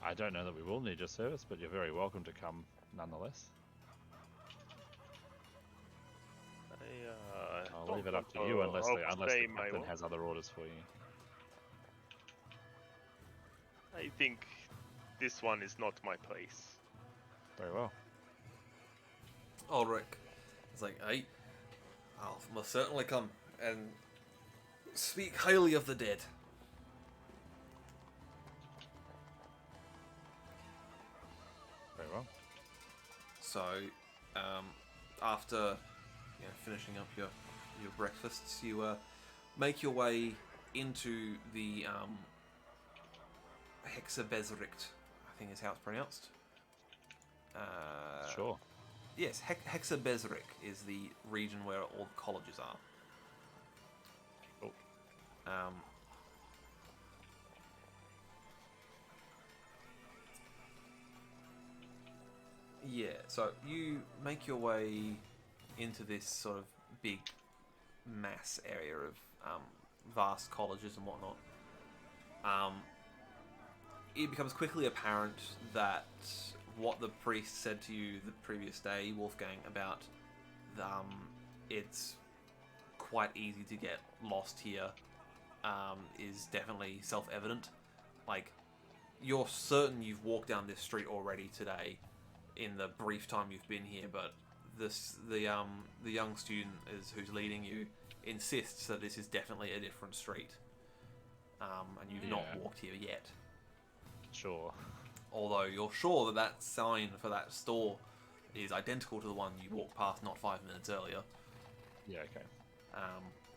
S2: I don't know that we will need your service, but you're very welcome to come nonetheless. I'll leave it up to you unless the captain has other orders for you.
S4: I think this one is not my place.
S2: Very well.
S1: Ulrich is like, hey, I'll most certainly come and speak highly of the dead.
S2: Very well.
S1: So, after finishing up your breakfasts, you make your way into the Hexabezricht, I think is how it's pronounced.
S2: Sure.
S1: Yes, Hexabezricht is the region where all the colleges are.
S2: Oh.
S1: Yeah, so you make your way into this sort of big mass area of vast colleges and whatnot. It becomes quickly apparent that what the priest said to you the previous day, Wolfgang, about it's quite easy to get lost here, is definitely self-evident. Like, you're certain you've walked down this street already today in the brief time you've been here, but the young student who's leading you insists that this is definitely a different street, and you've not walked here yet.
S2: Sure.
S1: Although you're sure that sign for that store is identical to the one you walked past not 5 minutes earlier.
S2: Yeah. Okay.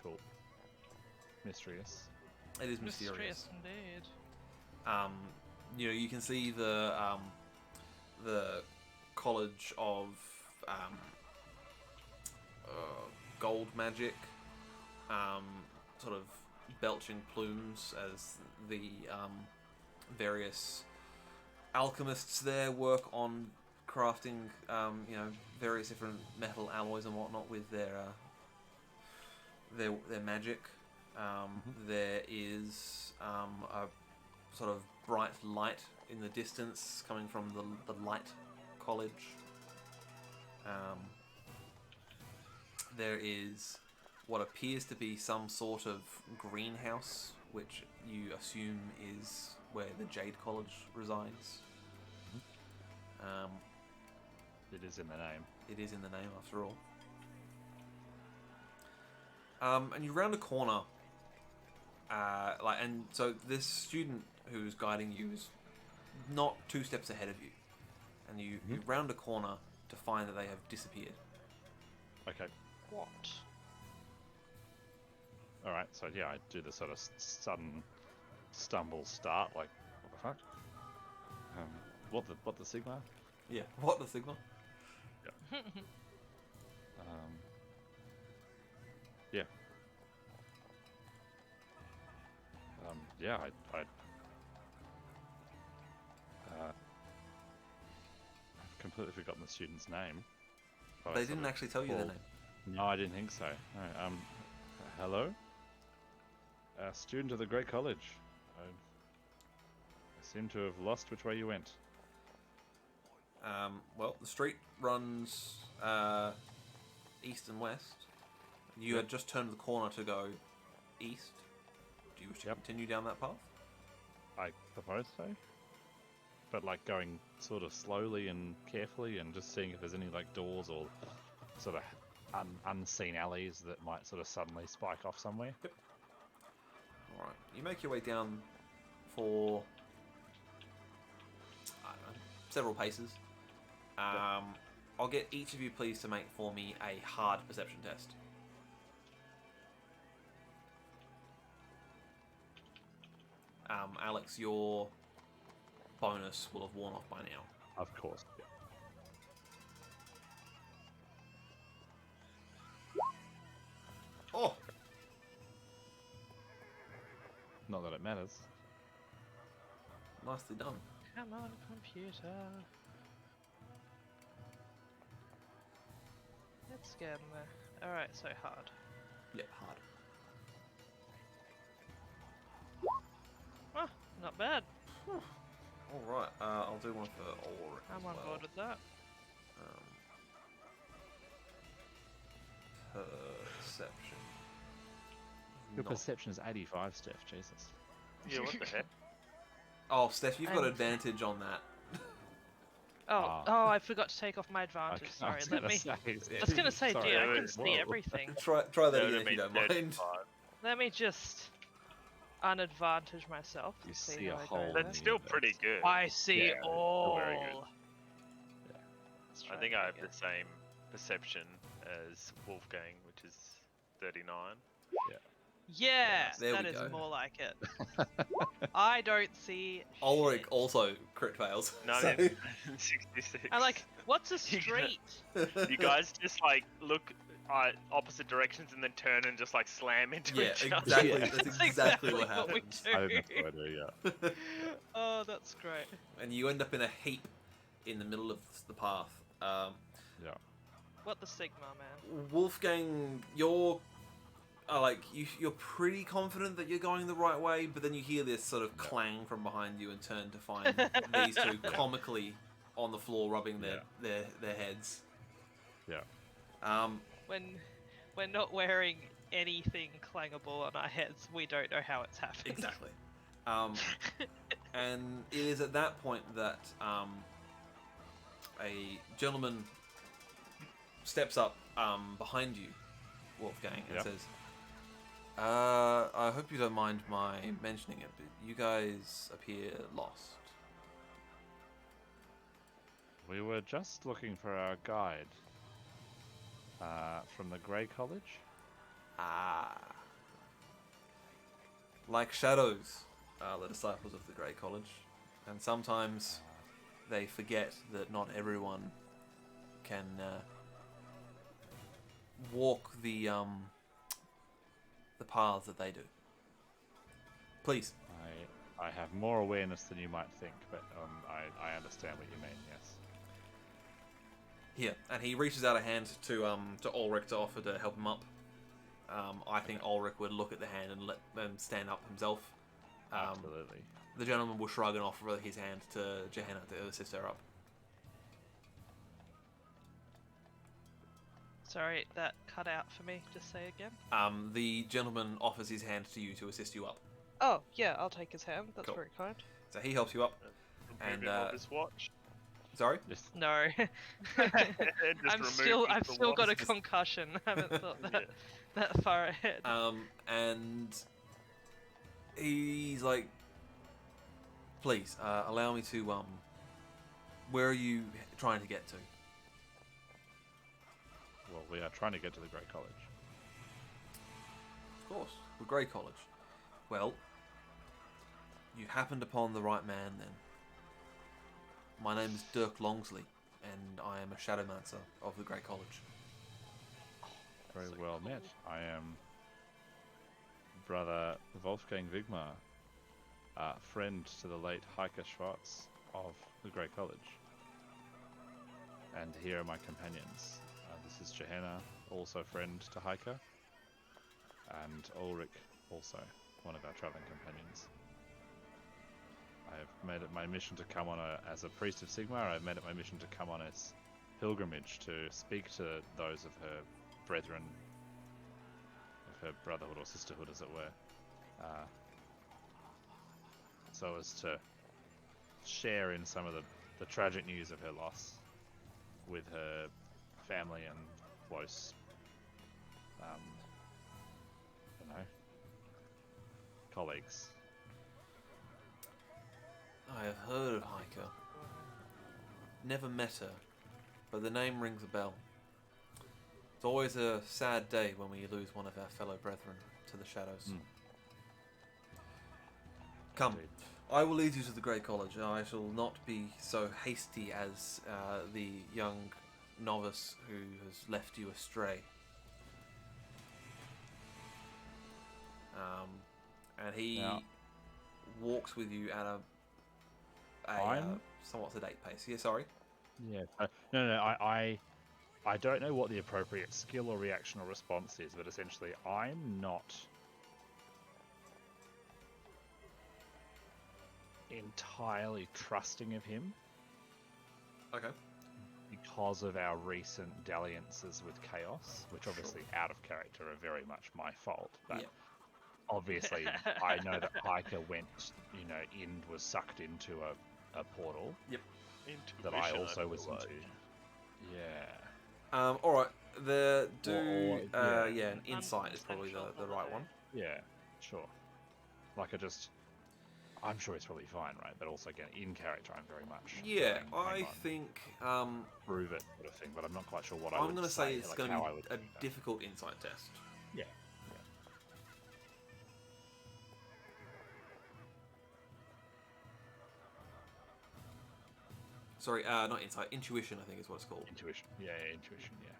S2: Cool. Mysterious.
S1: It is mysterious.
S3: Mysterious indeed.
S1: You can see the College of Gold Magic, sort of belching plumes as the various alchemists there work on crafting, various different metal alloys and whatnot with their magic. There is a sort of bright light in the distance coming from the Light College. There is what appears to be some sort of greenhouse, which you assume is where the Jade College resides.
S2: It is in the name.
S1: It is in the name, after all. And you round a corner, and so this student who's guiding you is not 2 steps ahead of you, and you round a corner to find that they have disappeared.
S2: Okay.
S3: What?
S2: All right. So yeah, I do the sort of sudden stumble start. Like, what the fuck? What the Sigma?
S1: Yeah. What the signal?
S2: Yeah. Yeah. Yeah. I've completely forgotten the student's name.
S1: They didn't actually tell you their name.
S2: No, I didn't think so. No, hello? Student of the Great College. I seem to have lost which way you went.
S1: Well, the street runs east and west. You had just turned the corner to go east. Do you wish to continue down that path?
S2: I suppose so. But like going sort of slowly and carefully and just seeing if there's any like doors or sort of unseen alleys that might sort of suddenly spike off somewhere.
S1: Yep. Alright, you make your way down for, I don't know, several paces. I'll get each of you please to make for me a hard perception test. Alex, your bonus will have worn off by now.
S2: Of course. Yeah.
S1: Oh!
S2: Not that it matters.
S1: Nicely done.
S3: Come on, computer. Let's get in there. Alright, so hard.
S1: Yep, hard.
S3: Not bad.
S1: All right. I'll do one for Ulrich.
S3: I'm
S1: as
S3: on
S1: well.
S3: board with that.
S1: Perception.
S2: Your
S1: Not-
S2: perception is 85, Steph. Jesus.
S4: Yeah, what the heck?
S1: Oh, Steph, you've got
S3: I'm-
S1: advantage on that.
S3: Oh, I forgot to take off my advantage. Sorry, let me. I was gonna say,
S2: sorry,
S3: gee, I
S4: whoa.
S3: can see everything.
S1: Try that
S4: That
S1: again
S4: would've
S1: if you
S4: been
S1: don't mind.
S4: 35.
S3: Let me just unadvantage myself.
S2: You
S3: to
S2: see
S3: how
S2: a
S3: I go
S2: hole
S3: there.
S2: in
S4: That's
S2: the
S4: still
S2: universe.
S4: pretty good.
S3: I see
S2: Yeah,
S3: all.
S2: very good.
S3: Let's
S4: I
S3: try
S4: think
S3: that
S4: I have
S3: again.
S4: the same perception as Wolfgang, which is 39.
S3: Yeah,
S1: There
S3: that
S1: we
S3: is
S1: go.
S3: more like it. I don't see.
S1: Ulrich
S3: shit.
S1: also crit fails.
S4: No,
S1: so-
S4: 66.
S3: I'm like, what's a
S4: You got-
S3: street?
S4: You guys just like look opposite directions and then turn and just like slam into
S1: yeah,
S4: each other.
S1: exactly.
S2: Yeah.
S1: That's exactly what
S3: we
S1: happens.
S3: do.
S2: I think that's what I do, yeah.
S3: Oh, that's great.
S1: And you end up in a heap in the middle of the path.
S2: Yeah.
S3: What the Sigma, man?
S1: Wolfgang, you're you're pretty confident that you're going the right way, but then you hear this sort of clang from behind you and turn to find these two comically on the floor rubbing their heads.
S2: Yeah.
S3: When we're not wearing anything clangable on our heads, we don't know how it's happening.
S1: Exactly. And it is at that point that a gentleman steps up behind you, Wolfgang, and
S2: Yep.
S1: says, I hope you don't mind my mentioning it, but you guys appear lost.
S2: We were just looking for our guide from the Grey College.
S1: Ah. Like shadows are the disciples of the Grey College, and sometimes they forget that not everyone can walk the paths that they do. Please.
S2: I have more awareness than you might think, but I understand what you mean, yes.
S1: Here, and he reaches out a hand to Ulrich to offer to help him up. I think Ulrich would look at the hand and let them stand up himself.
S2: Absolutely.
S1: The gentleman will shrug and offer his hand to Johanna to assist her up.
S3: Sorry, that cut out for me. Just say again.
S1: The gentleman offers his hand to you to assist you up.
S3: Oh, yeah, I'll take his hand. That's
S1: Cool.
S3: very kind.
S1: So he helps you up.
S4: Remove
S1: And,
S4: him of his watch.
S1: Sorry?
S2: Just
S3: No,
S4: Just
S3: I've
S4: remove
S3: still
S4: the
S3: got a
S4: watch.
S3: concussion. I haven't thought
S4: Yeah.
S3: that far ahead.
S1: And he's like, please, allow me to, where are you trying to get to?
S2: well, we are trying to get to the Great College.
S1: Of course, the Grey College. Well, you happened upon the right man then. My name is Dirk Longsley, and I am a Shadowmancer of the Grey College.
S2: Very
S3: So
S2: well
S3: cool.
S2: met. I am brother Wolfgang Wigmar, friend to the late Heike Schwartz of the Grey College. And here are my companions. This is Johanna, also friend to Heike, and Ulrich, also one of our traveling companions. I have made it my mission to come on as a priest of Sigmar. I've made it my mission to come on a pilgrimage to speak to those of her brethren, of her brotherhood or sisterhood, as it were, so as to share in some of the tragic news of her loss with her family and close, colleagues.
S1: I have heard of Heike. Never met her, but the name rings a bell. It's always a sad day when we lose one of our fellow brethren to the shadows. Come,
S2: Indeed.
S1: I will lead you to the Grey College. I shall not be so hasty as the young novice who has left you astray. And he
S2: Now-
S1: walks with you at a
S2: I'm-
S1: somewhat sedate pace. Yeah, sorry.
S2: Yeah. No. I don't know what the appropriate skill or reaction or response is, but essentially, I'm not entirely trusting of him
S1: Okay.
S2: because of our recent dalliances with Chaos, which obviously out of character are very much my fault. But
S1: Yeah.
S2: obviously, I know that Hiker went, was sucked into a portal that I also was into. Yeah.
S1: All right. An
S3: Yeah.
S1: insight is probably the right one.
S2: Yeah, sure. Like I'm sure he's probably fine, right? But also, again, in character, I'm very much.
S1: Yeah,
S2: hang
S1: I
S2: on,
S1: think.
S2: prove it sort of thing, but I'm not quite sure what I
S1: I'm
S2: would
S1: going to say it's
S2: like
S1: going to
S2: how
S1: be
S2: I would
S1: a
S2: do that.
S1: difficult insight test.
S2: Yeah.
S1: Sorry, not insight. Intuition, I think is what it's called.
S2: Intuition. Yeah, intuition. Yeah.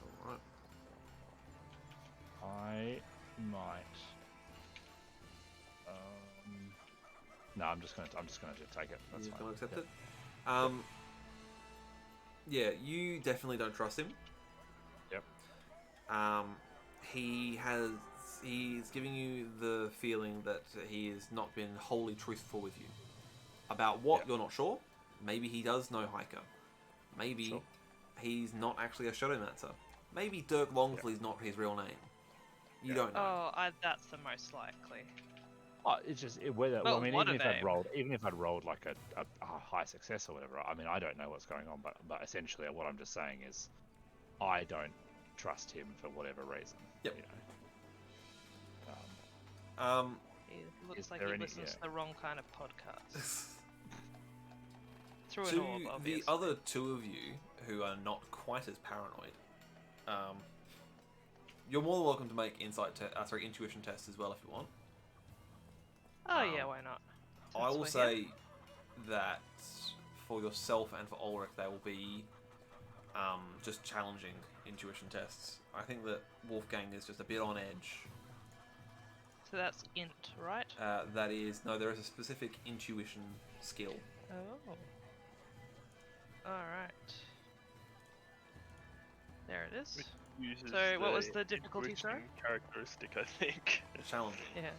S1: All right.
S2: I might. No, I'm just gonna take it. That's
S1: You're
S2: fine.
S1: going to accept
S2: Yep.
S1: it. Yeah, you definitely don't trust him.
S2: Yep.
S1: He's giving you the feeling that he has not been wholly truthful with you. About what,
S2: Yep.
S1: you're not sure. Maybe he does know Hiker. Maybe
S2: Sure.
S1: he's not actually a Shadowmancer. Maybe Dirk Longfleet's not his real name. You don't know.
S3: Oh, that's the most likely.
S2: Oh, it's just whether.
S3: Well,
S2: I mean,
S3: what
S2: even
S3: are
S2: if
S3: they?
S2: I'd rolled like a high success or whatever. I mean, I don't know what's going on, but essentially, what I'm just saying is, I don't trust him for whatever reason.
S1: Yep.
S3: It looks
S2: Is
S3: like
S2: there
S3: he
S2: any-
S3: listens to the wrong kind of podcast. Through an
S1: To
S3: orb,
S1: the
S3: obviously.
S1: other two of you who are not quite as paranoid, you're more than welcome to make intuition tests as well if you want.
S3: Oh yeah, why not?
S1: I
S3: Since
S1: will
S3: we're
S1: say
S3: here.
S1: that for yourself and for Ulrich, they will be just challenging intuition tests. I think that Wolfgang is just a bit on edge.
S3: So that's int, right?
S1: There is a specific intuition skill.
S3: Oh. Alright. There it is.
S4: Which uses
S3: So, what was the difficulty, sorry?
S4: intuition characteristic, I think.
S1: Challenging.
S3: Yeah.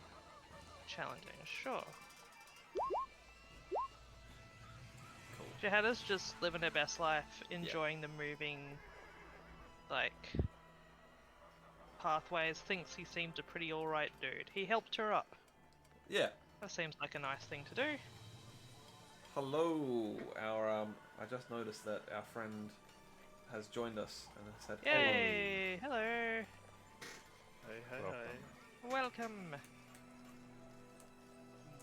S3: Challenging, sure.
S1: Cool.
S3: Jihada's just living her best life, enjoying the moving, like, pathways, thinks he seemed a pretty alright dude. He helped her up.
S1: Yeah.
S3: That seems like a nice thing to do.
S1: Hello. I just noticed that our friend has joined us and has said
S3: Yay! Hello!
S4: Hey, hey,
S2: Welcome.
S4: hey.
S3: Welcome!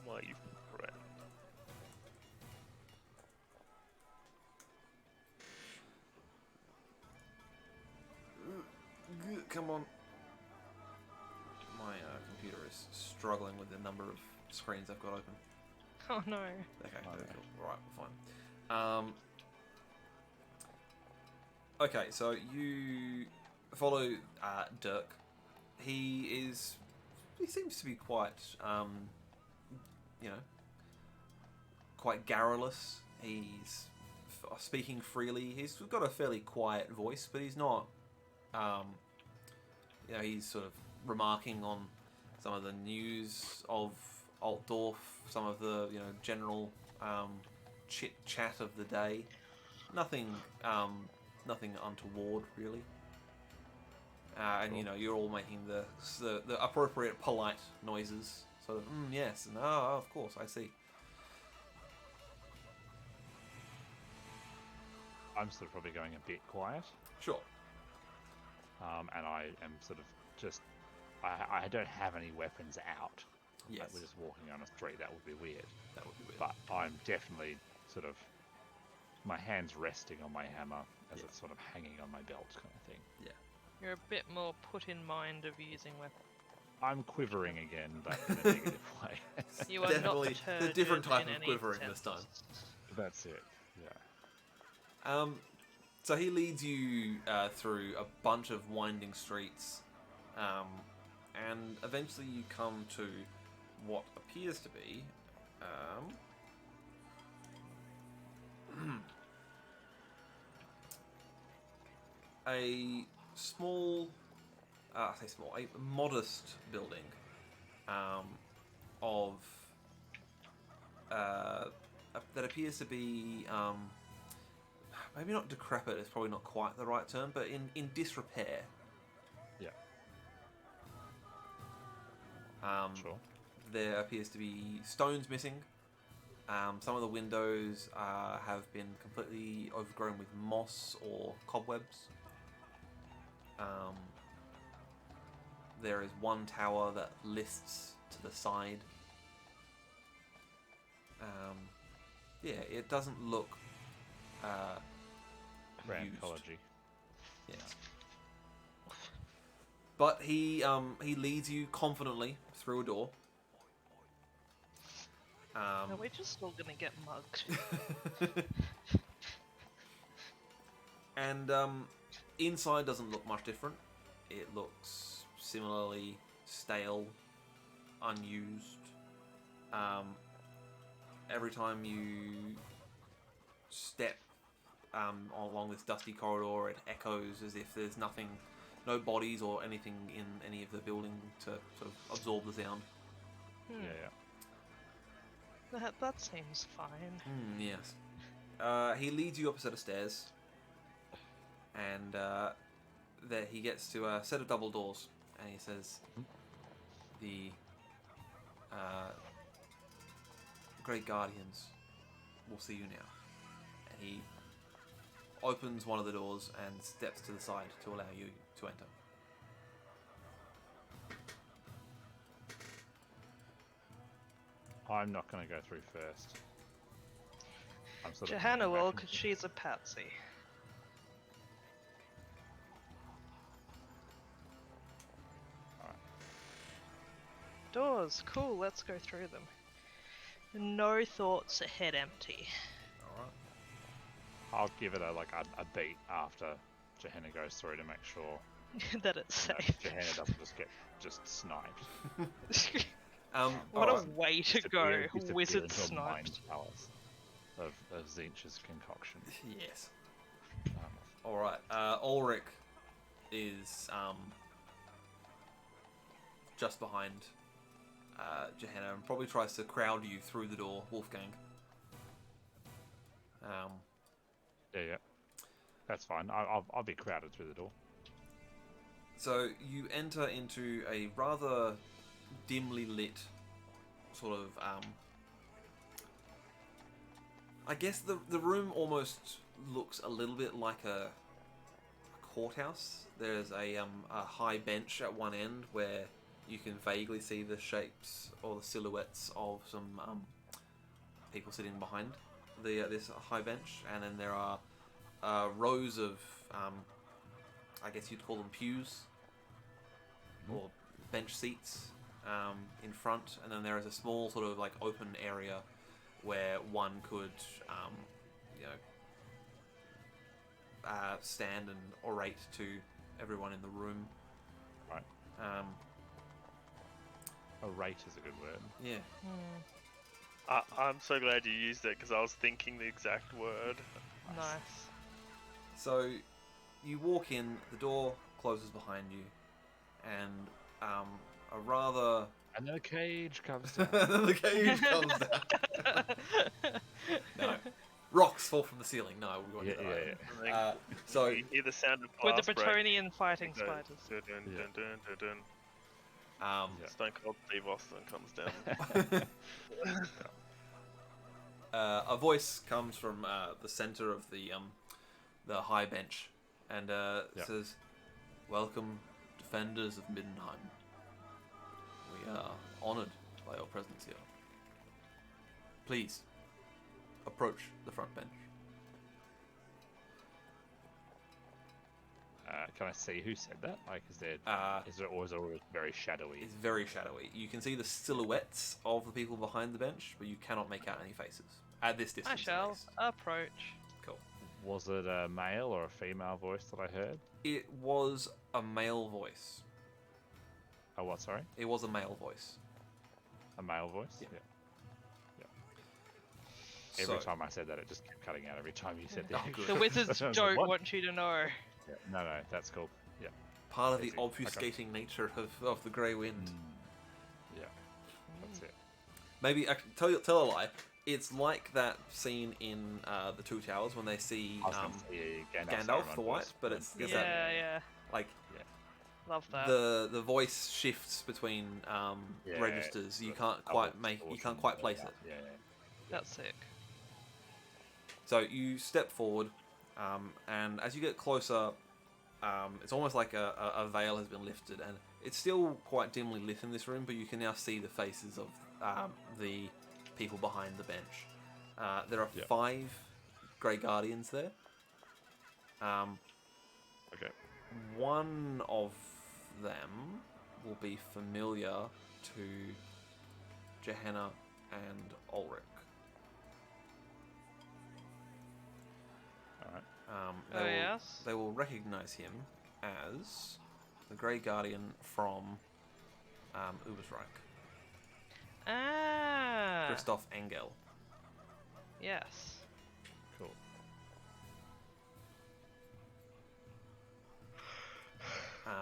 S4: My friend.
S1: hello. Come on. My computer is struggling with the number of screens I've got open.
S3: Oh no.
S1: Okay,
S2: Oh, no.
S1: cool. Right, fine. Okay, so you follow Dirk. He seems to be quite, quite garrulous. He's speaking freely. He's got a fairly quiet voice, but he's not, he's sort of remarking on some of the news of Altdorf, some of the, general chit-chat of the day. Nothing untoward, really. And you're all making the appropriate polite noises. Sort of, yes, and of course, I see.
S2: I'm sort of probably going a bit quiet.
S1: Sure.
S2: And I am sort of just. I don't have any weapons out.
S1: Yes.
S2: Like we're just walking on a street. That would be weird.
S1: That would be weird.
S2: But I'm definitely sort of. My hand's resting on my hammer as
S1: Yeah.
S2: it's sort of hanging on my belt, kind of thing.
S1: Yeah.
S3: You're a bit more put in mind of using weapons.
S2: I'm quivering again, but in a negative way.
S3: You are
S1: Definitely
S3: not
S1: the
S3: turgid
S1: different type
S3: in
S1: of
S3: any
S1: quivering
S3: sense.
S1: this time.
S2: That's it. Yeah.
S1: So he leads you through a bunch of winding streets, and eventually you come to what appears to be a small, I say small, a modest building of that appears to be maybe not decrepit. It's probably not quite the right term, but in disrepair.
S2: Yeah. Sure.
S1: There appears to be stones missing. Some of the windows have been completely overgrown with moss or cobwebs. There is one tower that lists to the side. Yeah, it doesn't look used.
S2: Ecology.
S1: Yes. But he leads you confidently through a door.
S3: No, we're just all gonna get mugged.
S1: And inside doesn't look much different. It looks similarly stale, unused. Every time you step along this dusty corridor, it echoes as if there's nothing, no bodies or anything in any of the building to sort of absorb the sound.
S2: Yeah.
S3: That seems fine.
S1: Yes. He leads you up a set of stairs, and there he gets to a set of double doors, and he says, "The Grey Guardians will see you now." And he opens one of the doors and steps to the side to allow you to enter.
S2: I'm not going to go through first. I'm sort of
S3: Johanna
S2: thinking
S3: will,
S2: back
S3: because she's a patsy.
S2: Alright.
S3: Doors, cool, let's go through them. No thoughts, head empty.
S1: Alright.
S2: I'll give it a beat after Johanna goes through to make sure
S3: That it's
S2: you know,
S3: safe.
S2: Johanna doesn't just get sniped.
S3: What
S1: alright.
S3: a way to go,
S2: Disappear
S3: wizard
S2: into a mind
S3: sniped.
S2: palace of Zinch's concoction.
S1: Yes. Alright. Ulrich is just behind Johanna and probably tries to crowd you through the door, Wolfgang.
S2: Yeah. That's fine. I'll be crowded through the door.
S1: So you enter into a rather dimly lit sort of I guess the room almost looks a little bit like a courthouse. There's a high bench at one end where you can vaguely see the shapes or the silhouettes of some people sitting behind this high bench, and then there are rows of I guess you'd call them pews or bench seats in front, and then there is a small sort of like open area where one could stand and orate to everyone in the room.
S2: Right. Orate is a good word.
S1: Yeah.
S4: I'm so glad you used it because I was thinking the exact word.
S3: Nice.
S1: So you walk in, the door closes behind you, and a rather
S2: And then a cage comes down.
S1: the cage comes down. No. Rocks fall from the ceiling. No, we won't do that.
S2: Yeah.
S1: So
S4: You hear the sound of
S3: With
S4: glass
S3: the
S4: break.
S3: Bretonian fighting
S4: Dun,
S3: spiders.
S4: dun, dun,
S2: Yeah.
S4: dun, dun, dun, dun.
S2: Yeah.
S4: Stone Cold Steve Austin comes down.
S1: a voice comes from the center of the high bench, and says, "Welcome, defenders of Middenheim. We are honored by your presence here. Please approach the front bench."
S2: Can I see who said that? Like, is it or is it all very shadowy?
S1: It's very shadowy. You can see the silhouettes of the people behind the bench, but you cannot make out any faces at this distance.
S3: I shall
S1: at least.
S3: approach.
S1: Cool.
S2: Was it a male or a female voice that I heard?
S1: It was a male voice.
S2: Oh, what? Sorry,
S1: It was a male voice.
S2: a male voice.
S1: Yeah.
S2: Every
S1: So-
S2: time I said that, it just kept cutting out. Every time you said
S1: Oh,
S2: that.
S1: good.
S3: The wizards
S2: I was
S3: don't
S2: like, "What?"
S3: want you to know.
S2: Yeah. No, that's cool. Yeah.
S1: part of the
S2: Easy. Okay.
S1: obfuscating nature of the Grey Wind.
S2: Yeah, that's it.
S1: Maybe tell a lie. It's like that scene in the Two Towers when they see
S2: I was gonna say
S1: Gandalf
S2: Saruman
S1: the White,
S2: voice,
S1: but it's
S3: Yeah,
S1: that,
S3: yeah.
S1: like
S3: Love that.
S1: the voice shifts between registers. You can't quite place it.
S2: Yeah.
S3: That's sick.
S1: So you step forward, and as you get closer, it's almost like a veil has been lifted, and it's still quite dimly lit in this room, but you can now see the faces of the people behind the bench. There are 5 Grey Guardians there.
S2: Okay.
S1: One of them will be familiar to Gehenna and Ulrich.
S2: Alright.
S3: Yes?
S1: They will recognize him as the Grey Guardian from Ubersreich.
S3: Ah.
S1: Christoph Engel.
S3: Yes.
S2: Cool.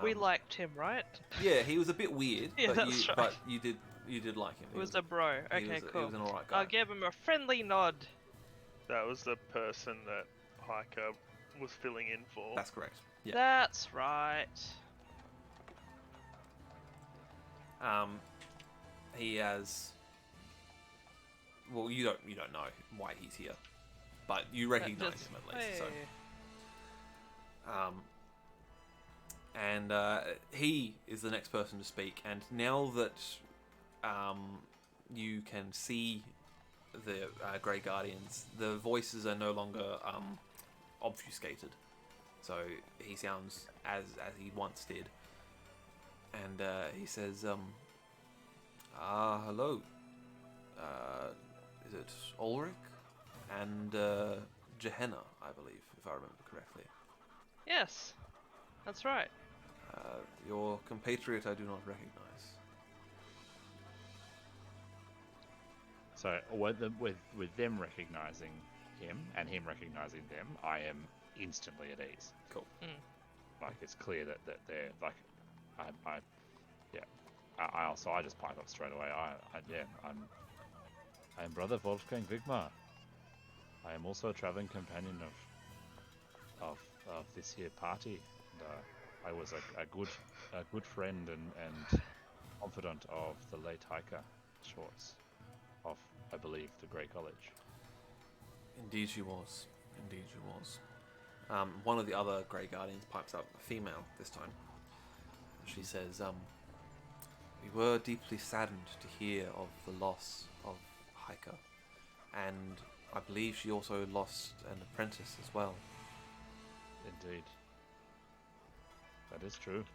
S3: We liked him, right?
S1: Yeah, he was a bit weird,
S3: Yeah, that's right.
S1: but you did like him.
S3: He was a bro. Okay, cool.
S1: He was an alright guy.
S3: I'll give him a friendly nod.
S4: That was the person that Hiker was filling in for.
S1: That's correct. Yeah.
S3: That's right.
S1: He has. Well, you don't know why he's here, but you recognize him at least. So. And he is the next person to speak. And now that you can see the Grey Guardians, the voices are no longer obfuscated. So he sounds as he once did. And he says, hello. Is it Ulrich? And Gehenna, I believe, if I remember correctly.
S3: Yes, that's right.
S1: Your compatriot I do not recognize.
S2: So with them recognizing him and him recognizing them, I am instantly at ease.
S1: Cool.
S2: Like it's clear that they're like, I just pipe up straight away. I'm Brother Wolfgang Wigmar. I am also a traveling companion of this here party. And, I was a good friend and confidant of the late hiker Schwartz of, I believe, the Grey College.
S1: Indeed she was. One of the other Grey Guardians pipes up, a female this time. She says, we were deeply saddened to hear of the loss of Hiker, and I believe she also lost an apprentice as well.
S2: Indeed. That is true.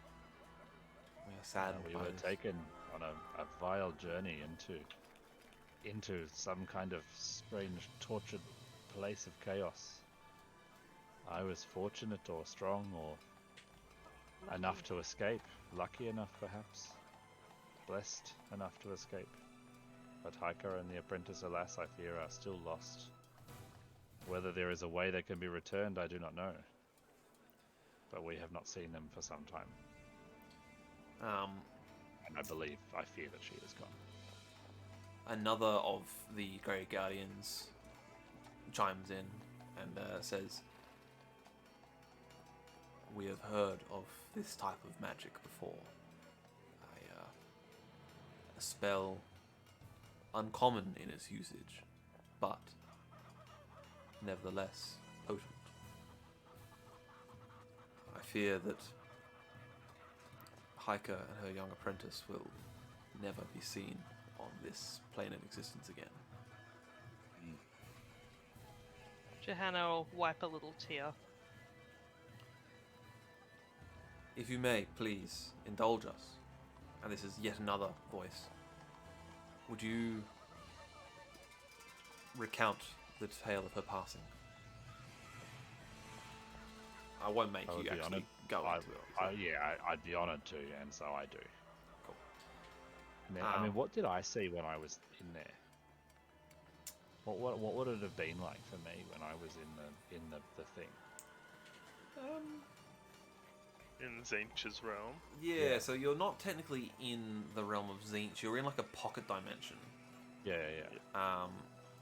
S1: We are saddened
S2: We
S1: by
S2: were
S1: this.
S2: taken on a vile journey into some kind of strange, tortured place of chaos. I was fortunate or strong or enough to escape. Lucky enough, perhaps. Blessed enough to escape. But Hiker and the apprentice, alas, I fear, are still lost. Whether there is a way they can be returned, I do not know. But we have not seen them for some time. And I fear that she is gone.
S1: Another of the Grey Guardians chimes in and says, we have heard of this type of magic before. A spell uncommon in its usage, but nevertheless potent. I fear that Hiker and her young apprentice will never be seen on this plane of existence again.
S3: Gehenna will wipe a little tear.
S1: If you may, please indulge us. And this is yet another voice. Would you recount the tale of her passing? I won't make you actually go into it.
S2: I'd be honoured to, and so I do.
S1: Cool.
S2: Now, I mean, what did I see when I was in there? What would it have been like for me when I was in the thing?
S4: in Zinch's realm.
S1: Yeah, so you're not technically in the realm of Zinch. You're in like a pocket dimension.
S2: Yeah.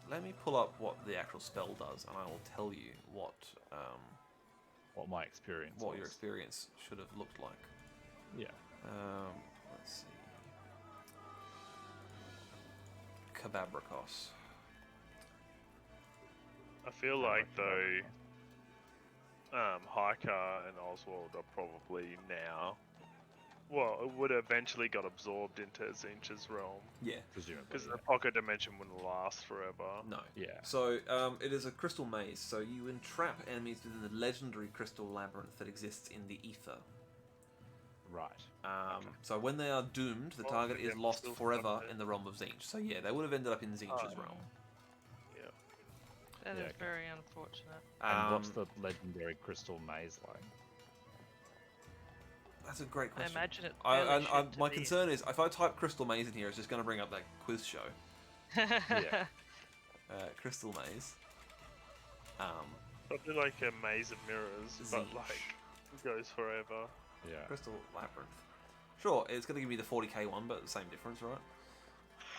S1: Let me pull up what the actual spell does, and I will tell you what
S2: my experience was.
S1: your experience should have looked like.
S2: Yeah.
S1: Let's see. Cababricos.
S4: I feel like though, Hiker and Oswald are probably now. Well, it would eventually got absorbed into Zinch's realm.
S1: Yeah.
S2: Presumably.
S4: Because the pocket dimension wouldn't last forever.
S1: No.
S2: Yeah.
S1: So, it is a crystal maze. So you entrap enemies within the legendary crystal labyrinth that exists in the ether.
S2: Right.
S1: So when they are doomed, the target is lost forever in the realm of Zinch. So yeah, they would have ended up in Zinch's realm.
S4: Yeah.
S3: That is
S2: okay.
S3: very unfortunate.
S2: And what's the legendary crystal maze like?
S1: That's a great question.
S3: I imagine it.
S1: My concern is if I type crystal maze in here, it's just going to bring up that quiz show.
S2: Yeah.
S1: Crystal maze.
S4: Something like a maze of mirrors, but
S1: Zinch.
S4: like it goes forever.
S2: Yeah.
S1: Crystal labyrinth. Sure, it's going to give me the 40k one, but the same difference, right?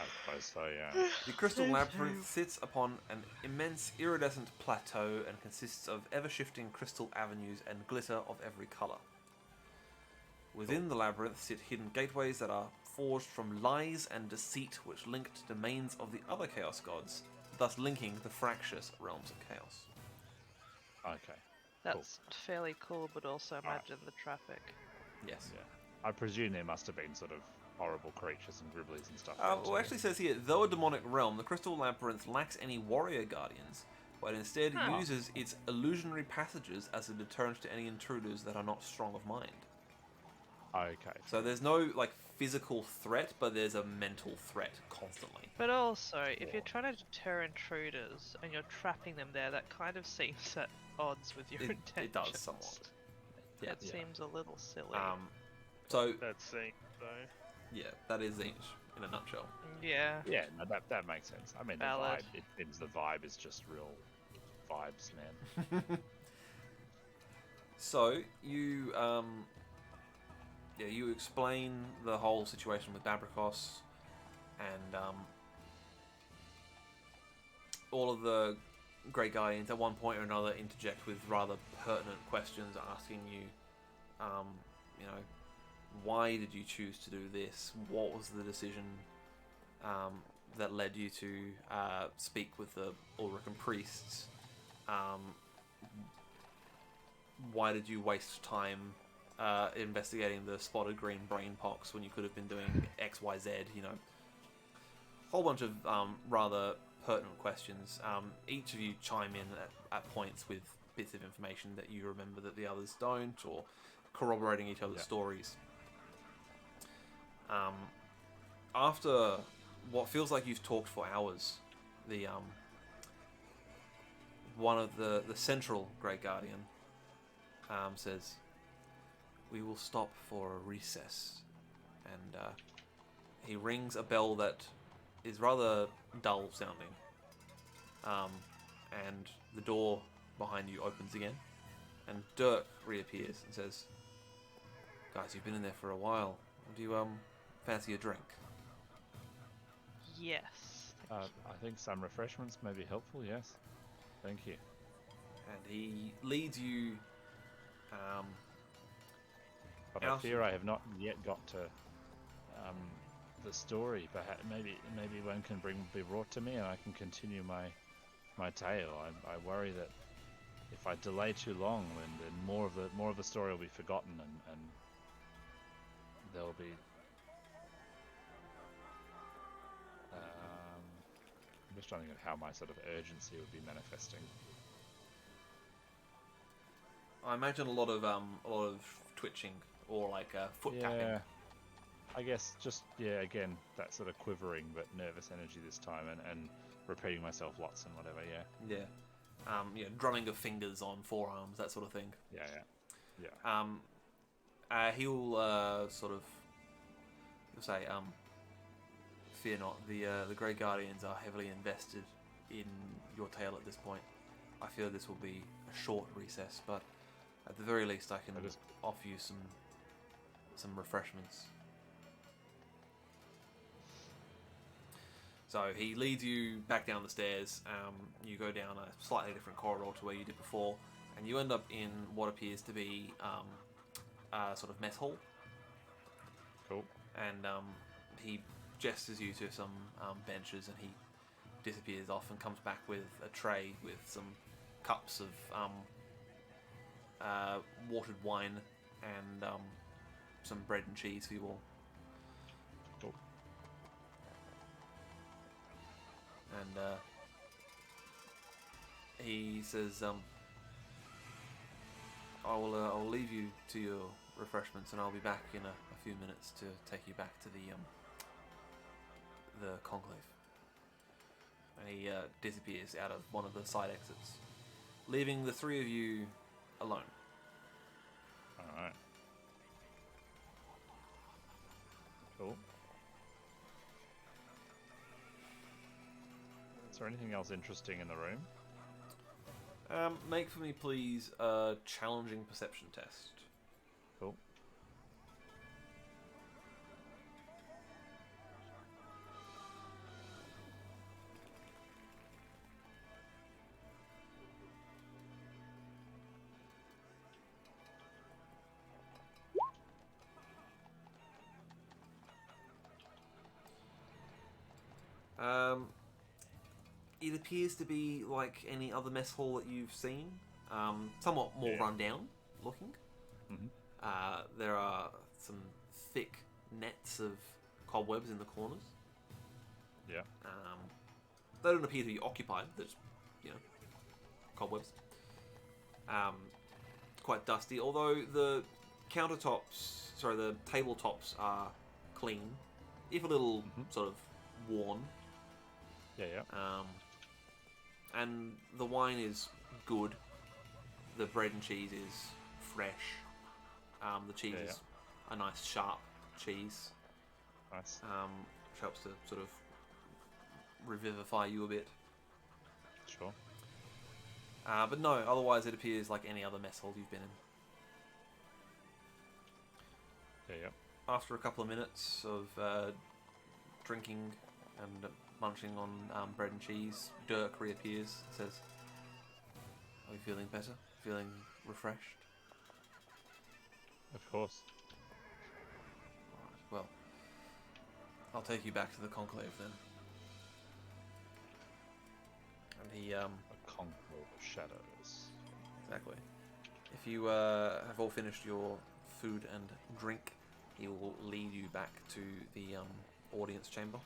S2: I suppose so, yeah.
S1: The crystal labyrinth sits upon an immense iridescent plateau and consists of ever-shifting crystal avenues and glitter of every colour. Within the labyrinth sit hidden gateways that are forged from lies and deceit which link to domains of the other Chaos Gods, thus linking the fractious realms of Chaos.
S2: Okay.
S3: That's fairly cool, but also imagine the traffic.
S1: Yes.
S2: Yeah. I presume there must have been sort of horrible creatures and gribblies and stuff.
S1: Well, it actually says here, though a demonic realm, the Crystal Labyrinth lacks any warrior guardians, but instead uses its illusionary passages as a deterrent to any intruders that are not strong of mind.
S2: Okay.
S1: So there's no, like, physical threat, but there's a mental threat constantly.
S3: But also, if you're trying to deter intruders and you're trapping them there, that kind of seems at odds with your intentions.
S1: It does somewhat. Yeah.
S3: That seems a little silly.
S1: So
S4: That scene though.
S1: yeah, that is Zinch in a nutshell.
S3: Yeah.
S2: Yeah, no, that makes sense. I mean,
S3: Valid.
S2: the vibe, it seems the vibe is just real vibes, man.
S1: So you you explain the whole situation with Babricos, and all of the Grey Guardians at one point or another interject with rather pertinent questions, asking you, you know, why did you choose to do this? What was the decision that led you to speak with the Ulrican priests? Why did you waste time investigating the spotted green brain pox when you could have been doing X, Y, Z? You know, whole bunch of rather pertinent questions. Each of you chime in at points with bits of information that you remember that the others don't, or corroborating each other's stories. After what feels like you've talked for hours, the one of the central Grey Guardian says, "We will stop for a recess," and he rings a bell that is rather dull sounding, and the door behind you opens again, and Dirk reappears and says, "Guys, you've been in there for a while. Do you fancy a drink?"
S3: Yes. Thank you.
S2: I think some refreshments may be helpful, yes. Thank you.
S1: And he leads you
S2: But I
S1: out.
S2: fear I have not yet got to the story. Perhaps maybe one can be brought to me, and I can continue my tale. I worry that if I delay too long, then more of the story will be forgotten, and there'll be. I'm just trying to think of how my sort of urgency would be manifesting.
S1: I imagine a lot of twitching or like foot tapping.
S2: Yeah, I guess just again that sort of quivering but nervous energy this time, and repeating myself lots and whatever. Yeah.
S1: Drumming of fingers on forearms, that sort of thing.
S2: Yeah.
S1: He'll he'll say, "Fear not. The Grey Guardians are heavily invested in your tale at this point. I fear this will be a short recess, but At the very least, I can
S2: That is-
S1: offer you some refreshments. So he leads you back down the stairs. You go down a slightly different corridor to where you did before, and you end up in what appears to be a sort of mess hall.
S2: Cool.
S1: And he gestures you to some benches, and he disappears off and comes back with a tray with some cups of watered wine and some bread and cheese for you all.
S2: Cool.
S1: And he says, I'll leave you to your refreshments, and I'll be back in a few minutes to take you back to the Conclave. And he disappears out of one of the side exits, leaving the three of you alone.
S2: Alright. Cool. Is there anything else interesting in the room?
S1: Make for me, please, a challenging perception test.
S2: Cool.
S1: It appears to be like any other mess hall that you've seen. Somewhat more rundown looking.
S2: Mm-hmm.
S1: There are some thick nets of cobwebs in the corners.
S2: Yeah.
S1: They don't appear to be occupied. There's, cobwebs. Quite dusty, although the the tabletops are clean, if a little sort of worn.
S2: Yeah.
S1: And the wine is good. The bread and cheese is fresh. The cheese is a nice sharp cheese.
S2: Nice.
S1: Which helps to sort of revivify you a bit.
S2: Sure.
S1: But no, otherwise it appears like any other mess hall you've been in.
S2: Yeah.
S1: After a couple of minutes of drinking and munching on bread and cheese, Dirk reappears and says, "Are you feeling better? Feeling refreshed?"
S2: Of course.
S1: Alright, well, I'll take you back to the Conclave then. And he,
S2: A conclave of shadows.
S1: exactly. If you have all finished your food and drink, he will lead you back to the audience chamber.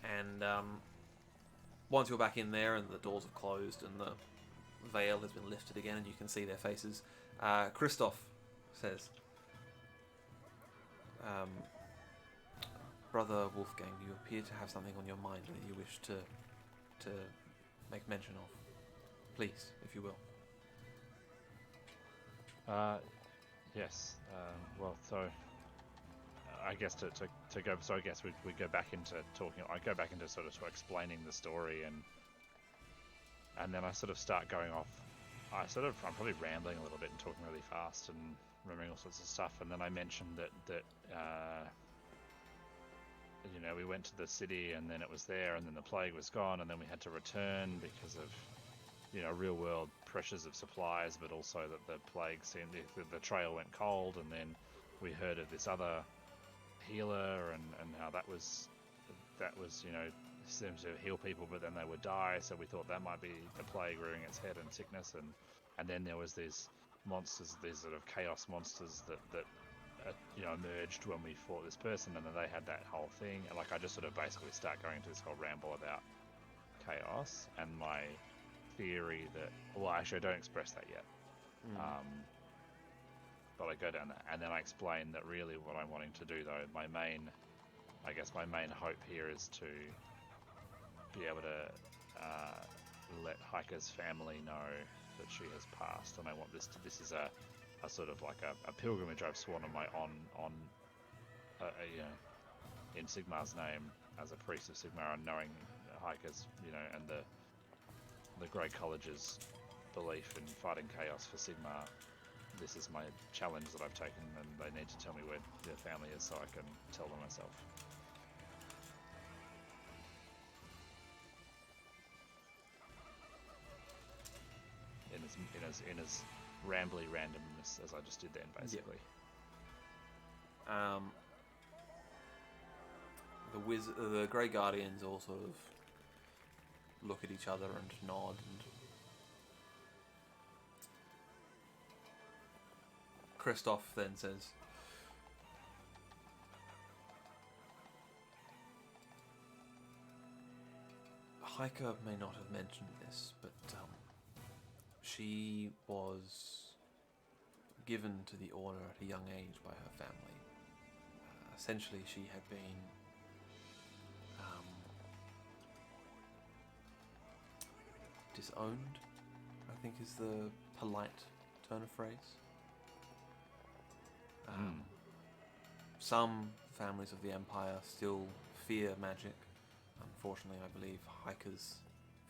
S1: And once you're back in there and the doors have closed and the veil has been lifted again and you can see their faces, Christoph says, "Brother Wolfgang, you appear to have something on your mind that you wish to make mention of. Please, if you will."
S2: Yes. Well, so I guess to go. So I guess we go back into talking. I go back into sort of explaining the story, and then I sort of start going off. I'm probably rambling a little bit and talking really fast and remembering all sorts of stuff. And then I mentioned that we went to the city and then it was there, and then the plague was gone, and then we had to return because of real world pressures of supplies, but also that the plague seemed the trail went cold, and then we heard of this other healer and how that was seems to heal people, but then they would die, so we thought that might be the plague rearing its head and sickness, and then there was these monsters, these sort of chaos monsters that emerged when we fought this person, and then they had that whole thing, and I just sort of basically start going into this whole ramble about chaos and my theory that, well, actually I don't express that yet. But I go down that, and then I explain that really what I'm wanting to do, though, my main hope here is to be able to let Heike's family know that she has passed, and I want this is a sort of like a pilgrimage I've sworn on in Sigmar's name as a priest of Sigmar, and knowing Heike's and the Grey College's belief in fighting chaos for Sigma. This is my challenge that I've taken, and they need to tell me where their family is so I can tell them myself. In as rambly randomness as I just did then, basically.
S1: Yep. The Grey Guardians all sort of look at each other and nod, and Christoph then says, Heike may not have mentioned this, but she was given to the Order at a young age by her family. Essentially, she had been disowned, I think is the polite turn of phrase. Some families of the Empire still fear magic. Unfortunately, I believe Heike's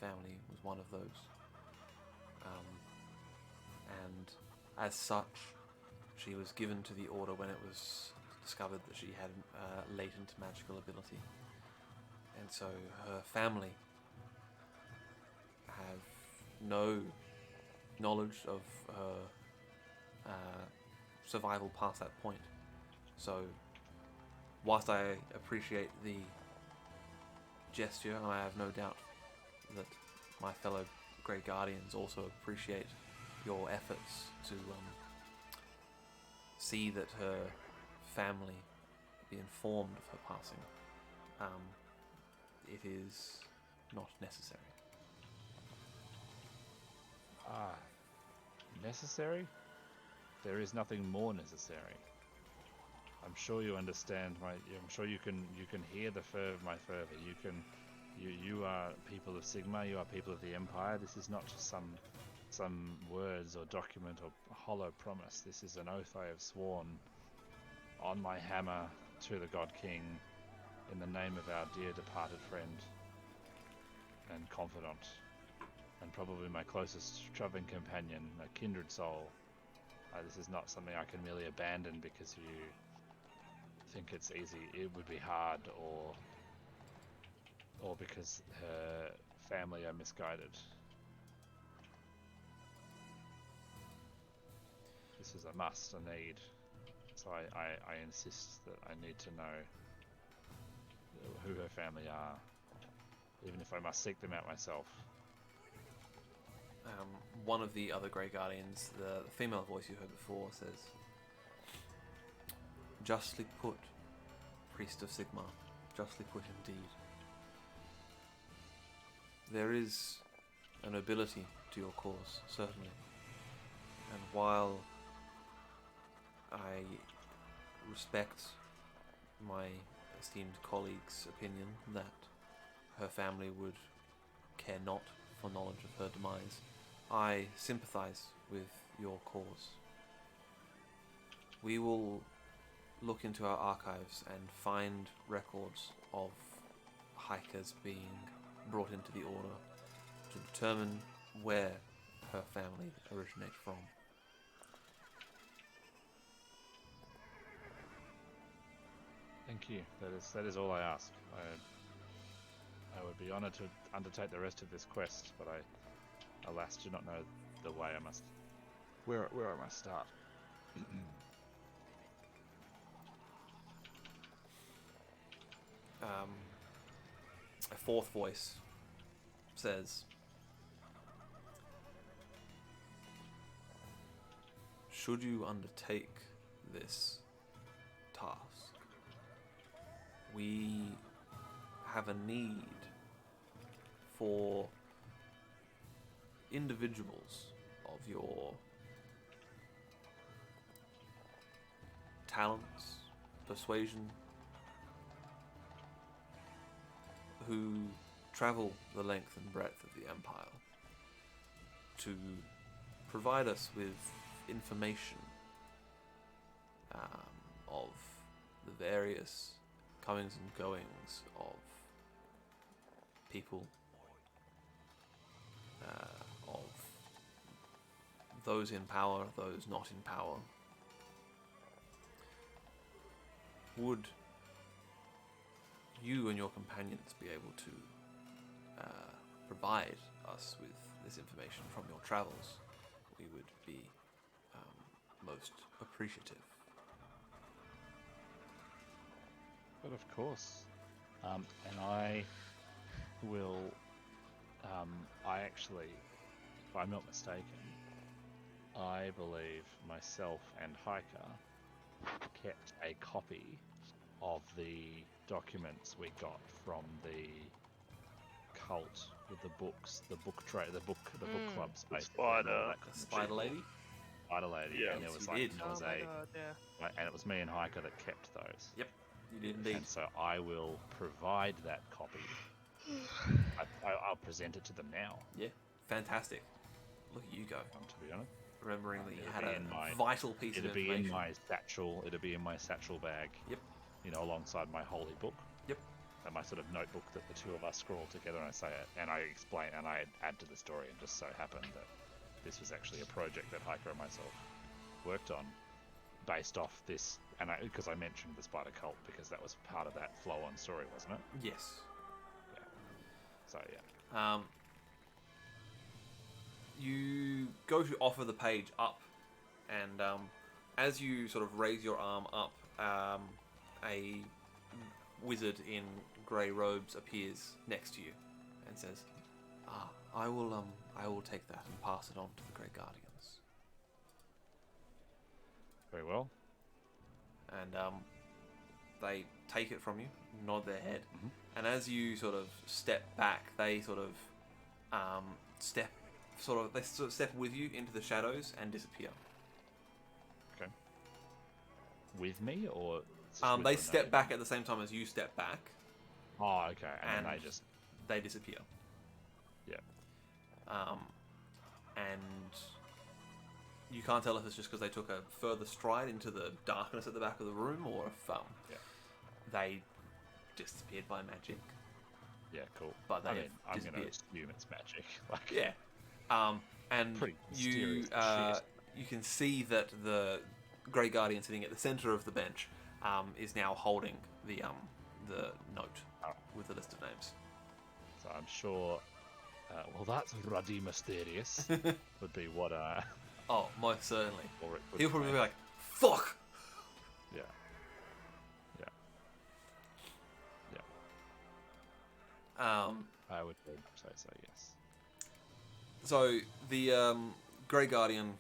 S1: family was one of those. And as such, she was given to the Order when it was discovered that she had latent magical ability. And so her family have no knowledge of her survival past that point. So, whilst I appreciate the gesture, and I have no doubt that my fellow Grey Guardians also appreciate your efforts to see that her family be informed of her passing, it is not necessary.
S2: Necessary? There is nothing more necessary. I'm sure you understand I'm sure you can hear the fervor of my fervor. You are people of Sigma. You are people of the Empire. This is not just some words or document or hollow promise. This is an oath I have sworn on my hammer to the God King, in the name of our dear departed friend and confidant, and probably my closest traveling companion, a kindred soul. This is not something I can merely abandon because you think it's easy. It would be hard, or because her family are misguided. This is a must, a need. So I insist that I need to know who her family are, even if I must seek them out myself.
S1: One of the other Grey Guardians, the female voice you heard before, says, "Justly put, Priest of Sigma, justly put indeed. There is a nobility to your cause, certainly, and while I respect my esteemed colleague's opinion that her family would care not for knowledge of her demise, I sympathize with your cause. We will look into our archives and find records of hikers being brought into the Order to determine where her family originates from."
S2: Thank you. That is all I ask. I would be honoured to undertake the rest of this quest, but I, alas, do not know the way I must. Where I must start.
S1: A fourth voice says, "Should you undertake this task, we have a need for individuals of your talents, persuasion, who travel the length and breadth of the Empire to provide us with information of the various comings and goings of people, of those in power, those not in power. Would you and your companions be able to provide us with this information from your travels? We would be most appreciative.
S2: But of course. And I will... I actually, if I'm not mistaken, I believe myself and Hiker kept a copy of the documents we got from the cult with the books, the book clubs, basically.
S4: Spider.
S1: The spider lady?
S2: Spider lady,
S4: Yeah.
S2: and there was
S1: Yes,
S2: like
S1: you did.
S2: there was
S3: oh my god, yeah.
S2: and it was me and Hiker that kept those.
S1: Yep, you did indeed.
S2: And so I will provide that copy. I'll present it to them now.
S1: Yeah, fantastic. Look at you go.
S2: To be honest,
S1: Remembering that you
S2: It'll
S1: had
S2: be
S1: a
S2: in my-
S1: vital piece of
S2: it'll be
S1: information.
S2: in my satchel. It'll be in my satchel bag.
S1: Yep.
S2: You know, alongside my holy book.
S1: Yep.
S2: And my sort of notebook that the two of us scroll together, and I say it, and I explain, and I add to the story, and just so happened that this was actually a project that Hiker and myself worked on, based off this, and because I mentioned the spider cult because that was part of that flow-on story, wasn't it?
S1: Yes.
S2: So yeah.
S1: You go to offer the page up, and as you sort of raise your arm up, a wizard in grey robes appears next to you and says, I will take that and pass it on to the Grey Guardians."
S2: Very well.
S1: And they take it from you, nod their head, and as you sort of step back, they sort of step with you into the shadows and disappear.
S2: Okay. With me, or it's just with
S1: They
S2: the
S1: step
S2: name?
S1: back at the same time as you step back,
S2: Oh, okay. And then
S1: and
S2: they just
S1: they disappear.
S2: yeah.
S1: And you can't tell if it's just because they took a further stride into the darkness at the back of the room, or if they disappeared by magic.
S2: Yeah, cool.
S1: But they
S2: I'm
S1: have
S2: going to
S1: disappeared.
S2: assume it's magic. Like,
S1: Yeah. And
S2: Pretty
S1: you
S2: mysterious shit.
S1: you can see that the Grey Guardian sitting at the centre of the bench is now holding the note with the list of names.
S2: So I'm sure. Well, that's ruddy mysterious. Would be what.
S1: Oh, most certainly.
S2: Or it would
S1: He'll probably
S2: say.
S1: be like, "Fuck."
S2: Yeah. Yeah. Yeah. I would say so. Yes.
S1: So the Grey Guardian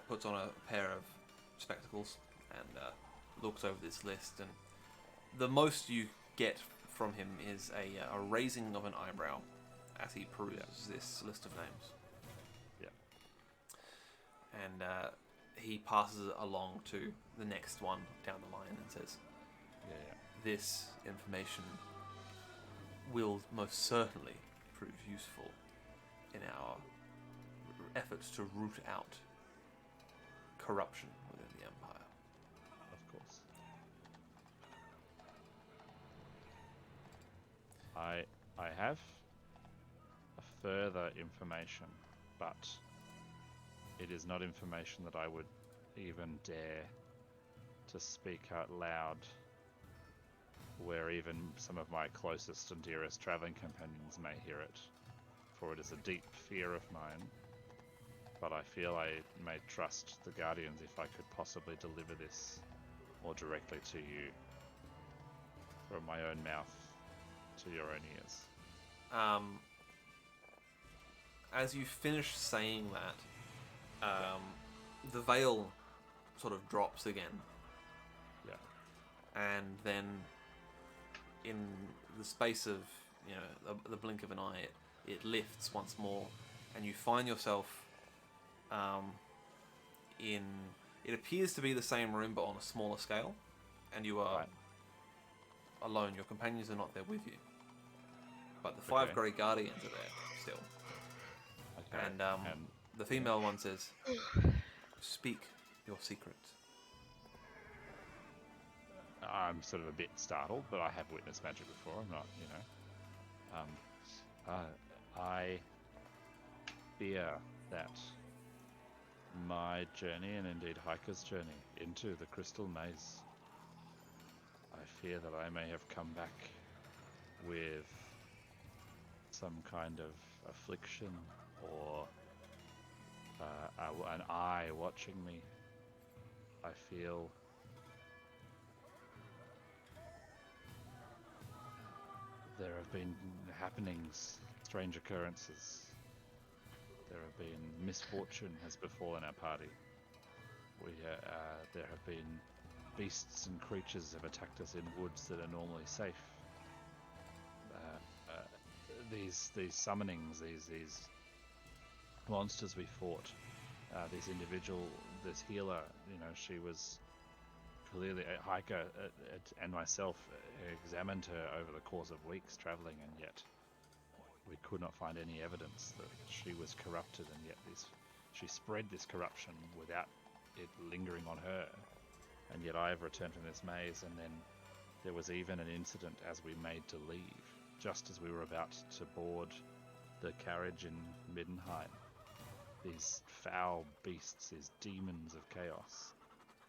S1: puts on a pair of spectacles and looks over this list, and the most you get from him is a raising of an eyebrow as he peruses this list of names.
S2: Yeah.
S1: And he passes it along to the next one down the line and says,
S2: Yeah.
S1: "This information will most certainly prove useful in our efforts to root out corruption within the Empire."
S2: Of course. I have a further information, but it is not information that I would even dare to speak out loud where even some of my closest and dearest travelling companions may hear it, for it is a deep fear of mine. But I feel I may trust the Guardians if I could possibly deliver this more directly to you from my own mouth to your own ears.
S1: As you finish saying that, the veil sort of drops again,
S2: Yeah.
S1: and then in the space of the blink of an eye, it lifts once more, and you find yourself in, it appears to be the same room but on a smaller scale, and you are
S2: Right.
S1: alone. Your companions are not there with you, but the five
S2: Okay.
S1: Grey Guardians are there still.
S2: Okay.
S1: And the female one says, "Speak your secret."
S2: I'm sort of a bit startled, but I have witnessed magic before. I'm not, I fear that my journey, and indeed Hiker's journey, into the Crystal Maze. I fear that I may have come back with some kind of affliction or an eye watching me. I feel there have been happenings, strange occurrences. There have been misfortune has befallen our party. There have been beasts and creatures have attacked us in woods that are normally safe. These summonings, these monsters we fought, this healer, she was clearly a hiker, and myself examined her over the course of weeks traveling, and yet we could not find any evidence that she was corrupted, and yet she spread this corruption without it lingering on her. And yet I have returned from this maze, and then there was even an incident as we made to leave, just as we were about to board the carriage in Middenheim. These foul beasts, these demons of chaos,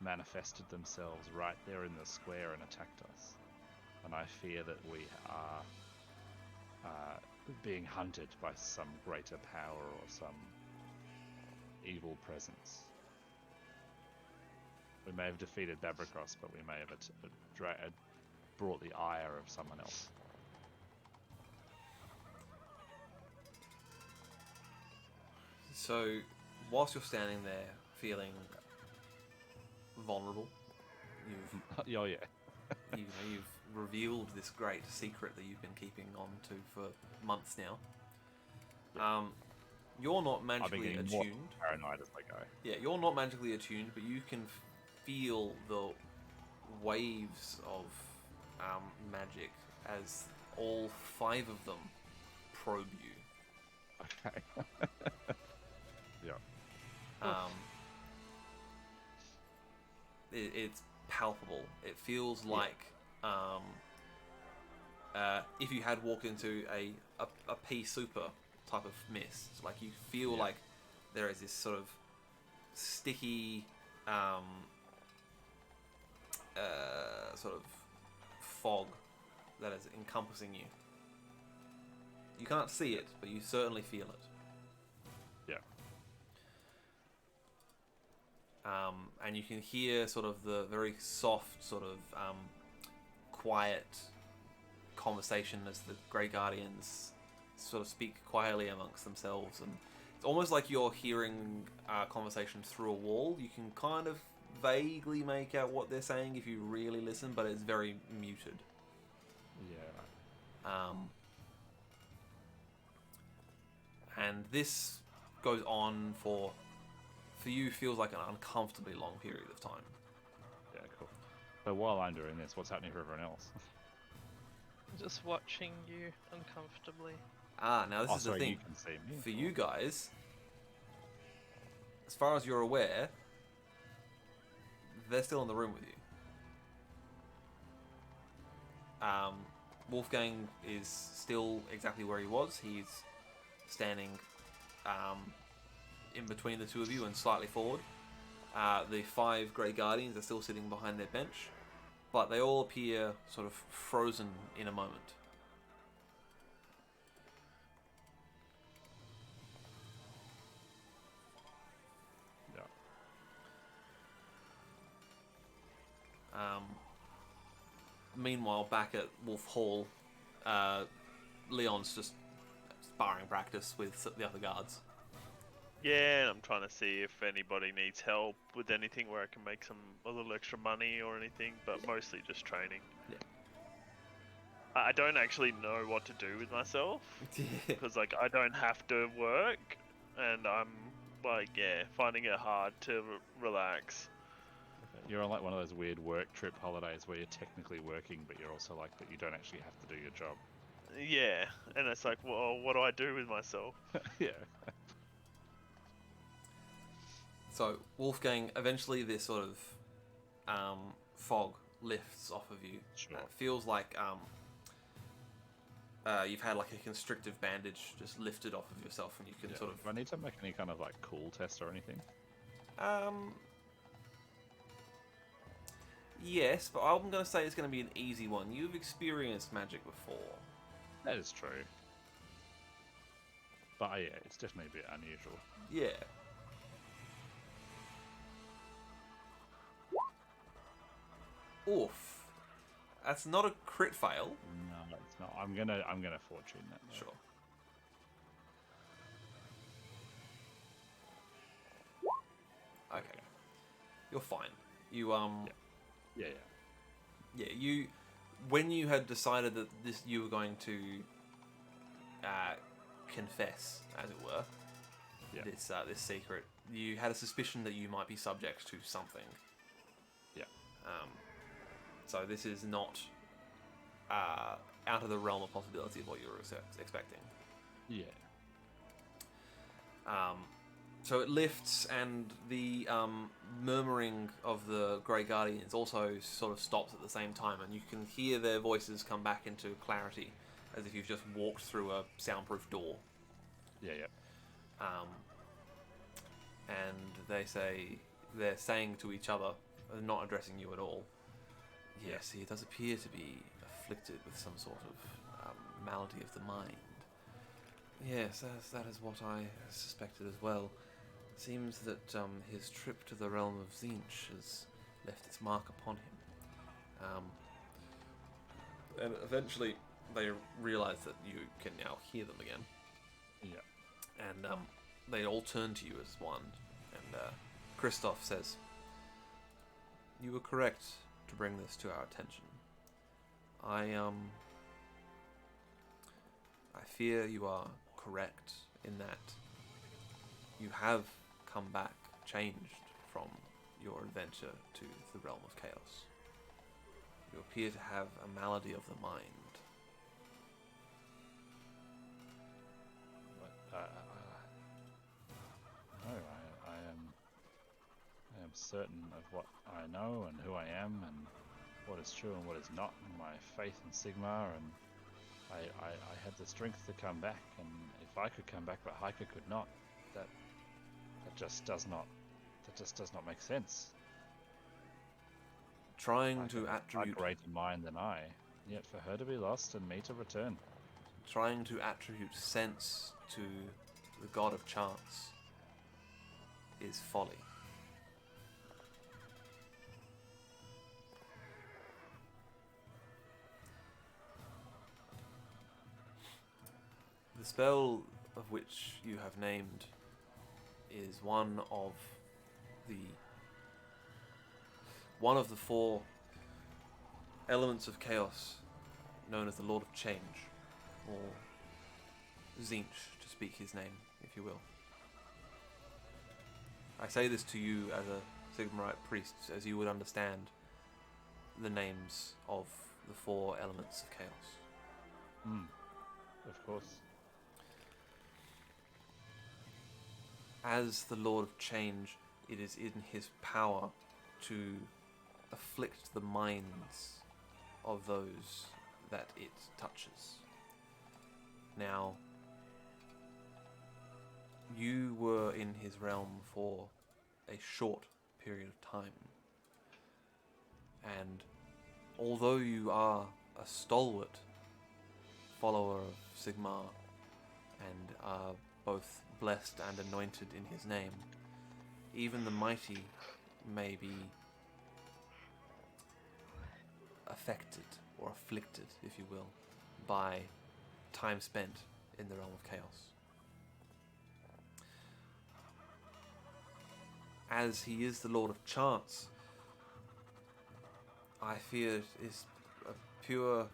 S2: manifested themselves right there in the square and attacked us. And I fear that we are being hunted by some greater power or some evil presence. We may have defeated Babracross, but we may have brought the ire of someone else.
S1: So, whilst you're standing there feeling vulnerable, you've revealed this great secret that you've been keeping on to for months now. You're not magically attuned.
S2: More paranoid as I go.
S1: Yeah, you're not magically attuned, but you can feel the waves of magic as all 5 of them probe you.
S2: Okay.
S1: It's palpable. It feels like if you had walked into a pea super type of mist. Like you feel like there is this sort of sticky sort of fog that is encompassing you. You can't see it, but you certainly feel it. And you can hear sort of the very soft, sort of quiet conversation as the Grey Guardians sort of speak quietly amongst themselves, and it's almost like you're hearing conversation through a wall. You can kind of vaguely make out what they're saying if you really listen, but it's very muted. And this goes on for you feels like an uncomfortably long period of time.
S2: Yeah, cool. So while I'm doing this, what's happening for everyone else?
S3: Just watching you uncomfortably.
S1: Now this is the thing.
S2: You can see me.
S1: For you guys, as far as you're aware, they're still in the room with you. Wolfgang is still exactly where he was. He's standing in between the two of you and slightly forward. The 5 Grey Guardians are still sitting behind their bench, but they all appear sort of frozen in a moment. Meanwhile, back at Wolf Hall, Leon's just sparring practice with the other guards.
S4: Yeah, I'm trying to see if anybody needs help with anything where I can make a little extra money or anything, but mostly just training.
S1: Yeah.
S4: I don't actually know what to do with myself, because like I don't have to work, and I'm like finding it hard to relax.
S2: You're on like one of those weird work trip holidays where you're technically working, but you're also like, but you don't actually have to do your job.
S4: Yeah, and it's like, well, what do I do with myself?
S2: Yeah.
S1: So, Wolfgang, eventually this sort of fog lifts off of you.
S2: Sure.
S1: It feels like you've had like a constrictive bandage just lifted off of yourself, and you can sort of...
S2: Do I need to make any kind of like cool test or anything?
S1: Yes, but I'm going to say it's going to be an easy one. You've experienced magic before.
S2: That is true. But yeah, it's definitely a bit unusual.
S1: Yeah. Oof. That's not a crit fail.
S2: No, it's not. I'm gonna fortune that. Though.
S1: Sure. Okay. You're fine. You
S2: Yeah.
S1: Yeah, you when you had decided that you were going to confess, as it were, this secret, you had a suspicion that you might be subject to something.
S2: Yeah.
S1: So this is not out of the realm of possibility of what you were expecting.
S2: Yeah.
S1: So it lifts, and the murmuring of the Grey Guardians also sort of stops at the same time, and you can hear their voices come back into clarity, as if you've just walked through a soundproof door.
S2: Yeah.
S1: And they're saying to each other, not addressing you at all. Yes, he does appear to be afflicted with some sort of malady of the mind. Yes, that is what I suspected as well. Seems that his trip to the realm of Zinch has left its mark upon him. And eventually they realise that you can now hear them again.
S2: Yeah.
S1: And they all turn to you as one. And Christoph says, "You were correct to bring this to our attention. I fear you are correct in that you have come back changed from your adventure to the realm of chaos. You appear to have a malady of the mind."
S2: No, I am certain of what I know and who I am and what is true and what is not, and my faith in Sigmar, and I had the strength to come back, and if I could come back but Heike could not, that just does not make sense.
S1: Trying to attribute
S2: a greater mind than I, yet for her to be lost and me to return.
S1: Trying to attribute sense to the god of chance is folly. The spell of which you have named is one of the four elements of chaos known as the Lord of Change, or Zinch, to speak his name, if you will. I say this to you as a Sigmarite priest, as you would understand the names of the four elements of chaos.
S2: Of course.
S1: As the Lord of Change, it is in his power to afflict the minds of those that it touches. Now, you were in his realm for a short period of time, and although you are a stalwart follower of Sigmar and are both blessed and anointed in his name, even the mighty may be affected or afflicted, if you will, by time spent in the realm of chaos. As he is the Lord of Chance, I fear it is a pure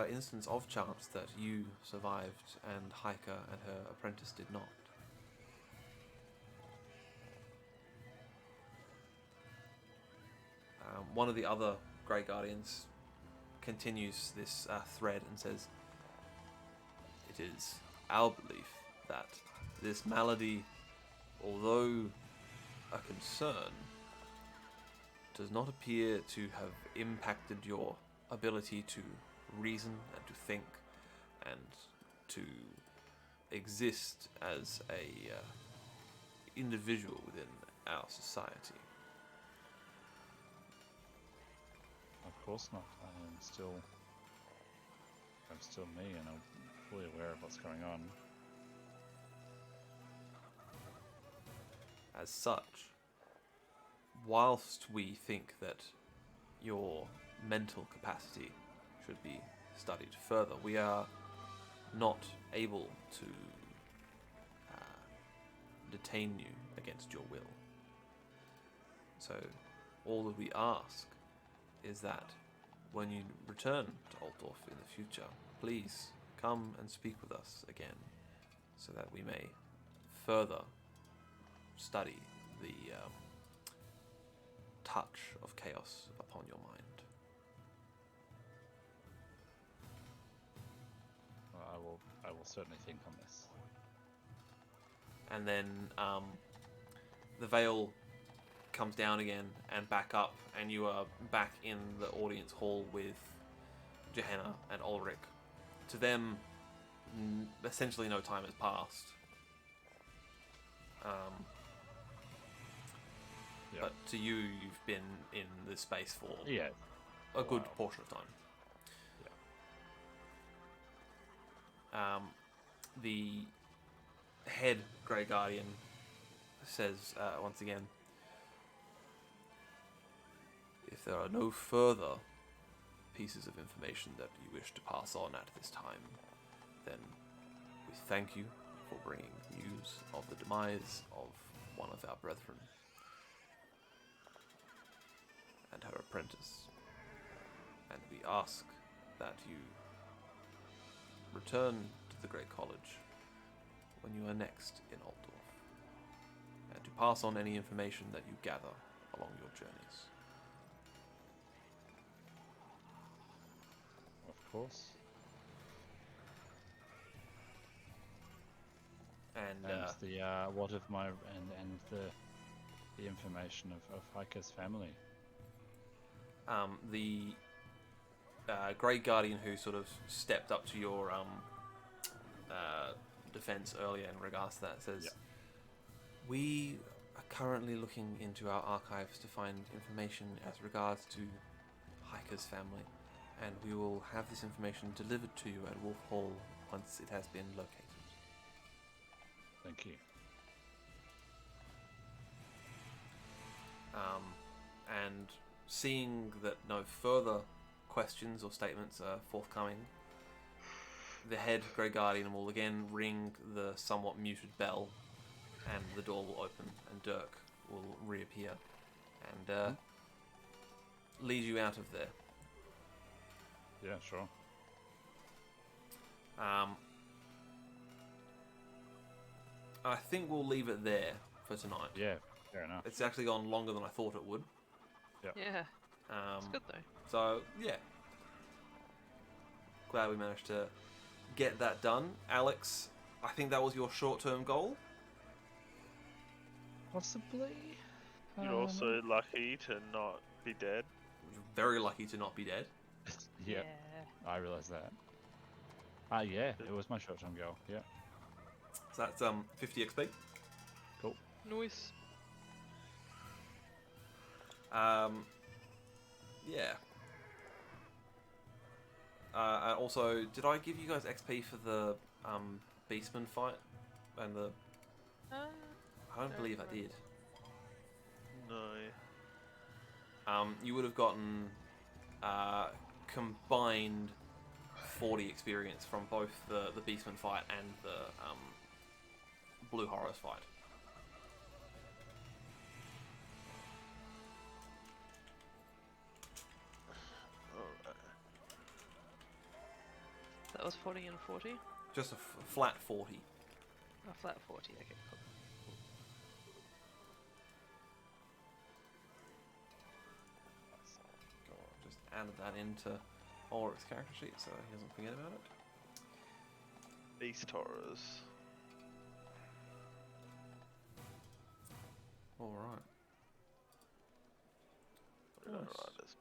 S1: instance of chance that you survived and Heike and her apprentice did not. One of the other Grey Guardians continues this thread and says, "It is our belief that this malady, although a concern, does not appear to have impacted your ability to reason and to think and to exist as a individual within our society.
S2: Of course not. I'm still me, and I'm fully aware of what's going on.
S1: As such, whilst we think that your mental capacity should be studied further, we are not able to detain you against your will. So all that we ask is that when you return to Altdorf in the future, please come and speak with us again, so that we may further study the touch of chaos upon your mind.
S2: I will certainly think on this.
S1: And then the veil comes down again and back up, and you are back in the audience hall with Johanna and Ulrich. To them, essentially no time has passed.
S2: Yeah.
S1: But to you, you've been in this space for a good portion of time.
S2: Yeah.
S1: The head Grey Guardian says once again, if there are no further pieces of information that you wish to pass on at this time, then we thank you for bringing news of the demise of one of our brethren and her apprentice, and we ask that you return to the Great College when you are next in Altdorf, and to pass on any information that you gather along your journeys.
S2: Of course.
S1: And
S2: the what of my and the information of Heike's family.
S1: The Grey Guardian who sort of stepped up to your defense earlier in regards to that says, we are currently looking into our archives to find information as regards to Heike's family, and we will have this information delivered to you at Wolf Hall once it has been located.
S2: Thank you.
S1: And seeing that no further questions or statements are forthcoming, the head Grey Guardian will again ring the somewhat muted bell, and the door will open, and Dirk will reappear and lead you out of there.
S2: Yeah, sure.
S1: I think we'll leave it there for tonight.
S2: Yeah, fair enough.
S1: It's actually gone longer than I thought it would.
S3: Yeah. It's good though.
S1: So, yeah. Glad we managed to get that done. Alex, I think that was your short-term goal.
S2: Possibly.
S4: You're also lucky to not be dead.
S1: Very lucky to not be dead.
S2: Yeah, I realised that. Yeah, it was my short-term goal. Yeah.
S1: So that's 50 XP.
S2: Cool.
S3: Nice.
S1: Yeah. Also, did I give you guys XP for the Beastman fight and the? I don't believe I did.
S4: No.
S1: You would have gotten combined 40 experience from both the Beastman fight and the Blue Horrors fight.
S4: Alright.
S3: That was 40 and 40?
S1: Just a flat 40.
S3: A flat 40, okay, cool.
S1: Just added that into Ulrich's character sheet so he doesn't forget about it.
S4: Beast horrors.
S1: Alright.
S4: What did I write as